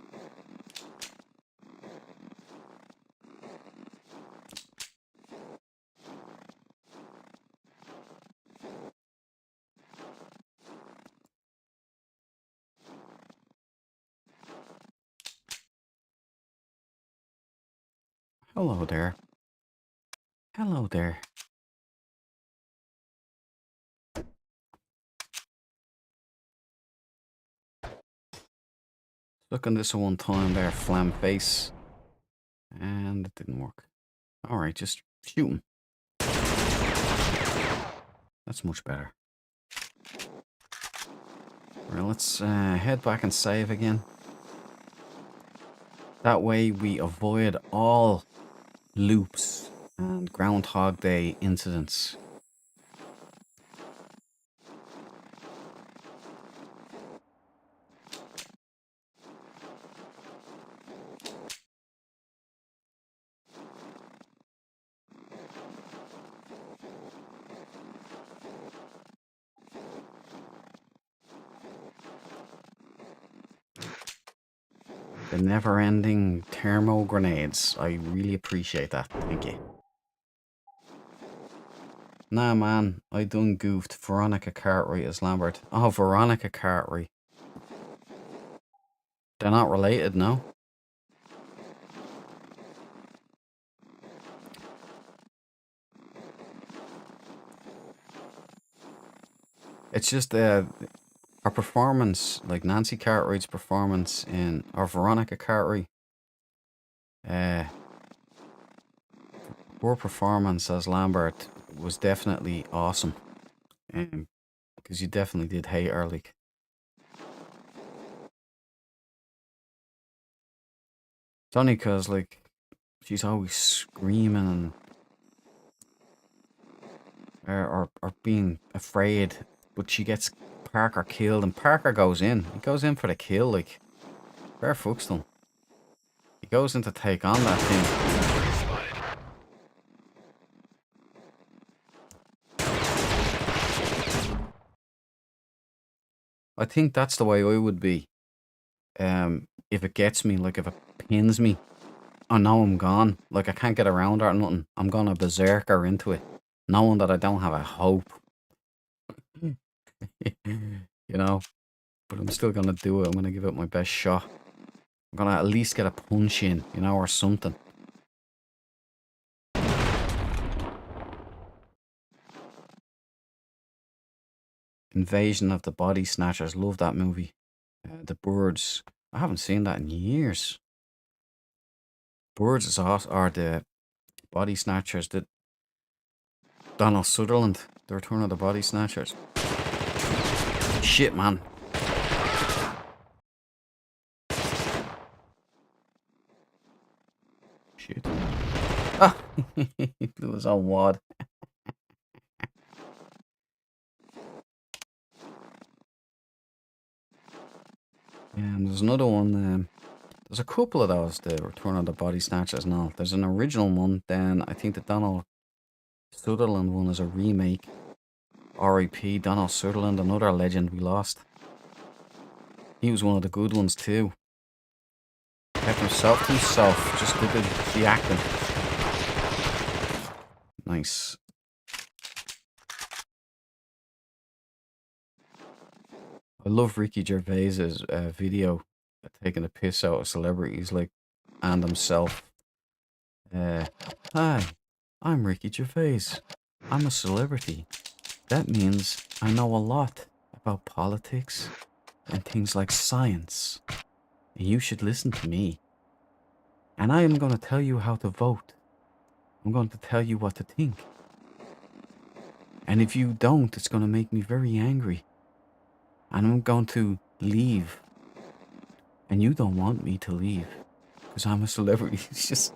Hello there. Hello there. Look on this one time there, flam face. And it didn't work. Alright, just shoot him. That's much better. Right, let's head back and save again. That way we avoid all loops and Groundhog Day incidents. The never-ending thermo grenades. I really appreciate that. Thank you. Nah, man. I done goofed. Veronica Cartwright as Lambert. Oh, Veronica Cartwright. They're not related, no? It's just her performance, like Nancy Cartwright's performance in, or Veronica Cartwright, her performance as Lambert was definitely awesome. Because you definitely did hate her, like. It's only because, like, she's always screaming and or being afraid, but she gets Parker killed, and Parker goes in. He goes in for the kill, like. Fair fucks them. He goes in to take on that thing. I think that's the way I would be. If it gets me, like if it pins me, I know I'm gone. Like I can't get around or nothing. I'm gonna berserker into it, knowing that I don't have a hope. You know, but I'm still gonna do it. I'm gonna give it my best shot. I'm gonna at least get a punch in, you know, or something. Invasion of the Body Snatchers. Love that movie. The Birds. I haven't seen that in years. Birds is awesome. Or the Body Snatchers. The Donald Sutherland. The Return of the Body Snatchers. Shit, man. Shit. Ah! He blew his own wad. Yeah, and there's another one. There's a couple of those, the Return of the Body Snatchers and all. There's an original one, then I think the Donald Sutherland one is a remake. R.I.P. Donald Sutherland, another legend we lost. He was one of the good ones too. Kept himself to himself, just did the acting. Nice. I love Ricky Gervais's video taking a piss out of celebrities like and himself. Hi, I'm Ricky Gervais. I'm a celebrity. That means I know a lot about politics and things like science. And you should listen to me. And I am going to tell you how to vote. I'm going to tell you what to think. And if you don't, it's going to make me very angry. And I'm going to leave. And you don't want me to leave. Because I'm a celebrity. It's just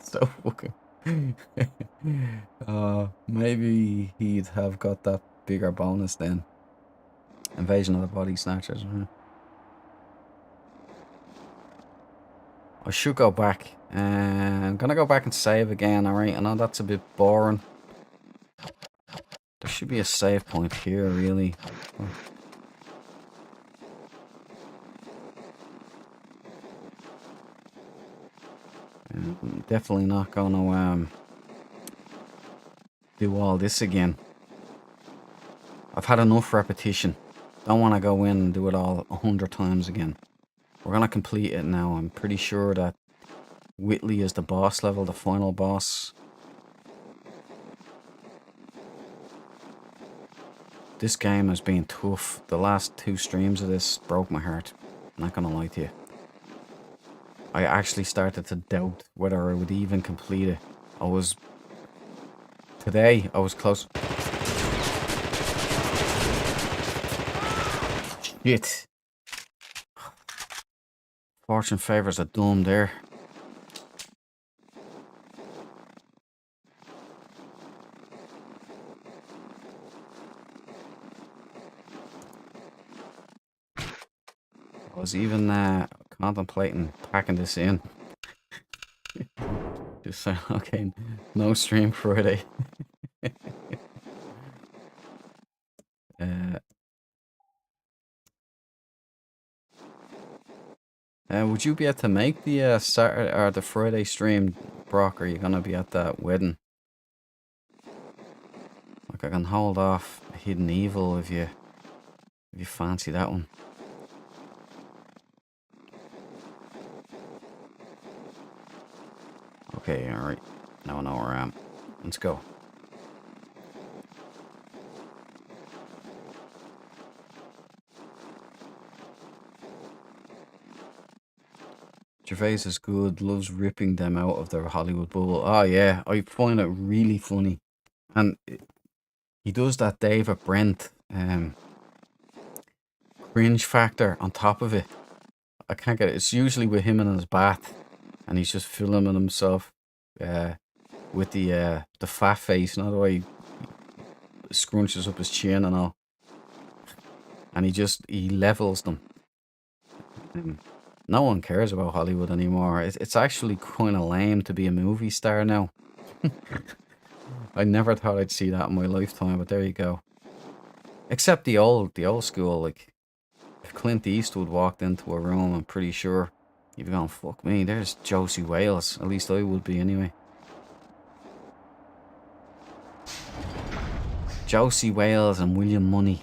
so fucking... maybe he'd have got that bigger bonus then. Invasion of the Body Snatchers. I should go back. I'm gonna go back and save again, alright? I know that's a bit boring. There should be a save point here, really. I'm definitely not gonna do all this again. I've had enough repetition. Don't want to go in and do it all 100 times again. We're gonna complete it now. I'm pretty sure that Whitley is the boss level, the final boss. This game has been tough. The last 2 streams of this broke my heart. I'm not gonna lie to you. I actually started to doubt whether I would even complete it. Today, I was close. Shit. Fortune favours a dumb there. I was even contemplating packing this in. Just saying, okay, no stream Friday. Would you be able to make the Saturday or the Friday stream, Brock? Or are you gonna be at that wedding? Like I can hold off Hidden Evil if you fancy that one. Okay, alright. Now I know where I am. Let's go. Gervais is good, loves ripping them out of their Hollywood bubble. Oh yeah, I find it really funny. And he does that David Brent cringe factor on top of it. I can't get it. It's usually with him in his bath. And he's just filming himself with the fat face. You know the way he scrunches up his chin and all. And he levels them. No one cares about Hollywood anymore. It's actually kind of lame to be a movie star now. I never thought I'd see that in my lifetime, but there you go. Except the old school, like if Clint Eastwood walked into a room, I'm pretty sure you'd be going, fuck me, there's Josie Wales. At least I would be anyway. Josie Wales and William Money.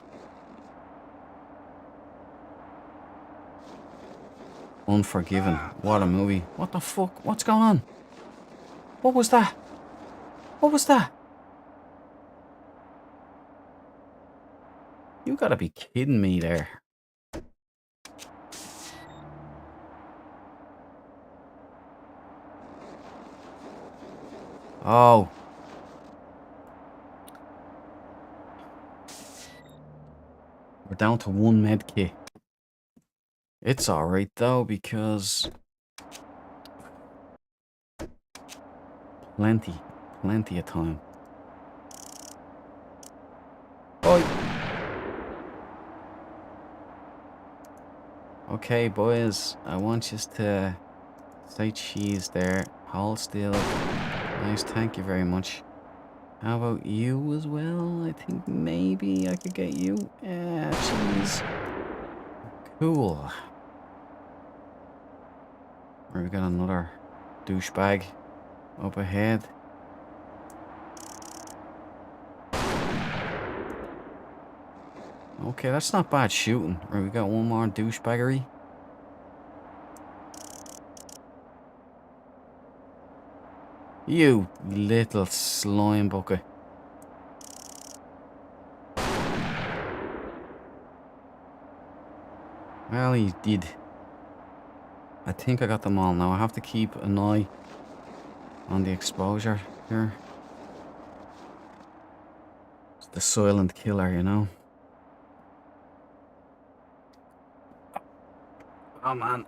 Unforgiven. What a movie. What the fuck? What's going on? What was that? What was that? You gotta be kidding me there. Oh. We're down to 1 med kit. It's alright though, because plenty of time. Oi! Okay, boys, I want you to say cheese there. Hold still. Nice, thank you very much. How about you as well? I think maybe I could get you. Cheese. Cool. Right, we got another douchebag up ahead. Okay, that's not bad shooting. Right, we got one more douchebaggery. You little slime bucket. Well, he did. I think I got them all now. I have to keep an eye on the exposure here. It's the silent killer, you know. Oh man,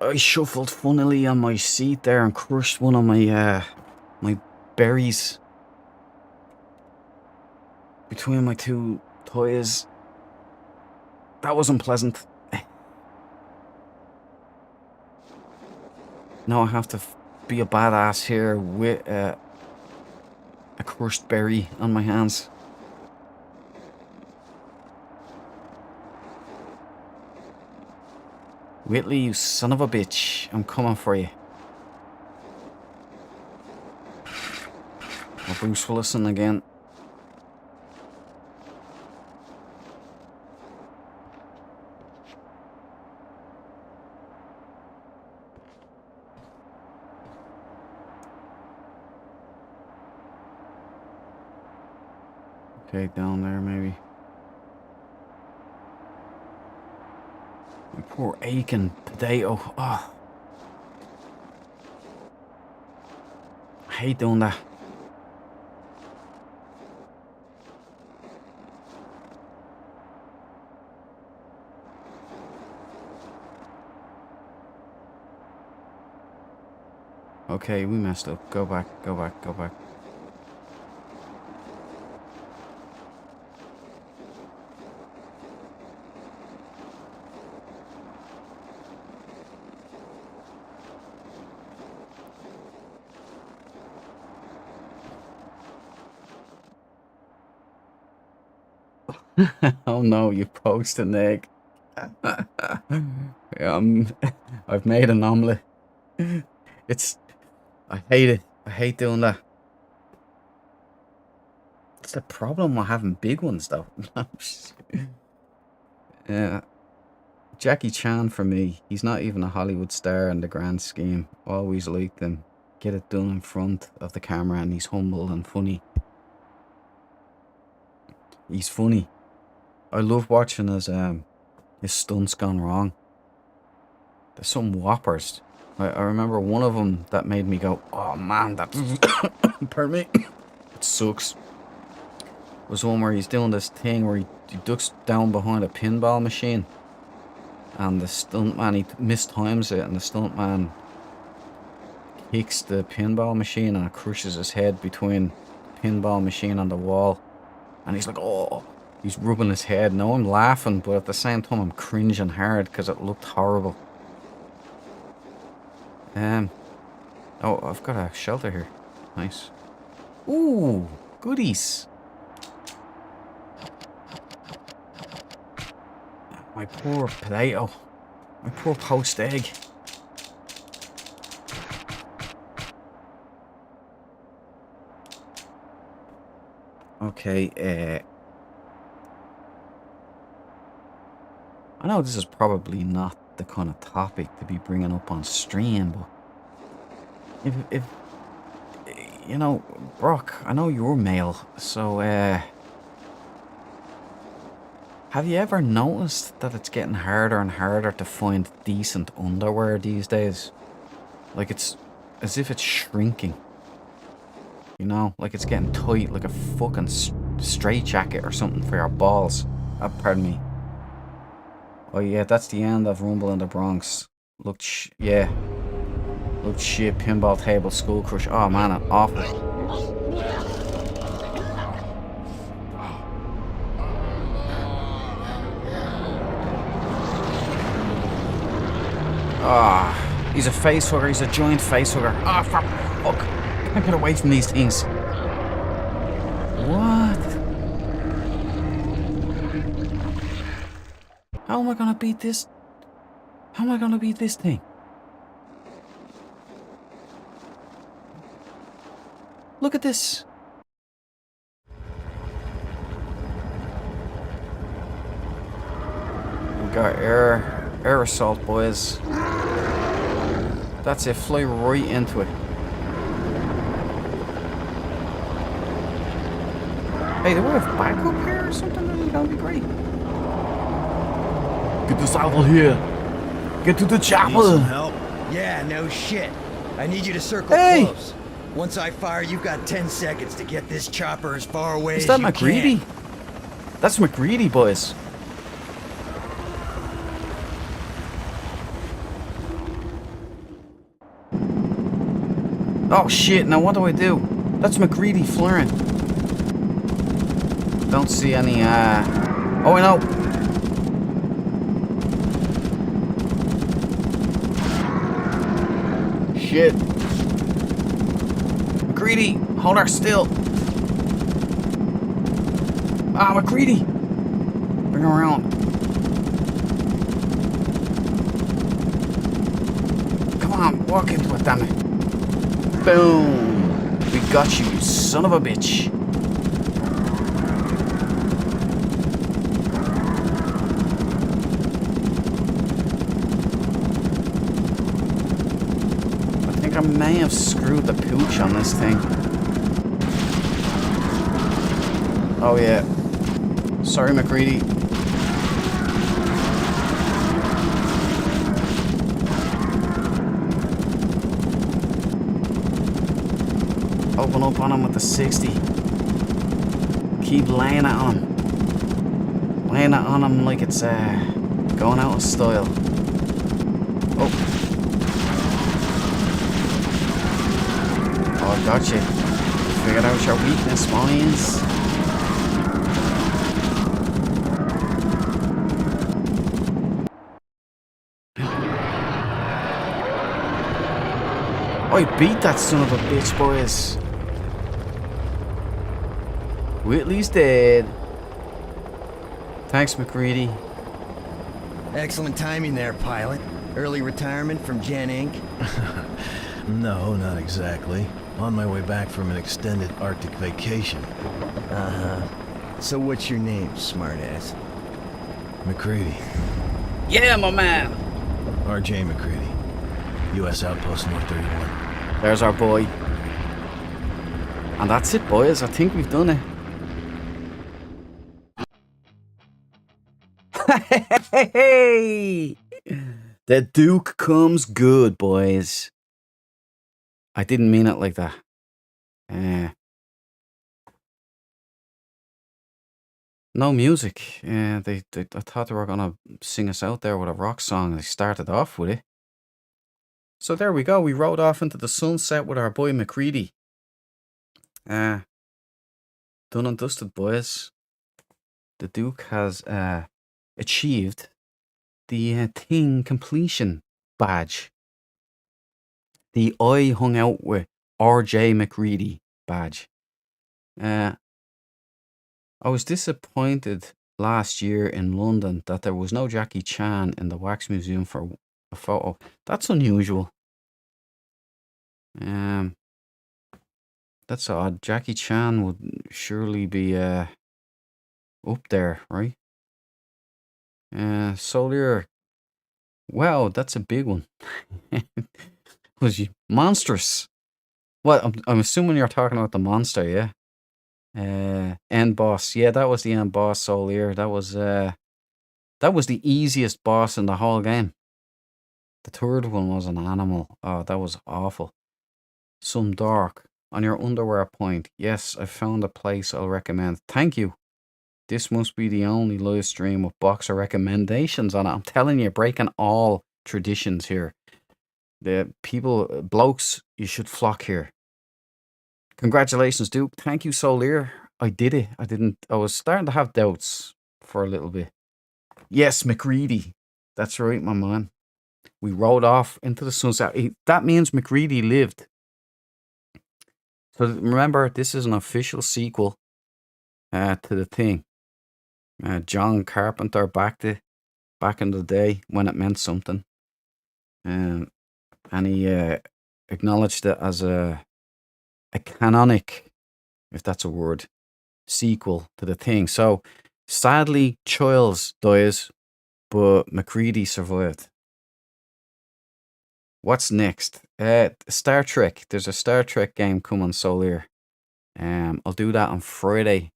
I shuffled funnily on my seat there and crushed one of my my berries between my two toys. That was unpleasant. Now I have to be a badass here with a crushed berry on my hands. Whitley, you son of a bitch. I'm coming for you. Oh, Bruce Willison again. Okay, down there maybe. My poor aching potato. Oh. I hate doing that. Okay, we messed up. Go back, go back, go back. Oh no, you poached an egg. I've made an omelette. I hate it. I hate doing that. It's the problem with having big ones though. Yeah. Jackie Chan for me, he's not even a Hollywood star in the grand scheme. Always liked him. Get it done in front of the camera, and he's humble and funny. He's funny. I love watching his stunts gone wrong. There's some whoppers. I remember one of them that made me go, oh man, that pardon me, it sucks. It was one where he's doing this thing where he ducks down behind a pinball machine, and the stuntman, he mistimes it, and the stuntman kicks the pinball machine and it crushes his head between the pinball machine and the wall, and he's like, oh, he's rubbing his head. Now I'm laughing, but at the same time I'm cringing hard because it looked horrible. Oh, I've got a shelter here. Nice. Ooh, goodies. My poor potato. My poor poached egg. Okay, I know this is probably not the kind of topic to be bringing up on stream, but if you know, Brock, I know you're male, so have you ever noticed that it's getting harder and harder to find decent underwear these days? Like, it's as if it's shrinking. You know, like it's getting tight, like a fucking straight jacket or something for your balls. Pardon me. Oh yeah, that's the end of Rumble in the Bronx. Yeah. Looked shit, pinball table, School Crush. Oh man, awful. Ah, he's a face hugger, he's a giant face hugger. Ah, for fuck. Can't get away from these things. What? How am I gonna beat this? How am I gonna beat this thing? Look at this. We got air assault, boys. That's it, fly right into it. Hey, do we have backup here or something? That'll be great. Get this out of here. Get to the chopper. Need some help? Yeah, no shit. I need you to circle close. Once I fire, you've got 10 seconds to get this chopper as far away as you can. Is that McGreedy? That's McGreedy, boys. Oh shit, now what do I do? That's McGreedy flaring. Don't see any, Oh, I know. Shit. McGreedy, hold her still. Ah, McGreedy. Bring her around. Come on, walk into it, damn it. Boom. We got you, you son of a bitch. I may have screwed the pooch on this thing. Oh yeah. Sorry, McGreedy. Open up on him with the 60. Keep laying it on him. Laying it on him like it's going out of style. Oh. Oh, gotcha. Figured out your weakness, boys. I beat that son of a bitch, boys. Whitley's dead. Thanks, McGreedy. Excellent timing there, pilot. Early retirement from Gen Inc. No, not exactly. On my way back from an extended Arctic vacation. Uh-huh. So what's your name, smartass? McCready. Yeah, my man. R.J. McCready. U.S. Outpost North 31. There's our boy. And that's it, boys. I think we've done it. Hey! The Duke comes good, boys. I didn't mean it like that. No music. I thought they were gonna sing us out there with a rock song. They started off with it. So there we go. We rode off into the sunset with our boy McCready. Done and dusted, boys. The Duke has achieved the thing completion badge. The I hung out with R.J. McCready badge. I was disappointed last year in London that there was no Jackie Chan in the Wax Museum for a photo. That's unusual. That's odd. Jackie Chan would surely be up there, right? Solier. Wow, that's a big one. Was monstrous. What? I'm assuming you're talking about the monster, yeah. End boss. Yeah, that was the end boss, Solier. That was the easiest boss in the whole game. The third one was an animal. Oh, that was awful. Some dark. on your underwear point. Yes, I found a place I'll recommend. Thank you. This must be the only live stream with boxer recommendations on it. I'm telling you, breaking all traditions here. The people, blokes, you should flock here. Congratulations, Duke. Thank you, Solier. I did it. I was starting to have doubts for a little bit. Yes, McReady. That's right, my man. We rode off into the sunset. That means McReady lived. So remember, this is an official sequel to the thing. John Carpenter back in the day when it meant something. And he acknowledged it as a canonic, if that's a word, sequel to the thing. So sadly, Childs dies, but McCready survived. What's next? Star Trek. There's a Star Trek game coming, Solier. I'll do that on Friday.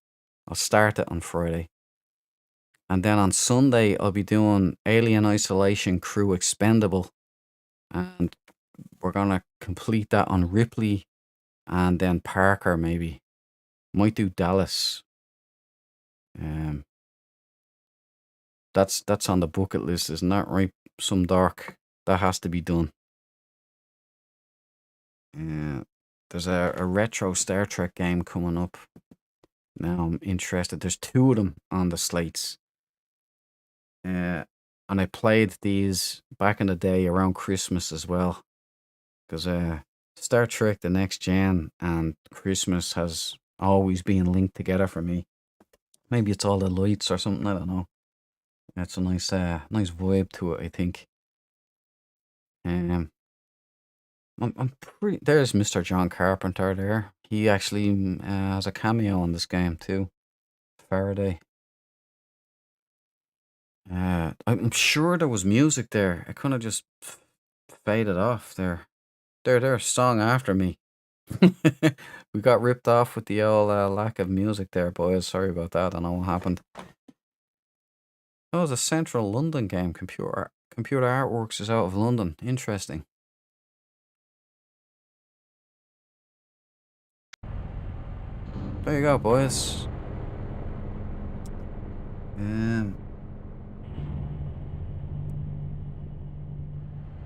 I'll start it on Friday. And then on Sunday, I'll be doing Alien Isolation Crew Expendable. And we're going to complete that on Ripley and then Parker, maybe. Might do Dallas. That's on the bucket list, isn't that right? Some dark. That has to be done. There's a retro Star Trek game coming up. Now I'm interested. There's 2 of them on the slates. And I played these back in the day around Christmas as well. Because Star Trek The Next Gen and Christmas has always been linked together for me. Maybe it's all the lights or something, I don't know. It's a nice vibe to it, I think. I'm pretty. There's Mr. John Carpenter there. He actually has a cameo in this game too. Faraday. I'm sure there was music there. It kind of just faded off there. There, song after me. We got ripped off with the old lack of music there, boys. Sorry about that. I don't know what happened. Oh, it was a Central London game. Computer Artworks is out of London. Interesting. There you go, boys.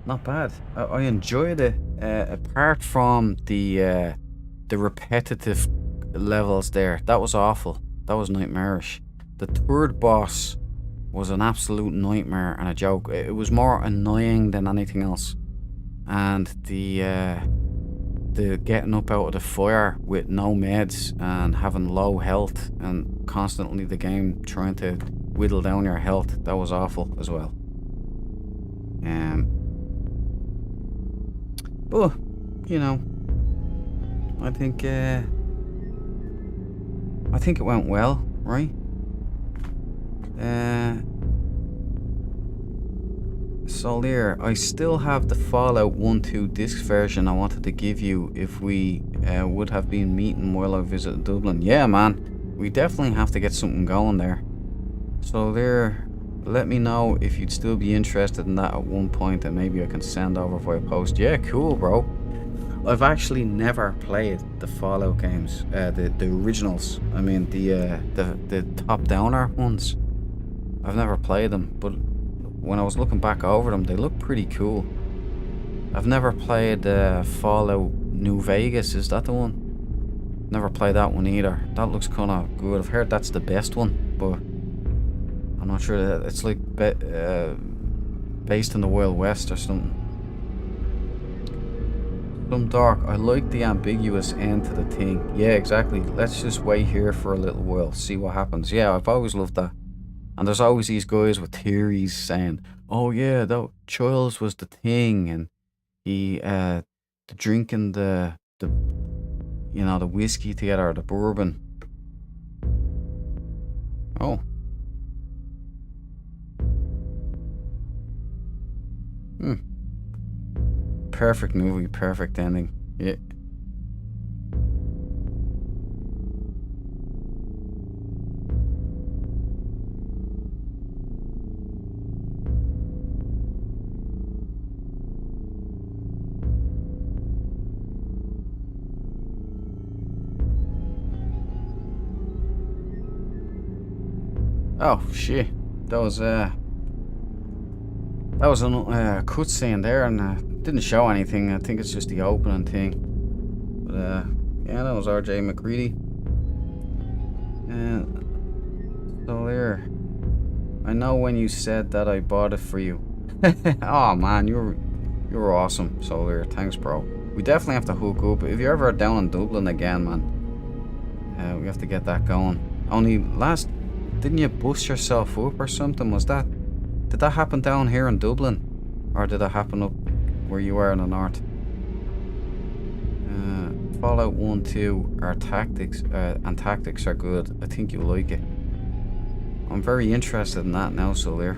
Not bad. I enjoyed it. Apart from the repetitive levels there, that was awful. That was nightmarish. The third boss was an absolute nightmare and a joke. It was more annoying than anything else. And the getting up out of the fire with no meds and having low health and constantly the game trying to whittle down your health, that was awful as well. But you know, I think it went well, right? Solier, I still have the Fallout 1-2 disc version I wanted to give you if we would have been meeting while I visited Dublin. Yeah, man, we definitely have to get something going there. Solier, let me know if you'd still be interested in that at one point, and maybe I can send over via post. Yeah, cool, bro. I've actually never played the Fallout games, the originals. I mean, the top-downer ones. I've never played them, but when I was looking back over them, they look pretty cool. I've never played Fallout New Vegas. Is that the one? Never played that one either. That looks kind of good. I've heard that's the best one, but I'm not sure that it's like based in the Wild West or something. Some dark. I like the ambiguous end to the thing. Yeah, exactly. Let's just wait here for a little while, see what happens. Yeah, I've always loved that. And there's always these guys with theories saying, "Oh yeah, that Childs was the thing," and he drinking the whiskey together, or the bourbon. Oh. Perfect movie, perfect ending. Yeah. Oh shit, that was a cutscene there, and didn't show anything. I think it's just the opening thing. But yeah, that was R.J. McCready. So there. I know when you said that I bought it for you. Oh man, you're awesome, Solar. Thanks, bro. We definitely have to hook up. If you're ever down in Dublin again, man, we have to get that going. Only didn't you bust yourself up or something? Did that happen down here in Dublin, or did it happen up where you are in the north? Fallout 1, 2, our tactics are good. I think you'll like it. I'm very interested in that now, Solar.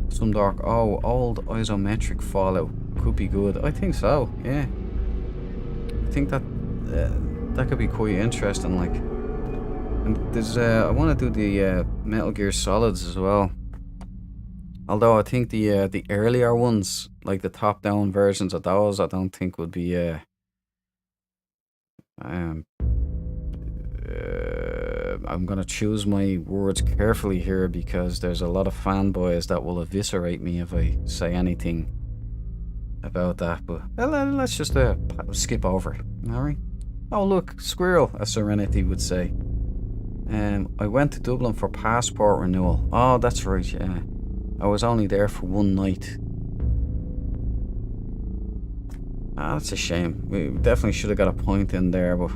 Some dark. Oh, old isometric Fallout could be good. I think so. Yeah. I think that could be quite interesting. Like, and there's I want to do the Metal Gear Solids as well. Although I think the earlier ones, like the top-down versions of those, I don't think would be I'm gonna choose my words carefully here, because there's a lot of fanboys that will eviscerate me if I say anything about that. But let's just skip over it. Alright. Oh look, squirrel, as Serenity would say. I went to Dublin for passport renewal. Oh, that's right, yeah. I was only there for one night. Ah, that's a shame. We definitely should have got a point in there, but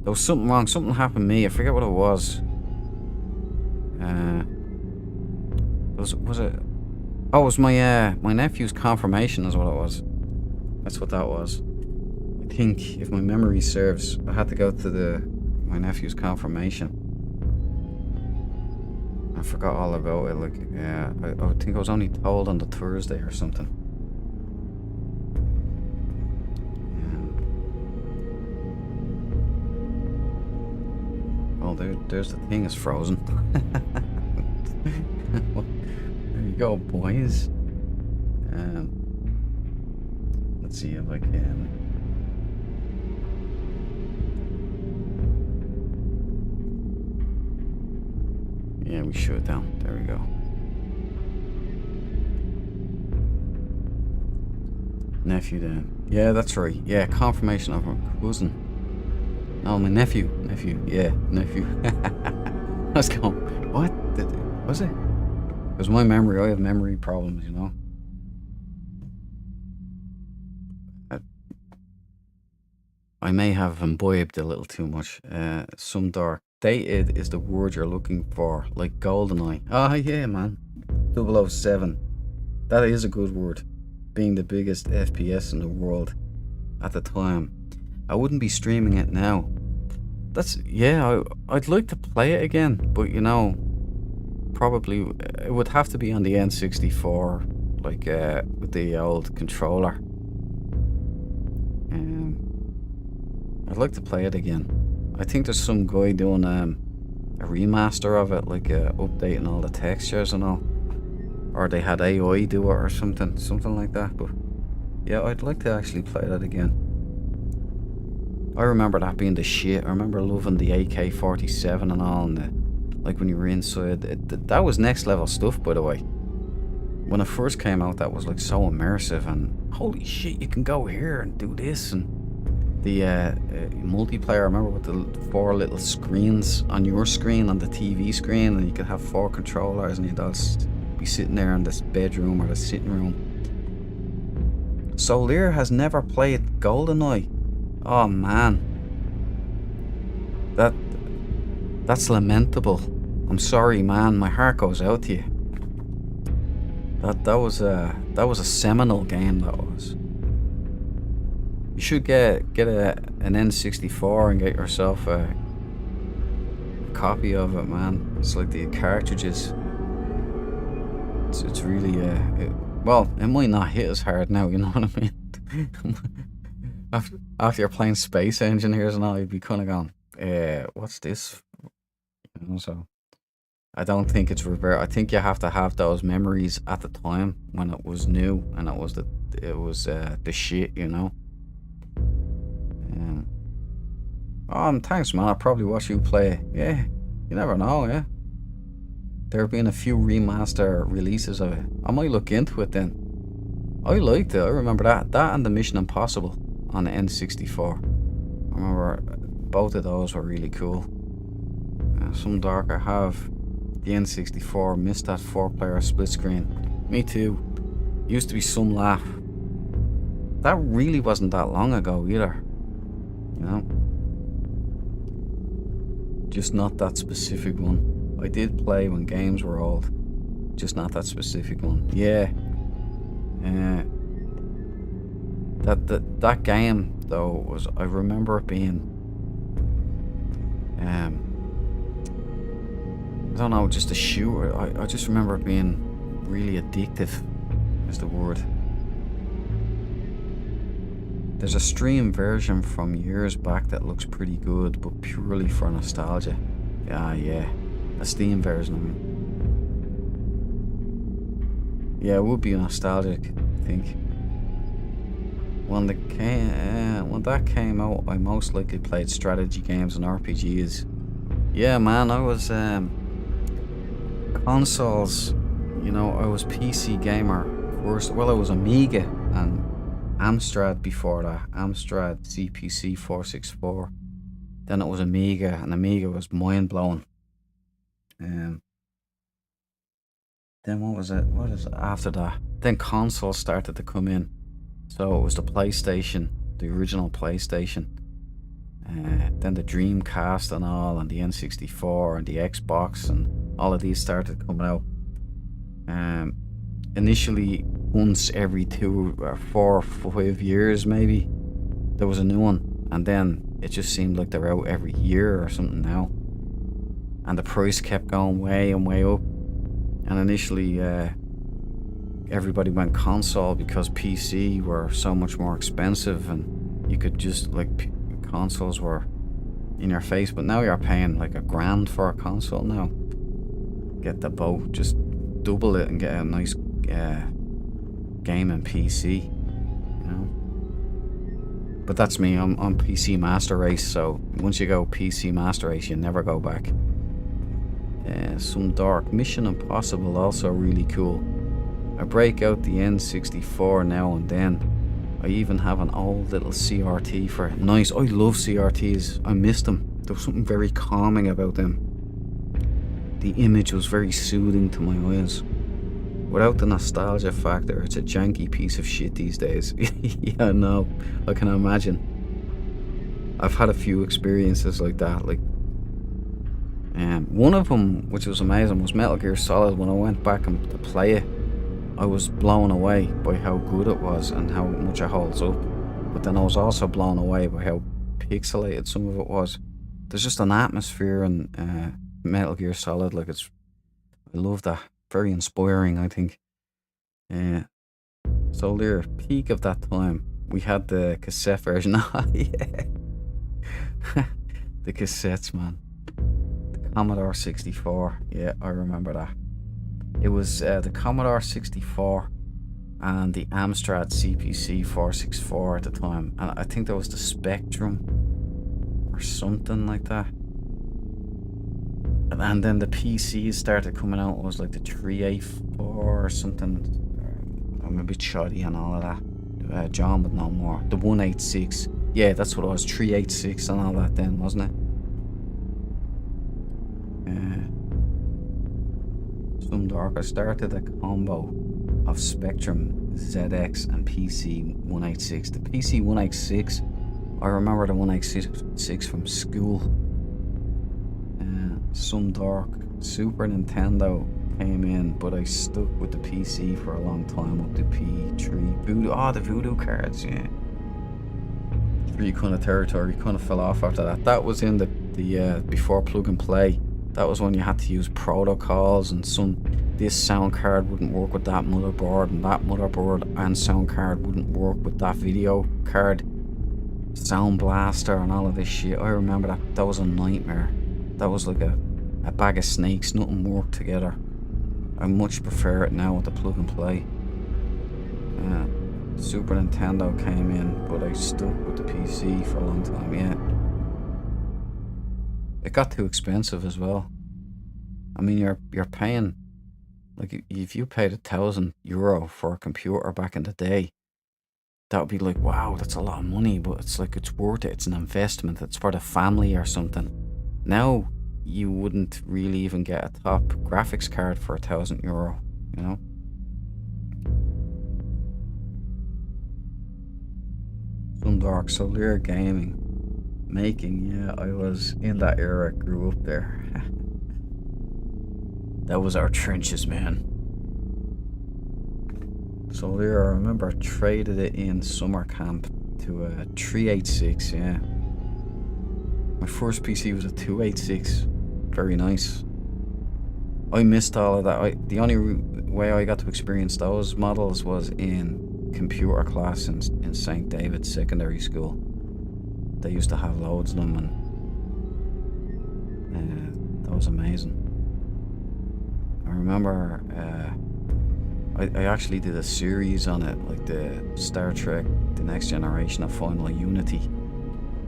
there was something wrong. Something happened to me. I forget what it was. Was it? Oh, it was my nephew's confirmation is what it was. That's what that was. I think, if my memory serves, I had to go to my nephew's confirmation. I forgot all about it. Like, yeah, I think I was only told on the Thursday or something. Oh, there's the thing. It's frozen. There you go, boys. Let's see if I can. Yeah, we shoot it down. There we go. Nephew then. Yeah, that's right. Yeah, confirmation of my cousin. No, my nephew. Yeah, nephew. Let's go. What? Was it? Because my memory, I have memory problems, you know. I may have imbibed a little too much. Some dark. Dated is the word you're looking for, like GoldenEye. Ah, yeah, man. 007. That is a good word. Being the biggest FPS in the world at the time. I wouldn't be streaming it now. I'd like to play it again, but you know, probably it would have to be on the N64, like with the old controller. I'd like to play it again. I think there's some guy doing a remaster of it, like updating all the textures and all, or they had AI do it or something like that. But yeah, I'd like to actually play that again. I remember that being the shit. I remember loving the AK-47 and all, and like when you were inside, that was next level stuff, by the way. When it first came out, that was like so immersive, and holy shit, you can go here and do this. And the multiplayer, I remember with the 4 little screens on your screen, on the TV screen, and you could have 4 controllers, and you'd all be sitting there in this bedroom or the sitting room. Solir has never played GoldenEye. Oh man, that's lamentable. I'm sorry, man. My heart goes out to you. That was a seminal game. That was. You should get an N64 and get yourself a copy of it, man. It's like the cartridges. It's really well, it might not hit as hard now. You know what I mean? After you're playing Space Engineers and all, you'd be kind of going, what's this? You know, so I don't think it's revert. I think you have to have those memories at the time when it was new and it was the shit, you know. Thanks, man. I'll probably watch you play. Yeah, you never know, yeah. There have been a few remaster releases of it. I might look into it then. I liked it. I remember that and the Mission Impossible on the N64. I remember both of those were really cool. Some dark. I have the N64. Missed that 4-player split screen. Me too. Used to be some laugh. That really wasn't that long ago either. You know? Just not that specific one. I did play when games were old. Just not that specific one. Yeah. That game though was, I remember it being I don't know, just a shooter. I just remember it being really addictive is the word. There's a stream version from years back that looks pretty good, but purely for nostalgia. Yeah. A Steam version, I mean. Yeah, it would be nostalgic, I think. When that came out, I most likely played strategy games and RPGs. Yeah, man, I was consoles. You know, I was PC gamer first. Well, I was Amiga and Amstrad before that. Amstrad CPC 464. Then it was Amiga, and Amiga was mind blowing. Then what was it? What is it after that? Then consoles started to come in. So it was the PlayStation, the original PlayStation. Then the Dreamcast and all, and the N64 and the Xbox, and all of these started coming out. Initially, once every 2 or 4 or 5 years, maybe, there was a new one, and then it just seemed like they're out every year or something now. And the price kept going way and way up. And initially, everybody went console because PC were so much more expensive, and you could just, like, consoles were in your face. But now you're paying like $1,000 for a console now. Get the boat, just double it and get a nice gaming PC, you know. But that's me. I'm on PC Master Race, so once you go PC Master Race, you never go back. Some dark. Mission Impossible, also really cool. I break out the N64 now and then. I even have an old little CRT for it. Nice. I love CRTs. I miss them. There was something very calming about them. The image was very soothing to my eyes. Without the nostalgia factor, it's a janky piece of shit these days. Yeah, no, I can imagine. I've had a few experiences like that. Like, one of them, which was amazing, was Metal Gear Solid. When I went back to play it, I was blown away by how good it was and how much it holds up. But then I was also blown away by how pixelated some of it was. There's just an atmosphere in Metal Gear Solid. Like, I love that. Very inspiring, I think. So there, peak of that time, we had the cassette version. Yeah. The cassettes, man. The Commodore 64. Yeah, I remember that. It was the Commodore 64 and the Amstrad CPC 464 at the time. And I think there was the Spectrum or something like that. And then the PCs started coming out. It was like the 384 or something. I'm a bit shoddy and all of that. John would know more. The 186. Yeah, that's what it was. 386 and all that then, wasn't it? Some dark. I started a combo of Spectrum ZX and PC 186. The PC 186, I remember the 186 from school. Some dark. Super Nintendo came in, but I stuck with the PC for a long time up to P3. Voodoo, the Voodoo cards, yeah. 3 kind of territory kind of fell off after that. That was in the before plug and play. That was when you had to use protocols, and this sound card wouldn't work with that motherboard, and that motherboard and sound card wouldn't work with that video card. Sound Blaster and all of this shit. I remember that was a nightmare. That was like a bag of snakes. Nothing worked together. I much prefer it now with the plug and play. Super Nintendo came in, but I stuck with the PC for a long time, yeah. It got too expensive as well. I mean, you're paying, like, if you paid €1,000 for a computer back in the day, that would be like, wow, that's a lot of money, but it's like, it's worth it. It's an investment. It's for the family or something. Now, you wouldn't really even get a top graphics card for €1,000, you know? Some Dark Solar Gaming. Making, yeah, I was in that era, grew up there. That was our trenches, man. Solar, I remember I traded it in summer camp to a 386, yeah. My first PC was a 286. Very nice. I missed all of that. The only way I got to experience those models was in computer class in St. David's Secondary School. They used to have loads of them, and that was amazing. I remember I actually did a series on it, like the Star Trek The Next Generation of Final Unity.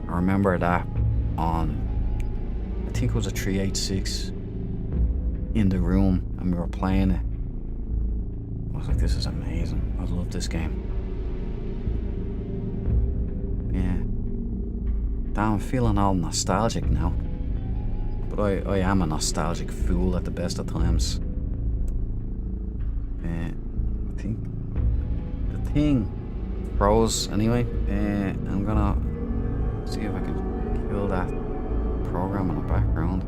I remember that on, I think it was a 386 in the room, and we were playing it. I was like, this is amazing. I love this game. Yeah. Damn, I'm feeling all nostalgic now. But I am a nostalgic fool at the best of times. I think the thing froze anyway. I'm gonna see if I can kill that program in the background.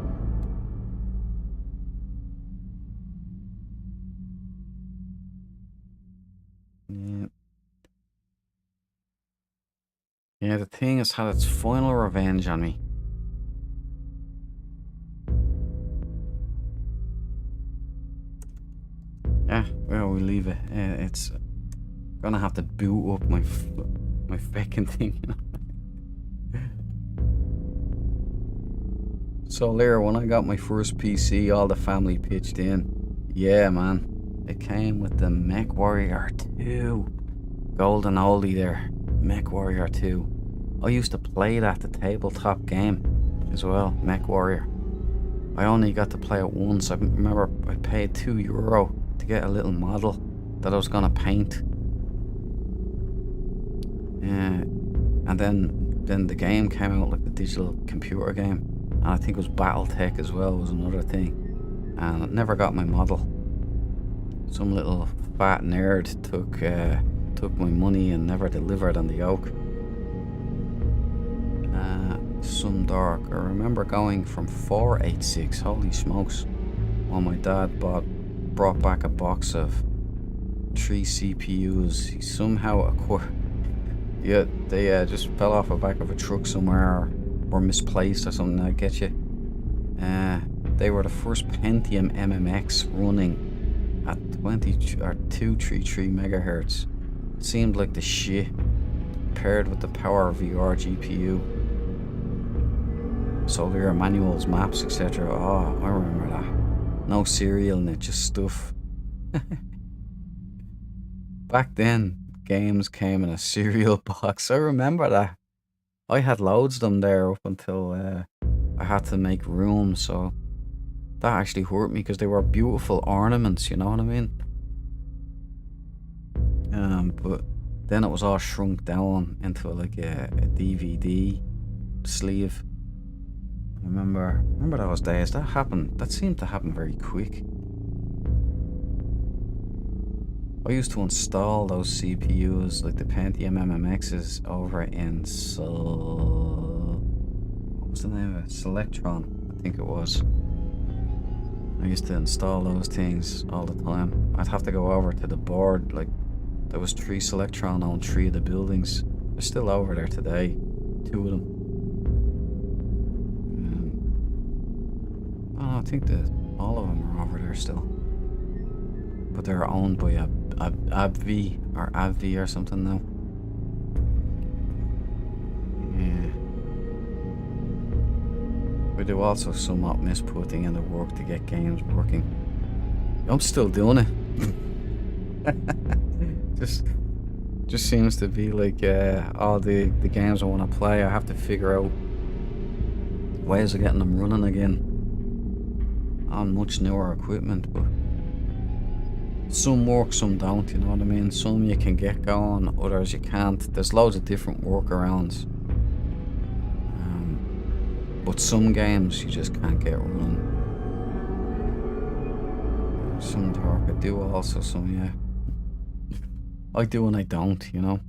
Yeah, the thing has had its final revenge on me. Yeah, well, we leave it. It's gonna have to boot up my fucking thing, you know. So there, when I got my first PC, all the family pitched in. Yeah, man, it came with the MechWarrior 2. Golden oldie there, MechWarrior 2. I used to play that, the tabletop game as well, MechWarrior. I only got to play it once. I remember I paid €2 to get a little model that I was gonna paint. And then the game came out, like the digital computer game. And I think it was Battletech as well was another thing. And I never got my model. Some little fat nerd took my money and never delivered on the oak. Some Dark. I remember going from 486, holy smokes, when my dad brought back a box of 3 CPUs. He somehow yeah, they just fell off the back of a truck somewhere, or misplaced or something. I get you. They were the first Pentium MMX running at 233 megahertz. It seemed like the shit, paired with the power VR GPU. Solar manuals, maps, etc. Oh, I remember that. No serial in it, just stuff. Back then, games came in a cereal box. I remember that. I had loads of them there up until I had to make room, so that actually hurt me because they were beautiful ornaments, you know what I mean? But then it was all shrunk down into like a DVD sleeve. I remember those days. That seemed to happen very quick. I used to install those CPUs, like the Pentium MMXs, over in what was the name of it? Selectron, I think it was. I used to install those things all the time. I'd have to go over to the board, like there was 3 Selectron on 3 of the buildings. They're still over there today, 2 of them. I think that all of them are over there still, but they're owned by AbbVie or AbbVie or something now. Yeah. We do also somewhat miss putting in the work to get games working. I'm still doing it. just seems to be like all the games I want to play, I have to figure out ways of getting them running again. on much newer equipment, but some work, some don't, you know what I mean? Some you can get going, others you can't. There's loads of different workarounds. But some games you just can't get running. Some dark I do also, some yeah. I do and I don't, you know.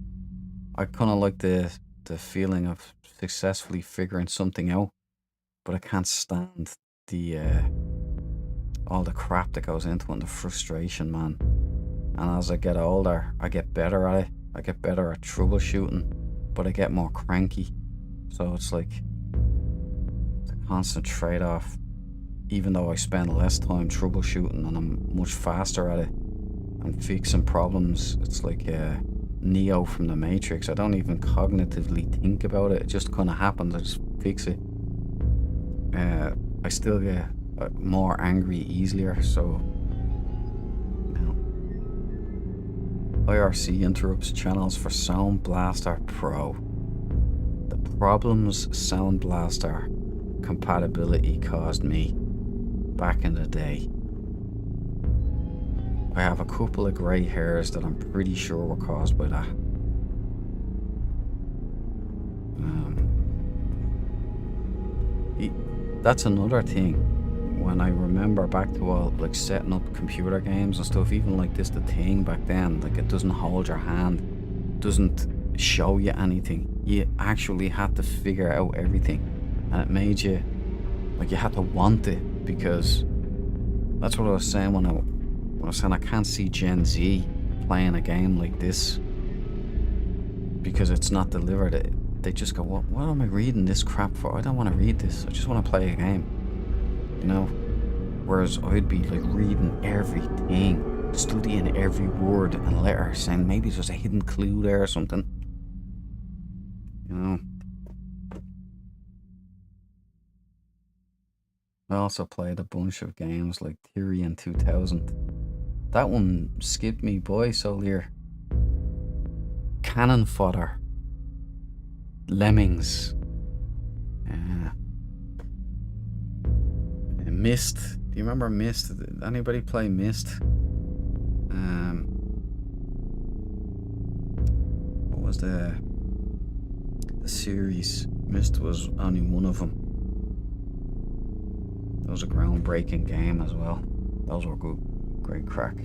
I kind of like the feeling of successfully figuring something out, but I can't stand the all the crap that goes into it and the frustration, man. And as I get older, I get better at it. I get better at troubleshooting, but I get more cranky. So it's like it's a constant trade-off. Even though I spend less time troubleshooting and I'm much faster at it and fixing problems, it's like Neo from the Matrix. I don't even cognitively think about it. It just kind of happens. I just fix it. I still get more angry easier, so you know. IRC interrupts channels for Sound Blaster Pro. The problems Sound Blaster compatibility caused me back in the day. I have a couple of grey hairs that I'm pretty sure were caused by that. That's another thing. When I remember back to all like setting up computer games and stuff, even like this, the thing back then, like it doesn't hold your hand, doesn't show you anything. You actually had to figure out everything, and it made you like you had to want it, because that's what I was saying when I was saying I can't see Gen Z playing a game like this because it's not delivered. They just go, what am I reading this crap for? I don't want to read this. I just want to play a game, you know? Whereas I'd be like reading everything, studying every word and letter, saying maybe there's a hidden clue there or something, you know? I also played a bunch of games like Tyrion 2000. That one skipped me by Solier. Cannon Fodder. Lemmings. Myst. Do you remember Myst? Did anybody play Myst? What was the series? Myst was only one of them. That was a groundbreaking game as well. Those were good, great crack.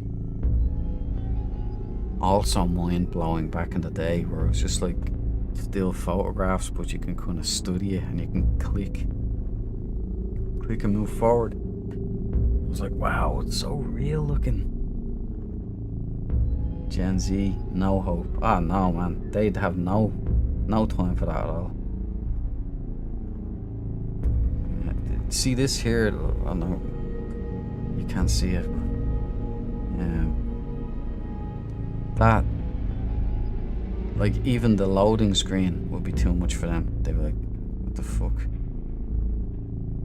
Also mind-blowing back in the day, where it was just like still photographs, but you can kind of study it and you can click and move forward. I was like, wow, it's so real looking. Gen Z, no hope. Oh no, man, they'd have no time for that at all. See this here? I know you can't see it. That, like, even the loading screen would be too much for them. They'd be like, what the fuck?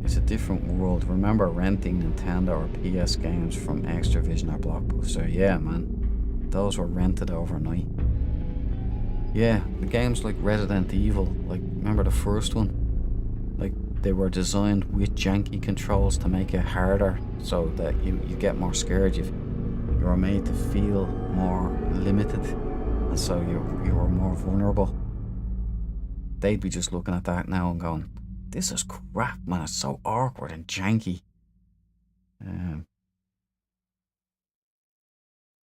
It's a different world. Remember renting Nintendo or PS games from Extravision or Blockbuster? Yeah, man. Those were rented overnight. Yeah, the games like Resident Evil, like, remember the first one? Like, they were designed with janky controls to make it harder so that you get more scared. You were made to feel more limited, and so you were more vulnerable. They'd be just looking at that now and going, this is crap, man, it's so awkward and janky.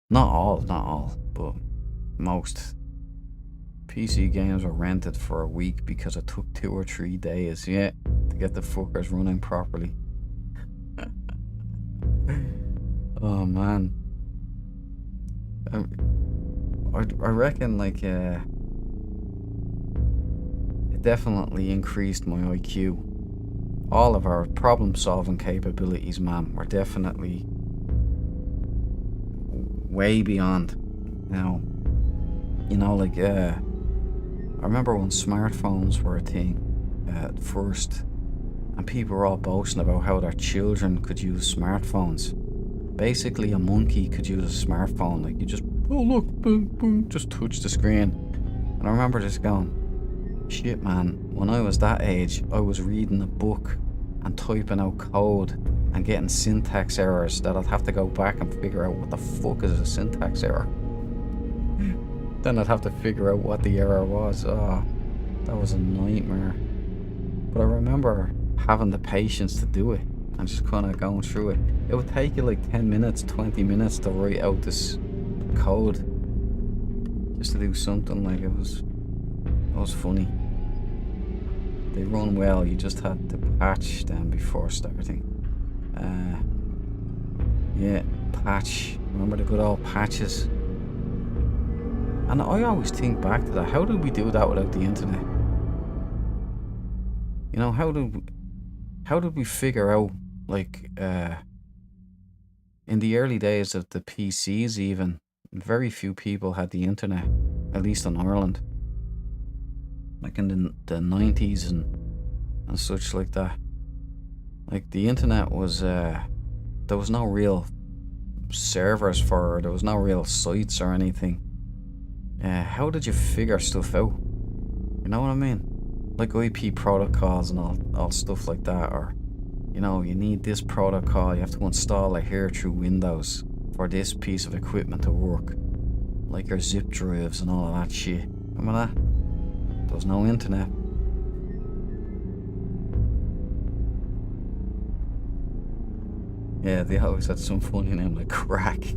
Not all, but most. PC games were rented for a week because it took 2 or 3 days, yeah, to get the fuckers running properly. Oh man. I reckon, like, it definitely increased my IQ. All of our problem-solving capabilities, man, were definitely way beyond. Now, you know, like, I remember when smartphones were a thing at first, and people were all boasting about how their children could use smartphones. Basically, a monkey could use a smartphone. Like, you just, oh look, boom, boom, just touch the screen. And I remember just going, shit, man, when I was that age, I was reading a book and typing out code and getting syntax errors that I'd have to go back and figure out what the fuck is a syntax error. Then I'd have to figure out what the error was. Oh, that was a nightmare. But I remember having the patience to do it and just kind of going through it. It would take you like 10 minutes, 20 minutes to write out this code just to do something. Like it was funny. They run well, you just had to patch them before starting. Yeah, patch. Remember the good old patches? And I always think back to that. How did we do that without the internet? You know, how did we figure out, like, in the early days of the PCs even, very few people had the internet, at least in Ireland. Like in the 90s and such like that. Like the internet was, there was no real servers for it, there was no real sites or anything. How did you figure stuff out? You know what I mean? Like IP protocols and all stuff like that, or you know, you need this protocol, you have to install it here through Windows for this piece of equipment to work. Like your zip drives and all of that shit. Remember that? There was no internet. Yeah, they always had some funny name like Crack.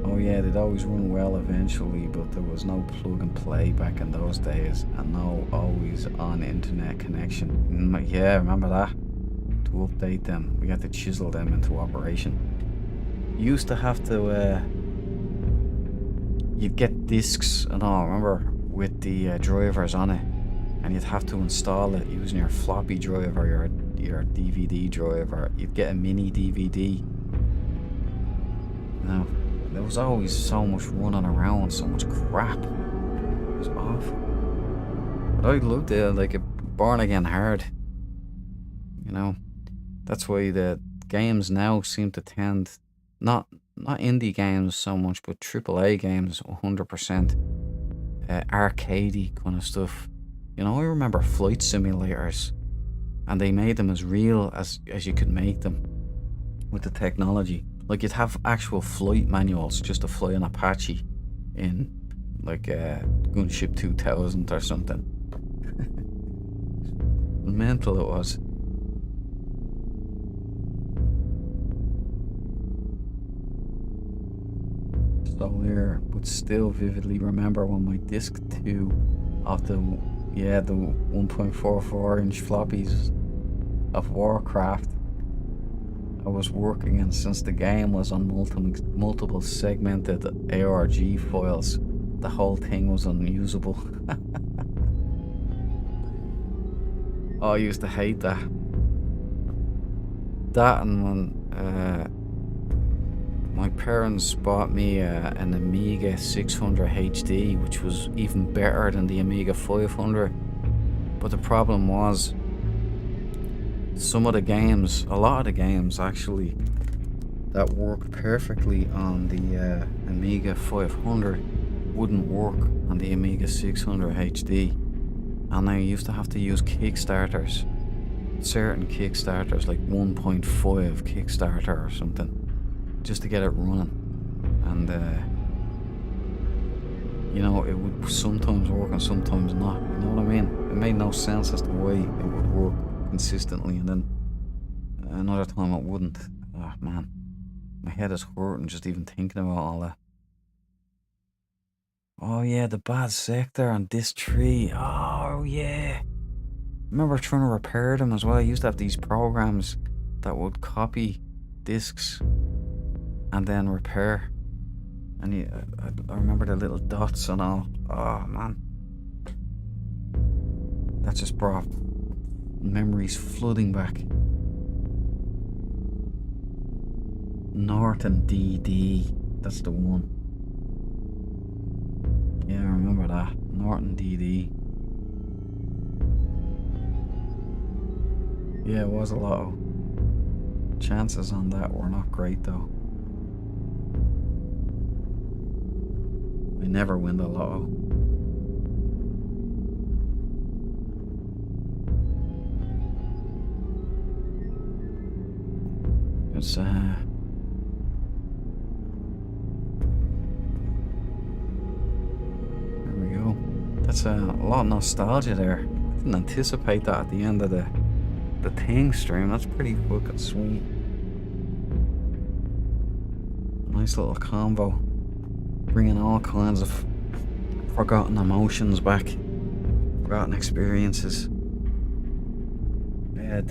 Oh yeah, they'd always run well eventually, but there was no plug and play back in those days, and no always on internet connection. Yeah, remember that? To update them, we had to chisel them into operation. You used to have to, you'd get discs and all, remember, with the drivers on it, and you'd have to install it using your floppy drive or your DVD drive, or you'd get a mini DVD. Now, there was always so much running around, so much crap. It was awful. But I loved it, like a Born Again hard. You know, that's why the games now seem to tend, not indie games so much, but AAA games, 100%. Arcadey kind of stuff. You know, I remember flight simulators, and they made them as real as you could make them with the technology. Like you'd have actual flight manuals just to fly an Apache in like Gunship 2000 or something. Mental it was. So there, but still vividly remember when my disc 2 of the 1.44 inch floppies of Warcraft I was working, and since the game was on multiple segmented ARG files, the whole thing was unusable. Oh, I used to hate that. That and when my parents bought me an Amiga 600 HD, which was even better than the Amiga 500. But the problem was, some of the games, a lot of the games actually, that work perfectly on the Amiga 500 wouldn't work on the Amiga 600 HD. And I used to have to use Kickstarters, certain Kickstarters, like 1.5 Kickstarter or something, just to get it running. And you know, it would sometimes work and sometimes not, you know what I mean? It made no sense as to why it would work consistently and then another time it wouldn't. Oh man, my head is hurting just even thinking about all that. Oh yeah, the bad sector on this tree. Oh yeah, remember trying to repair them as well. I used to have these programs that would copy discs and then repair, and I remember the little dots and all. Oh man, that just brought memories flooding back. Norton DD, that's the one. Yeah, I remember that. Norton DD. Yeah, it was a lotto. Chances on that were not great though. I never win the lotto. It's there we go. That's a lot of nostalgia there. I didn't anticipate that at the end of the thing stream. That's pretty fucking sweet. Nice little convo, bringing all kinds of forgotten emotions back, forgotten experiences. Yeah,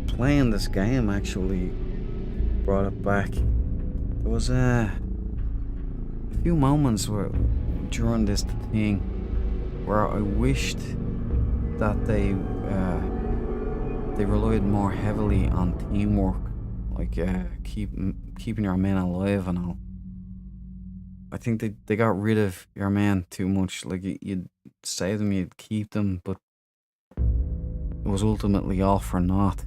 playing this game actually brought it back. There was a few moments during this thing where I wished that they relied more heavily on teamwork, like keeping your men alive and all. I think they got rid of your men too much. Like you'd save them, you'd keep them, but it was ultimately all for naught.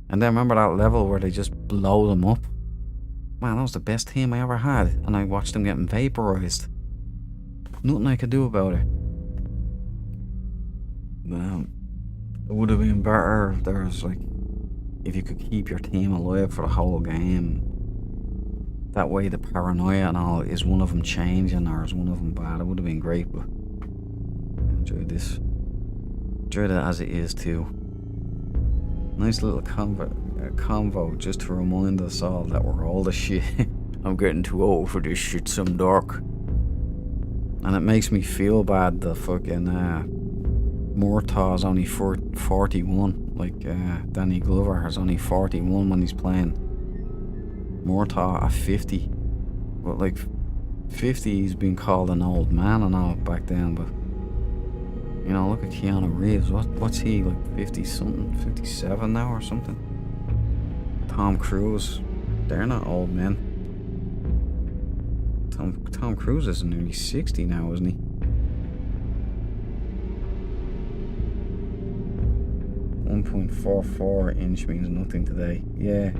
And then remember that level where they just blow them up? Man, that was the best team I ever had, and I watched them getting vaporized. Nothing I could do about it. It would have been better if there was like, if you could keep your team alive for the whole game. That way the paranoia and all, is one of them changing or is one of them bad? It would have been great, but I enjoyed this. Enjoyed it as it is too. Nice little convo just to remind us all that we're all the shit. I'm getting too old for this shit, some dark. And it makes me feel bad the fucking Murtaugh's only 41. Like Danny Glover is only 41 when he's playing. Murtaugh at 50. But like 50, he's been called an old man and all back then, but you know, look at Keanu Reeves. What's he, like 50 something, 57 now or something? Tom Cruise, they're not old men. Tom Cruise is nearly 60 now, isn't he? 1.44 inch means nothing today. Yeah.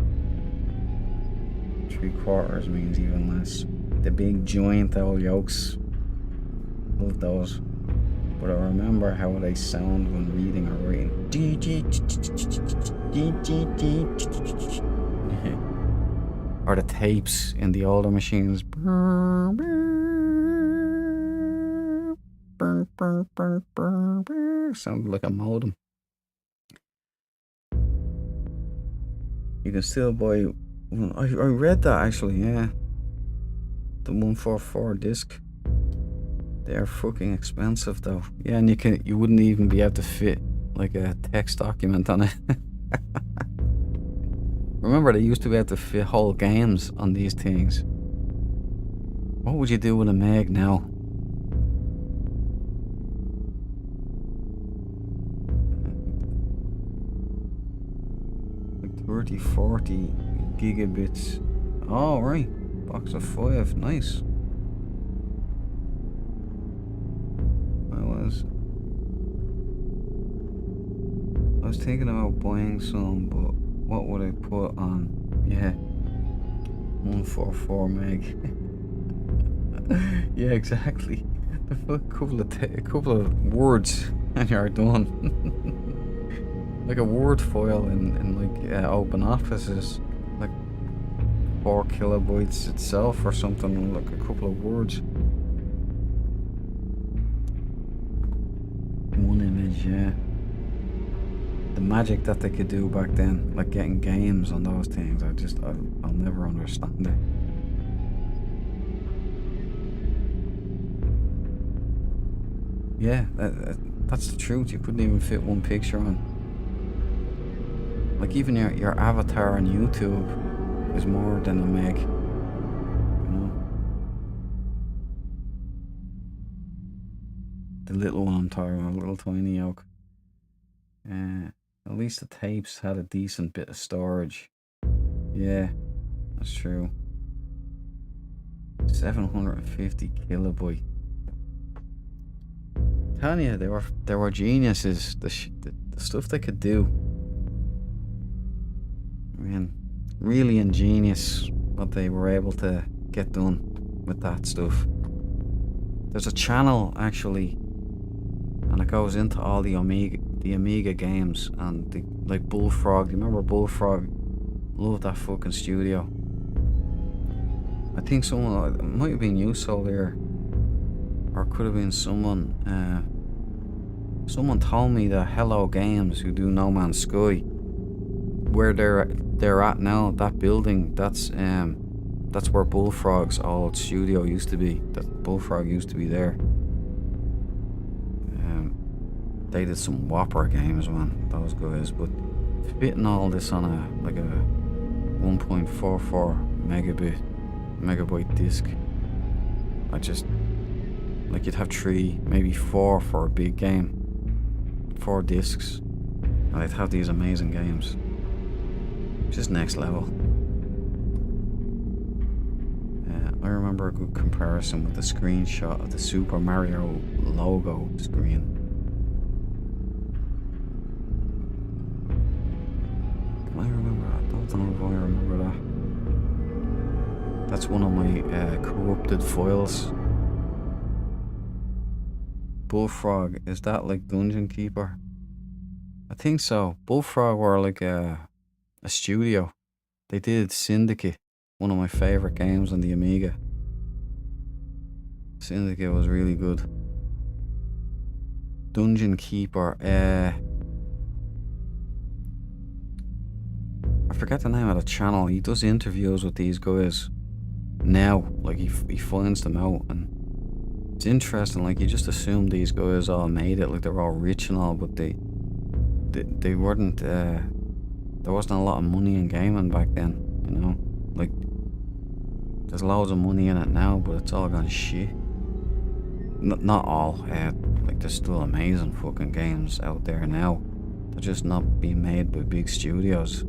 3/4 means even less. The big giant old yolks. Love those. But I remember how they sound when reading or writing. Or the tapes in the older machines. Sounded like a modem. You can still buy. I read that actually, yeah. The 144 disc. They're fucking expensive though. Yeah, and you wouldn't even be able to fit like a text document on it. Remember, they used to be able to fit whole games on these things. What would you do with a Meg now? 30-40 gigabits. Oh, right. Box of 5. Nice. I was thinking about buying some, but what would I put on? Yeah, 144 meg. Yeah, exactly. The fuck, couple of words and you're done. Like a Word file in like Open Office is like 4 kilobytes itself or something. Like a couple of words. One image, yeah. The magic that they could do back then, like getting games on those things, I'll never understand it. Yeah, that's the truth. You couldn't even fit one picture on. Like even your avatar on YouTube is more than a meg. You know? The little one I'm talking about, little tiny yoke. At least the tapes had a decent bit of storage. Yeah, that's true. 750 kilobyte. Telling you, they were geniuses. The stuff they could do. really ingenious what they were able to get done with that stuff. There's a channel actually, and it goes into all the Amiga games, and like Bullfrog. You remember Bullfrog? Love that fucking studio. I think someone, it might have been you, Solier, or it could have been someone. Someone told me that Hello Games, who do No Man's Sky, where they're at now, that building, that's where Bullfrog's old studio used to be. That Bullfrog used to be there. They did some whopper games, man, those guys. But fitting all this on a 1.44 megabyte disc, I just, like, you'd have 3, maybe 4 for a big game, 4 discs, and I'd have these amazing games. Just next level. I remember a good comparison with the screenshot of the Super Mario logo screen. Can I remember that? I don't know if I remember that. That's one of my corrupted files. Bullfrog, is that like Dungeon Keeper? I think so. Bullfrog were like a studio. They did Syndicate, one of my favourite games on the Amiga. Syndicate was really good. Dungeon Keeper, I forget the name of the channel. He does interviews with these guys now. Like, he finds them out, and it's interesting. Like, you just assume these guys all made it, like they're all rich and all, but they weren't. There wasn't a lot of money in gaming back then, you know. Like, there's loads of money in it now, but it's all gone shit. Not all. Like, there's still amazing fucking games out there now. They're just not being made by big studios.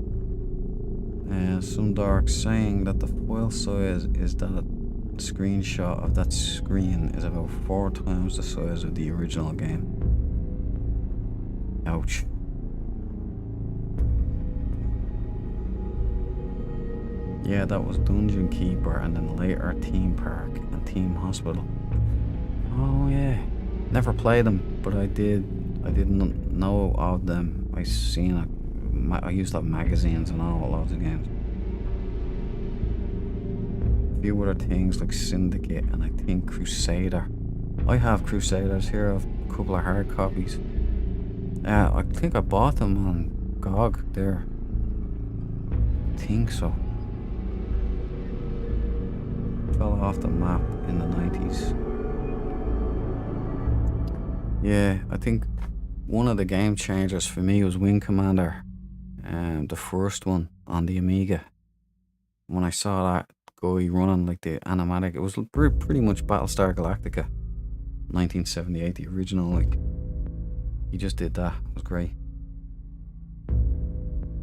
Some dark saying that the file size is that screenshot of that screen is about 4 times the size of the original game. Ouch. Yeah, that was Dungeon Keeper, and then later Theme Park and Team Hospital. Oh yeah, never played them, but I didn't know of them. I seen it. I used to have magazines and all, loads of games. A few other things like Syndicate and I think Crusader. I have Crusaders here. I have a couple of hard copies. I think I bought them on GOG there. I think so. Fell off the map in the 90s. Yeah, I think one of the game changers for me was Wing Commander. The first one on the Amiga. When I saw that guy running like the animatic, it was pretty much Battlestar Galactica 1978, the original. Like, he just did that. It was great.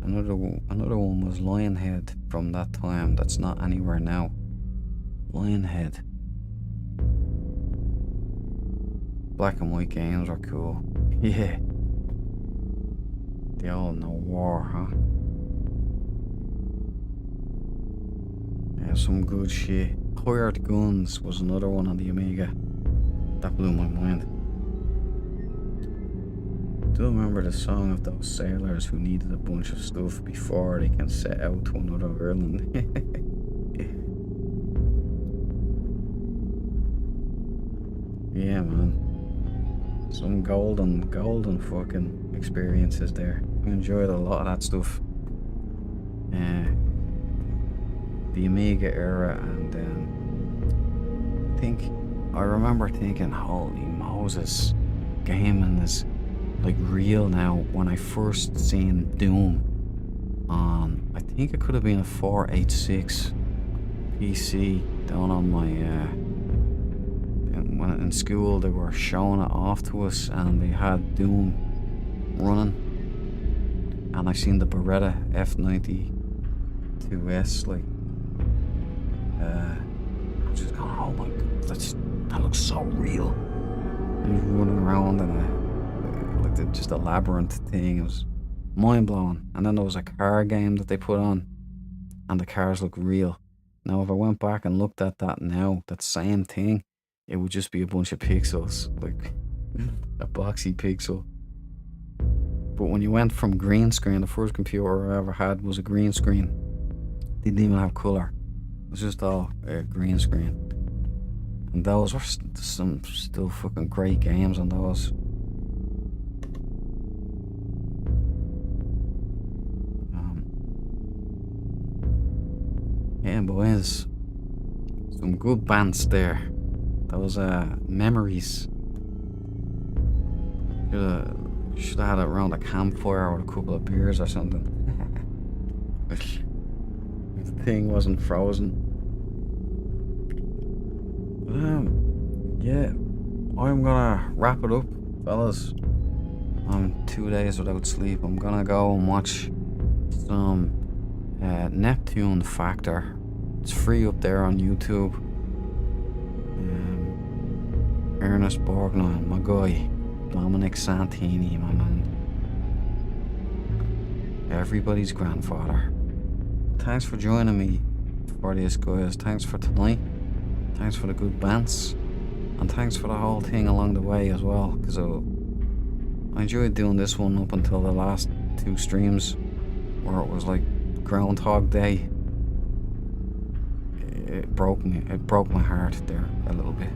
Another one was Lionhead from that time. That's not anywhere now. Lionhead. Black and white games are cool. Yeah. They all know war, huh? Yeah, some good shit. Hired Guns was another one on the Amiga. That blew my mind. Do remember the song of those sailors who needed a bunch of stuff before they can set out to another island. Yeah, man. Some golden fucking experiences there. I enjoyed a lot of that stuff. The Amiga era, and I remember thinking, holy Moses, gaming is like real now. When I first seen Doom on, I think it could have been a 486 PC down on my when in school they were showing it off to us, and they had Doom running, and I seen the Beretta F92S, like, I'm just going, oh my god, that looks so real. And he's running around in just a labyrinth thing. It was mind blowing. And then there was a car game that they put on. and the cars look real. Now, if I went back and looked at that now, that same thing, it would just be a bunch of pixels, like a boxy pixel. But when you went from green screen, the first computer I ever had was a green screen. Didn't even have colour. It was just all green screen. And those were some still fucking great games on those. Yeah, boys. Some good bands there. Those memories. Should have had it around a campfire with a couple of beers or something. If the thing wasn't frozen. Yeah, I'm gonna wrap it up, fellas. I'm 2 days without sleep. I'm gonna go and watch some Neptune Factor. It's free up there on YouTube. Ernest Borgnine, my guy. Dominic Santini, my man. Everybody's grandfather. Thanks for joining me for this, guys. Thanks for tonight. Thanks for the good bands. And thanks for the whole thing along the way as well. Because I enjoyed doing this one up until the last 2 streams where it was like Groundhog Day. It broke me. It broke my heart there a little bit.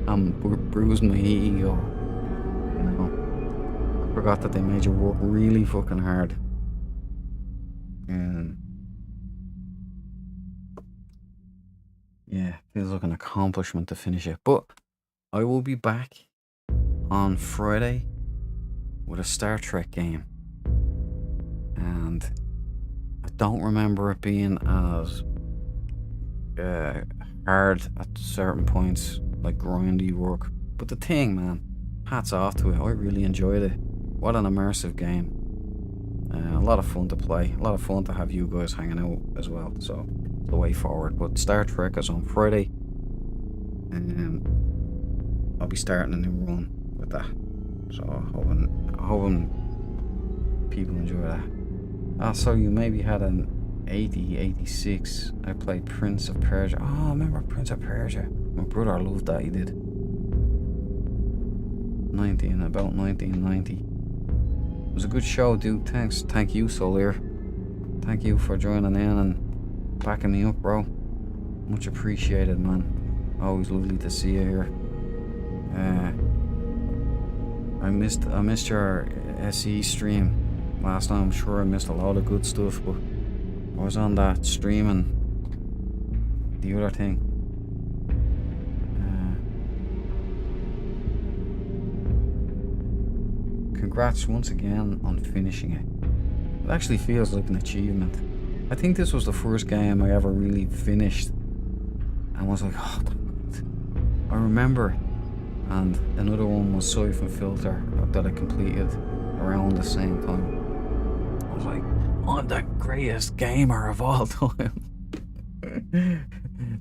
I'm bruising my ego. You know, I forgot that they made you work really fucking hard. And yeah, feels like an accomplishment to finish it. But I will be back on Friday with a Star Trek game. And I don't remember it being as hard at certain points, like grindy work. But the thing, man, hats off to it. I really enjoyed it. What an immersive game. A lot of fun to play. A lot of fun to have you guys hanging out as well. So, the way forward. But Star Trek is on Friday. I'll be starting a new run with that. So, hoping people enjoy that. Also, you maybe had an 80, 86. I played Prince of Persia. Oh, I remember Prince of Persia. My brother loved that, he did. About 1990. It was a good show, dude. Thanks. Thank you, Solir. Thank you for joining in and backing me up, bro. Much appreciated, man. Always lovely to see you here. I missed your SE stream last time. I'm sure I missed a lot of good stuff, but I was on that streaming the other thing. Congrats once again on finishing it. It actually feels like an achievement. I think this was the first game I ever really finished and was like, oh, I remember. And another one was Siphon Filter that I completed around the same time. I was like, I'm the greatest gamer of all time.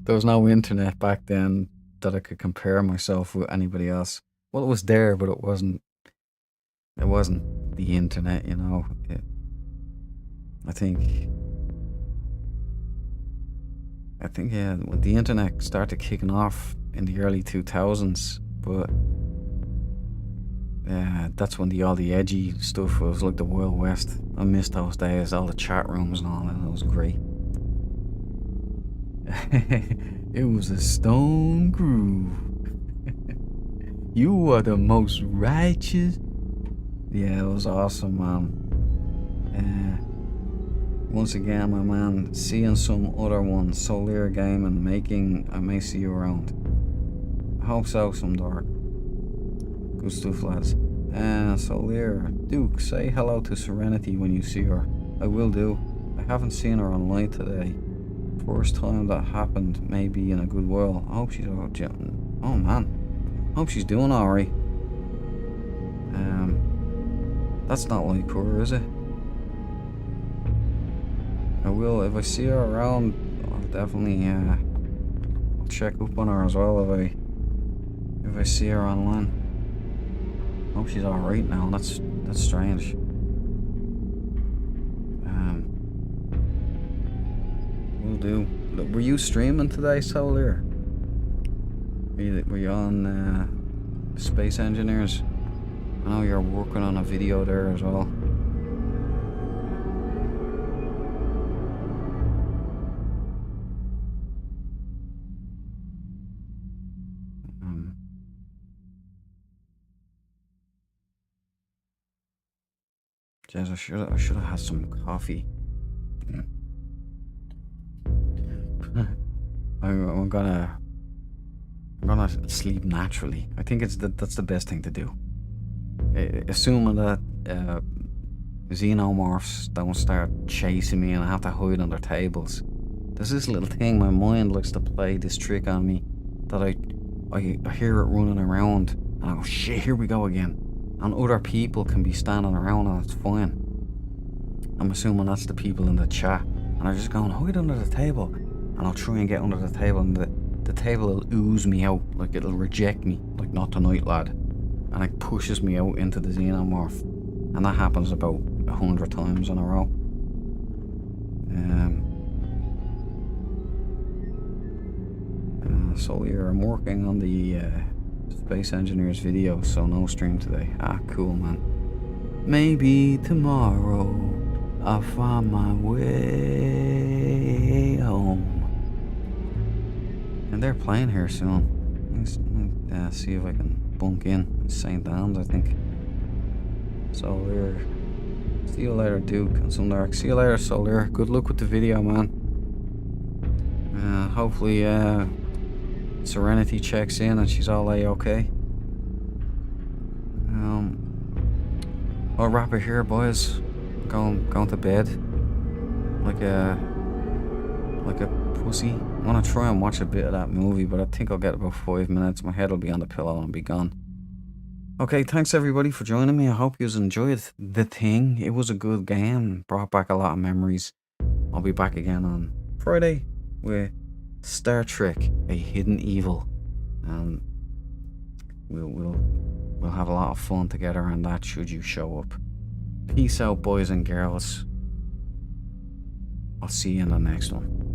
There was no internet back then that I could compare myself with anybody else. Well, it was there, but it wasn't the internet, you know. I think yeah, when the internet started kicking off in the early 2000s, but that's when all the edgy stuff was like the Wild West. I missed those days, all the chat rooms and all that. It was great. It was a stone groove. You are the most righteous. Yeah, it was awesome, man. Once again, my man, seeing some other one, Solir Gaming, I may see you around. I hope so, some dark. Good stuff, lads. Solir, Duke, say hello to Serenity when you see her. I will do. I haven't seen her online today. First time that happened, maybe in a good while. I hope she's alright. Oh man, hope she's doing alright. That's not like her, is it? I will, if I see her around, I'll definitely I'll check up on her as well if I see her online. Hope she's alright now. That's strange. do. Look, were you streaming today, Solar? Were you on Space Engineers? I know you're working on a video there as well. Jeez, I should have had some coffee. I'm gonna sleep naturally. I think that's the best thing to do. Assuming that xenomorphs don't start chasing me and I have to hide under tables. There's this little thing my mind likes to play this trick on me that I hear it running around and I go, shit, here we go again. And other people can be standing around and it's fine. I'm assuming that's the people in the chat. And I'm just going, hide under the table. And I'll try and get under the table and the table will ooze me out. Like it'll reject me. Like, not tonight, lad. And it pushes me out into the xenomorph. And that happens about 100 times in a row. So yeah, I'm working on the Space Engineers video, so no stream today. Ah, cool, man. Maybe tomorrow I'll find my way home. And they're playing here soon. Let me see if I can bunk in. St. Anne's, I think. So we're... See you later, Duke, and some Dark. See you later, Solar. Good luck with the video, man. Hopefully, Serenity checks in and she's all okay. I'll wrap it here, boys. Going to bed like a pussy. I want to try and watch a bit of that movie, but I think I'll get about 5 minutes. My head will be on the pillow and be gone. Okay, thanks everybody for joining me. I hope you enjoyed The Thing. It was a good game. Brought back a lot of memories. I'll be back again on Friday with Star Trek: A Hidden Evil, and we'll have a lot of fun together on that should you show up. Peace out, boys and girls. I'll see you in the next one.